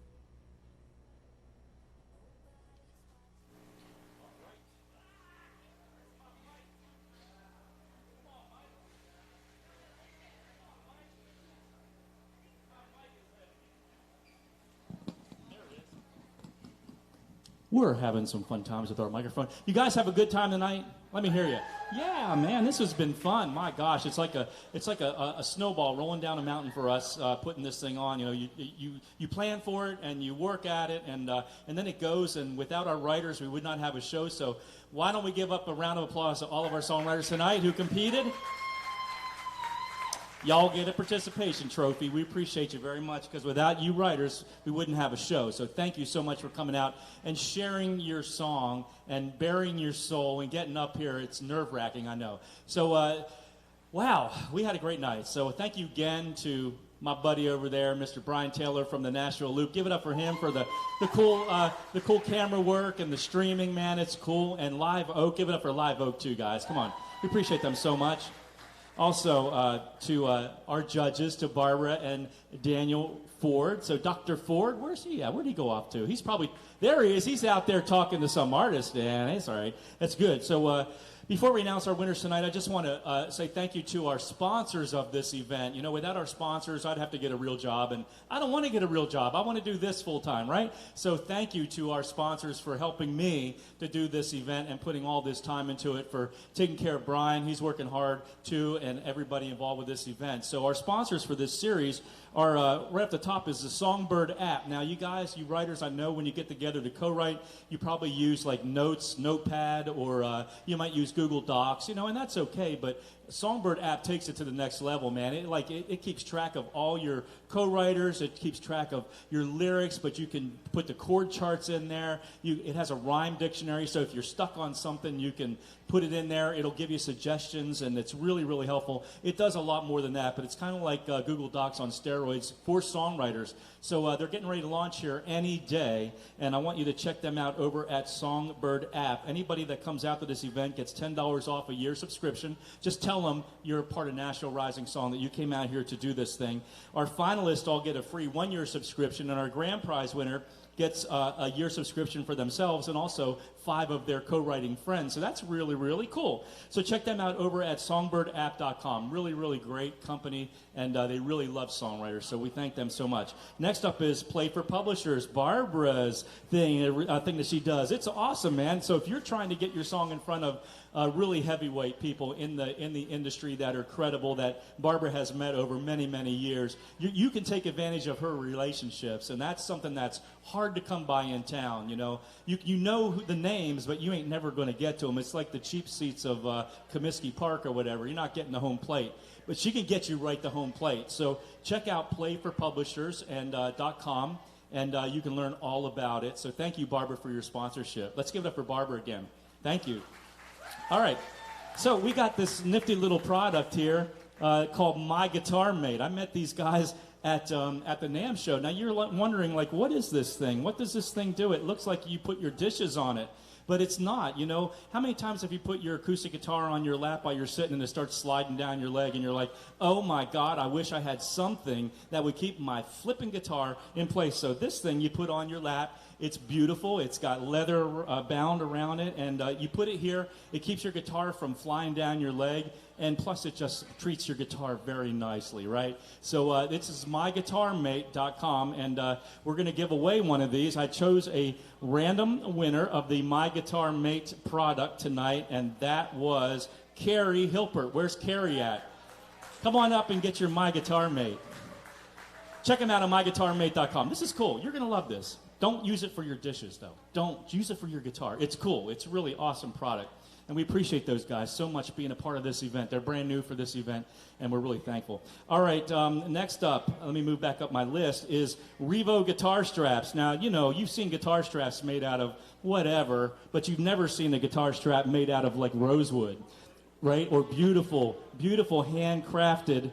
E: We're having some fun times with our microphone. You guys have a good time tonight? Let me hear you. Yeah, man, this has been fun. My gosh, it's like a snowball rolling down a mountain for us, putting this thing on. You plan for it and you work at it, and then it goes. And without our writers, we would not have a show. So why don't we give up a round of applause to all of our songwriters tonight who competed? Y'all get a participation trophy. We appreciate you very much, because without you writers, we wouldn't have a show. So thank you so much for coming out and sharing your song and bearing your soul and getting up here. It's nerve-wracking, I know. So, wow, we had a great night. So thank you again to my buddy over there, Mr. Brian Taylor from the Nashville Loop. Give it up for him for the cool camera work and the streaming, man. It's cool. And Live Oak. Give it up for Live Oak, too, guys. Come on. We appreciate them so much. Also, to our judges, to Barbara and Daniel Ford. So Dr. Ford, where's he at? Where'd he go off to? He's probably, there he is. He's out there talking to some artist. Yeah, that's all right. That's good. So before we announce our winners tonight, I just want to say thank you to our sponsors of this event. You know, without our sponsors, I'd have to get a real job, and I don't want to get a real job. I want to do this full time, right? So thank you to our sponsors for helping me to do this event and putting all this time into it, for taking care of Brian. He's working hard, too, and everybody involved with this event. So our sponsors for this series are, right at the top is the Songbird app. Now, you guys, you writers, I know when you get together to co-write, you probably use like Notes, Notepad, or you might use Google Docs, you know, and that's okay, but Songbird app takes it to the next level, man. It keeps track of all your co-writers. It keeps track of your lyrics, but you can put the chord charts in there. It has a rhyme dictionary, so if you're stuck on something, you can put it in there. It'll give you suggestions, and it's really, really helpful. It does a lot more than that, but it's kind of like Google Docs on steroids for songwriters. So they're getting ready to launch here any day, and I want you to check them out over at Songbird app. Anybody that comes out to this event gets $10 off a year subscription. Just tell them you're a part of Nashville Rising Song, that you came out here to do this thing. Our finalists all get a free 1-year subscription, and our grand prize winner gets a year subscription for themselves and also 5 of their co-writing friends. So that's really, really cool. So check them out over at songbirdApp.com. Really, really great company, and they really love songwriters, so we thank them so much. Next up is Play for Publishers, Barbara's thing that she does. It's awesome, man. So if you're trying to get your song in front of really heavyweight people in the industry that are credible, that Barbara has met over many, many years, you can take advantage of her relationships, and that's something that's hard to come by in town. You know, you know the names, but you ain't never going to get to them. It's like the cheap seats of Comiskey Park or whatever. You're not getting the home plate, but she can get you right to home plate. So check out playforpublishers.com, and you can learn all about it. So thank you, Barbara, for your sponsorship. Let's give it up for Barbara again. Thank you. All right, so we got this nifty little product here called My Guitar Mate. I met these guys at the NAMM show. Now you're wondering, like, what is this thing? What does this thing do? It looks like you put your dishes on it, but it's not. You know, how many times have you put your acoustic guitar on your lap while you're sitting and it starts sliding down your leg and you're like, oh my God, I wish I had something that would keep my flipping guitar in place. So this thing you put on your lap, it's beautiful. It's got leather bound around it, and you put it here. It keeps your guitar from flying down your leg, and plus it just treats your guitar very nicely, right? So this is myguitarmate.com, and we're going to give away one of these. I chose a random winner of the My Guitar Mate product tonight, and that was Carrie Hilpert. Where's Carrie at? Come on up and get your My Guitar Mate. Check them out on myguitarmate.com. This is cool. You're going to love this. Don't use it for your dishes, though. Don't use it for your guitar. It's cool. It's a really awesome product. And we appreciate those guys so much being a part of this event. They're brand new for this event, and we're really thankful. All right, next up, let me move back up my list, is Revo guitar straps. Now, you know, you've seen guitar straps made out of whatever, but you've never seen a guitar strap made out of, like, rosewood, right? Or beautiful, beautiful handcrafted.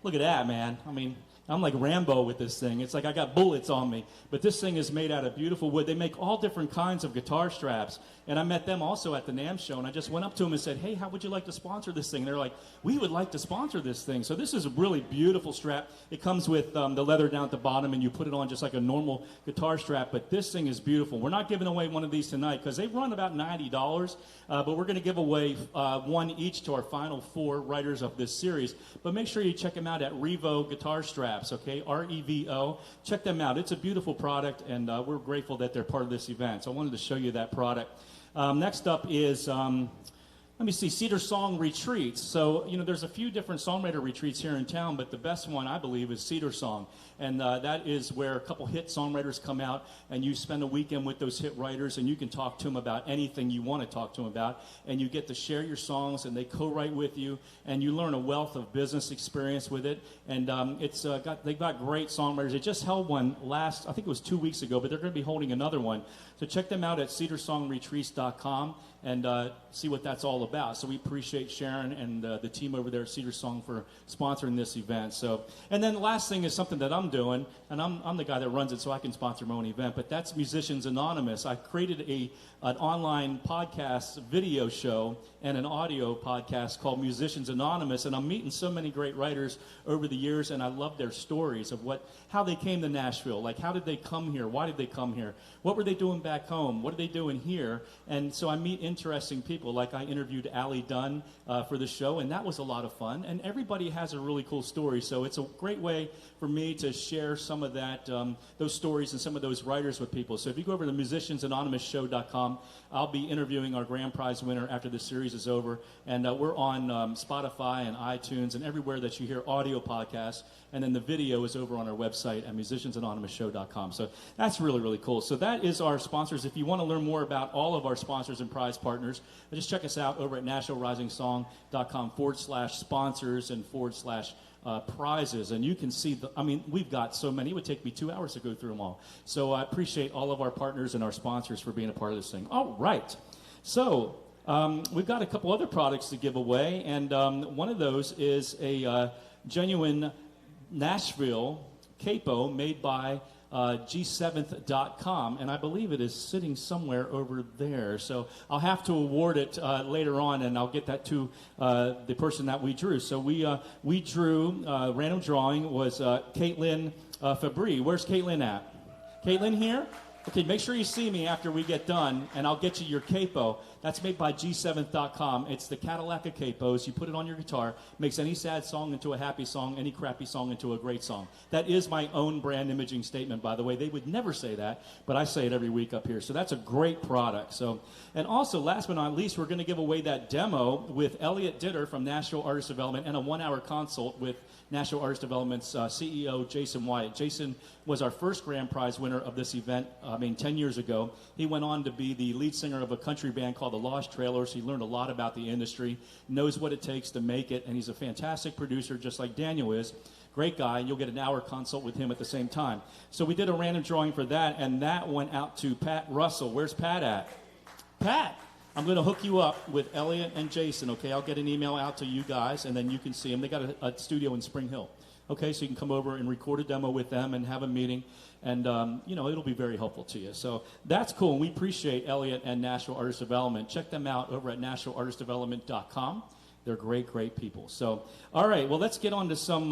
E: Look at that, man. I mean, I'm like Rambo with this thing. It's like I got bullets on me. But this thing is made out of beautiful wood. They make all different kinds of guitar straps. And I met them also at the NAMM show, and I just went up to them and said, hey, how would you like to sponsor this thing? They're like, we would like to sponsor this thing. So this is a really beautiful strap. It comes with the leather down at the bottom, and you put it on just like a normal guitar strap. But this thing is beautiful. We're not giving away one of these tonight because they run about $90, but we're going to give away one each to our final 4 writers of this series. But make sure you check them out at Revo Guitar Straps, okay? R-E-V-O. Check them out. It's a beautiful product, and we're grateful that they're part of this event. So I wanted to show you that product. Next up is, let me see, Cedar Song Retreats. So, you know, there's a few different songwriter retreats here in town, but the best one, I believe, is Cedar Song. And that is where a couple hit songwriters come out, and you spend a weekend with those hit writers, and you can talk to them about anything you want to talk to them about, and you get to share your songs, and they co-write with you, and you learn a wealth of business experience with it. And they've got great songwriters. They just held one last, I think it was 2 weeks ago, but they're going to be holding another one. So check them out at cedarsongretreats.com and see what that's all about. So we appreciate Sharon and the team over there at Cedar Song for sponsoring this event. So, and then the last thing is something that I'm doing, and I'm the guy that runs it, so I can sponsor my own event. But that's Musicians Anonymous. I created an online podcast video show and an audio podcast called Musicians Anonymous, and I'm meeting so many great writers over the years, and I love their stories of how they came to Nashville. Like, how did they come here? Why did they come here? What were they doing back home? What are they doing here? And so I meet interesting people. Like, I interviewed Allie Dunn for the show, and that was a lot of fun. And everybody has a really cool story, so it's a great way for me to share some of that, those stories and some of those writers with people. So if you go over to musiciansanonymousshow.com, I'll be interviewing our grand prize winner after the series is over. And we're on Spotify and iTunes and everywhere that you hear audio podcasts. And then the video is over on our website at musiciansanonymousshow.com. So that's really, really cool. So that is our sponsors. If you want to learn more about all of our sponsors and prize partners, just check us out over at nationalrisingsong.com/sponsors and /prizes. And you can see, we've got so many. It would take me 2 hours to go through them all. So I appreciate all of our partners and our sponsors for being a part of this thing. All right. So we've got a couple other products to give away. And one of those is a genuine Nashville capo made by G7th.com, and I believe it is sitting somewhere over there. So I'll have to award it later on, and I'll get that to the person that we drew. So we drew, random drawing was Caitlin Fabry. Where's Caitlin at? Caitlin here? Okay, make sure you see me after we get done, and I'll get you your capo. That's made by G7th.com. It's the Cadillac of capos. You put it on your guitar, makes any sad song into a happy song, any crappy song into a great song. That is my own brand imaging statement, by the way. They would never say that, but I say it every week up here. So that's a great product. So, and also, last but not least, we're going to give away that demo with Elliot Ditter from Nashville Artist Development and a 1-hour consult with Nashville Artist Development's CEO, Jason Wyatt. Jason was our first grand prize winner of this event, 10 years ago. He went on to be the lead singer of a country band called the Lost Trailers. He learned a lot about the industry, knows what it takes to make it, and he's a fantastic producer, just like Daniel is. Great guy, and you'll get an hour consult with him at the same time. So we did a random drawing for that, and that went out to Pat Russell. Where's Pat at? Pat! I'm going to hook you up with Elliot and Jason, okay? I'll get an email out to you guys, and then you can see them. They got a studio in Spring Hill, okay? So you can come over and record a demo with them and have a meeting, and, it'll be very helpful to you. So that's cool, and we appreciate Elliot and Nashville Artist Development. Check them out over at nationalartistdevelopment.com. They're great, great people. So, all right, well, let's get on to some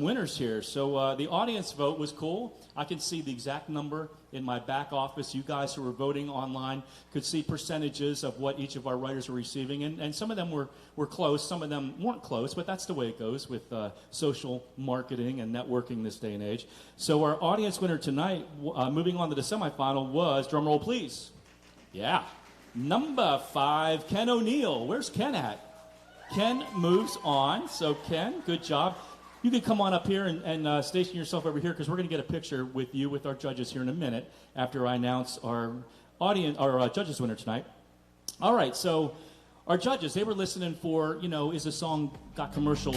E: winners here. So the audience vote was cool. I can see the exact number in my back office. You guys who were voting online could see percentages of what each of our writers were receiving. And some of them were close. Some of them weren't close, but that's the way it goes with social marketing and networking this day and age. So our audience winner tonight, moving on to the semifinal, was, drum roll please. Yeah. Number 5, Ken O'Neill. Where's Ken at? Ken moves on. So, Ken, good job. You can come on up here and station yourself over here because we're going to get a picture with you, with our judges here in a minute after I announce our judges winner tonight. All right, so our judges, they were listening for, is the song got commercial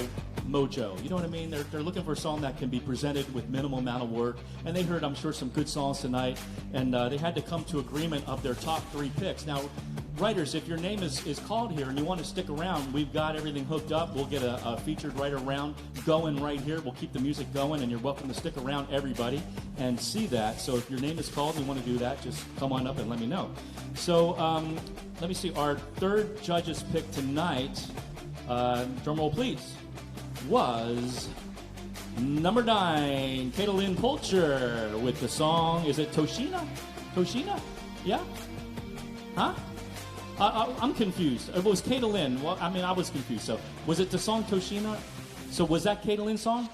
E: mojo? You know what I mean? They're looking for a song that can be presented with minimal amount of work. And they heard, I'm sure, some good songs tonight. And they had to come to agreement of their top 3 picks. Now, writers, if your name is called here and you want to stick around, we've got everything hooked up. We'll get a featured writer round going right here. We'll keep the music going, and you're welcome to stick around, everybody, and see that. So if your name is called and you want to do that, just come on up and let me know. So let me see. Our third judge's pick tonight, drum roll please, was number 9, Caitlin Polcher with the song, is it Toshina? Toshina? Yeah? Huh? I'm confused. It was Caitlin. Well, I was confused. So, was it the song Toshina? So, was that Caitlin's song?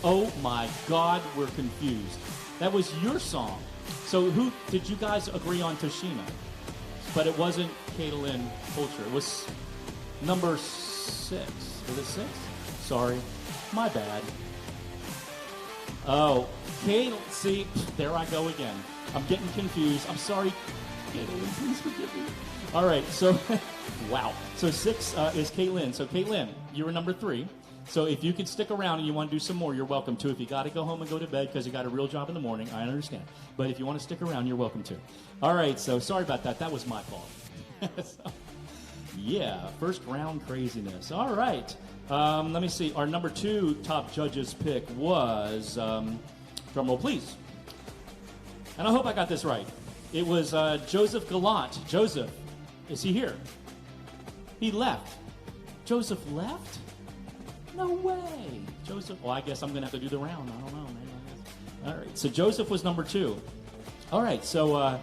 E: Oh my God, we're confused. That was your song. So, who did you guys agree on Toshina? But it wasn't Caitlin Polcher. It was number 6. Was it 6? Sorry, my bad. Oh, Caitlin. See, there I go again. I'm getting confused. I'm sorry. Caitlin, please forgive me. All right, so, wow. So 6 is Caitlin. So Caitlin, you were number 3. So if you can stick around and you want to do some more, you're welcome to. If you got to go home and go to bed because you got a real job in the morning, I understand. But if you want to stick around, you're welcome to. All right, so sorry about that. That was my fault. So, Yeah, first round craziness. All right. Let me see. Our number 2 top judges pick was, drum roll please. And I hope I got this right. It was Joseph Gallant. Joseph, is he here? He left. Joseph left? No way. Joseph, well, I guess I'm going to have to do the round. I don't know, man. All right, so Joseph was number 2. All right, so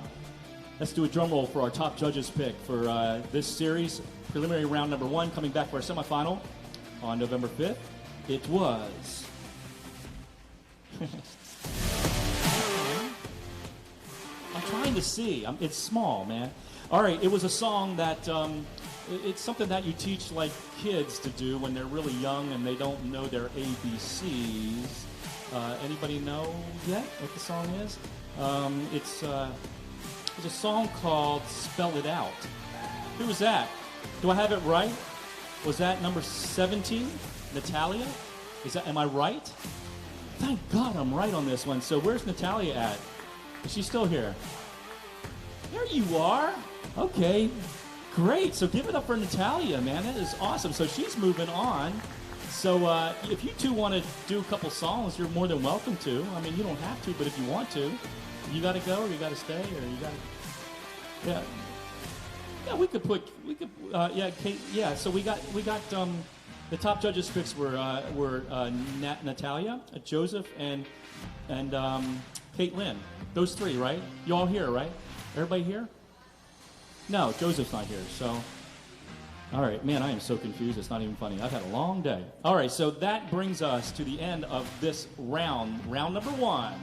E: let's do a drum roll for our top judges pick for this series. Preliminary round number 1, coming back for our semifinal on November 5th. It was... I'm trying to see. It's small, man. All right, it was a song that... it's something that you teach like kids to do when they're really young and they don't know their ABCs. Anybody know yet what the song is? It's a song called Spell It Out. Who was that? Do I have it right? Was that number 17, Natalia? Am I right? Thank God I'm right on this one. So where's Natalia at? Is she still here? There you are. Okay, great. So give it up for Natalia, man. That is awesome. So she's moving on. So if you two want to do a couple songs, you're more than welcome to. I mean, you don't have to, but if you want to, you got to go or you got to stay or you got to. Yeah. Yeah, we could. Yeah, Kate. Yeah. So we got the top judges picks were Natalia, Joseph, and Caitlin. Those 3, right? You all here, right? Everybody here? No, Joseph's not here. So. All right, man, I am so confused. It's not even funny. I've had a long day. All right, so that brings us to the end of this round number 1.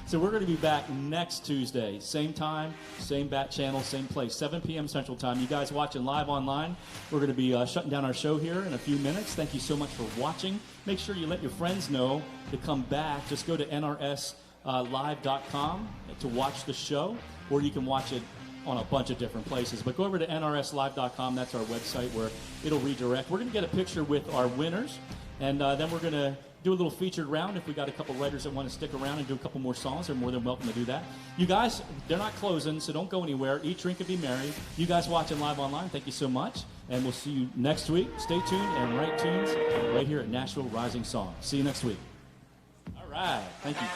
E: So we're going to be back next Tuesday, same time, same bat channel, same place, 7 p.m. Central Time. You guys watching live online, we're going to be shutting down our show here in a few minutes. Thank you so much for watching. Make sure you let your friends know to come back. Just go to nrslive.com to watch the show, or you can watch it on a bunch of different places. But go over to nrslive.com. That's our website where it'll redirect. We're going to get a picture with our winners, and then we're going to do a little featured round. If we got a couple writers that want to stick around and do a couple more songs, they're more than welcome to do that. You guys, they're not closing, so don't go anywhere. Eat, drink, and be merry. You guys watching live online, thank you so much, and we'll see you next week. Stay tuned and write tunes right here at Nashville Rising Song. See you next week. All right. Thank you.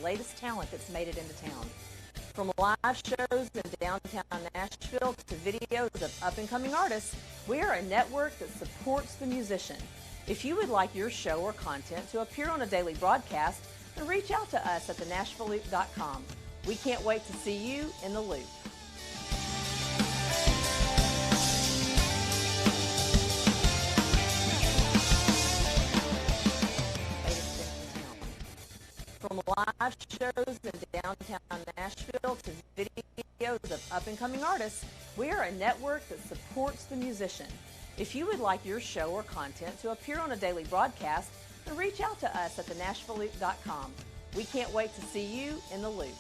F: Latest talent that's made it into town. From live shows in downtown Nashville to videos of up-and-coming artists, we are a network that supports the musician. If you would like your show or content to appear on a daily broadcast, then reach out to us at thenashvilleloop.com. We can't wait to see you in the loop. From live shows in downtown Nashville to videos of up-and-coming artists, we are a network that supports the musician. If you would like your show or content to appear on a daily broadcast, then reach out to us at thenashvilleloop.com. We can't wait to see you in the loop.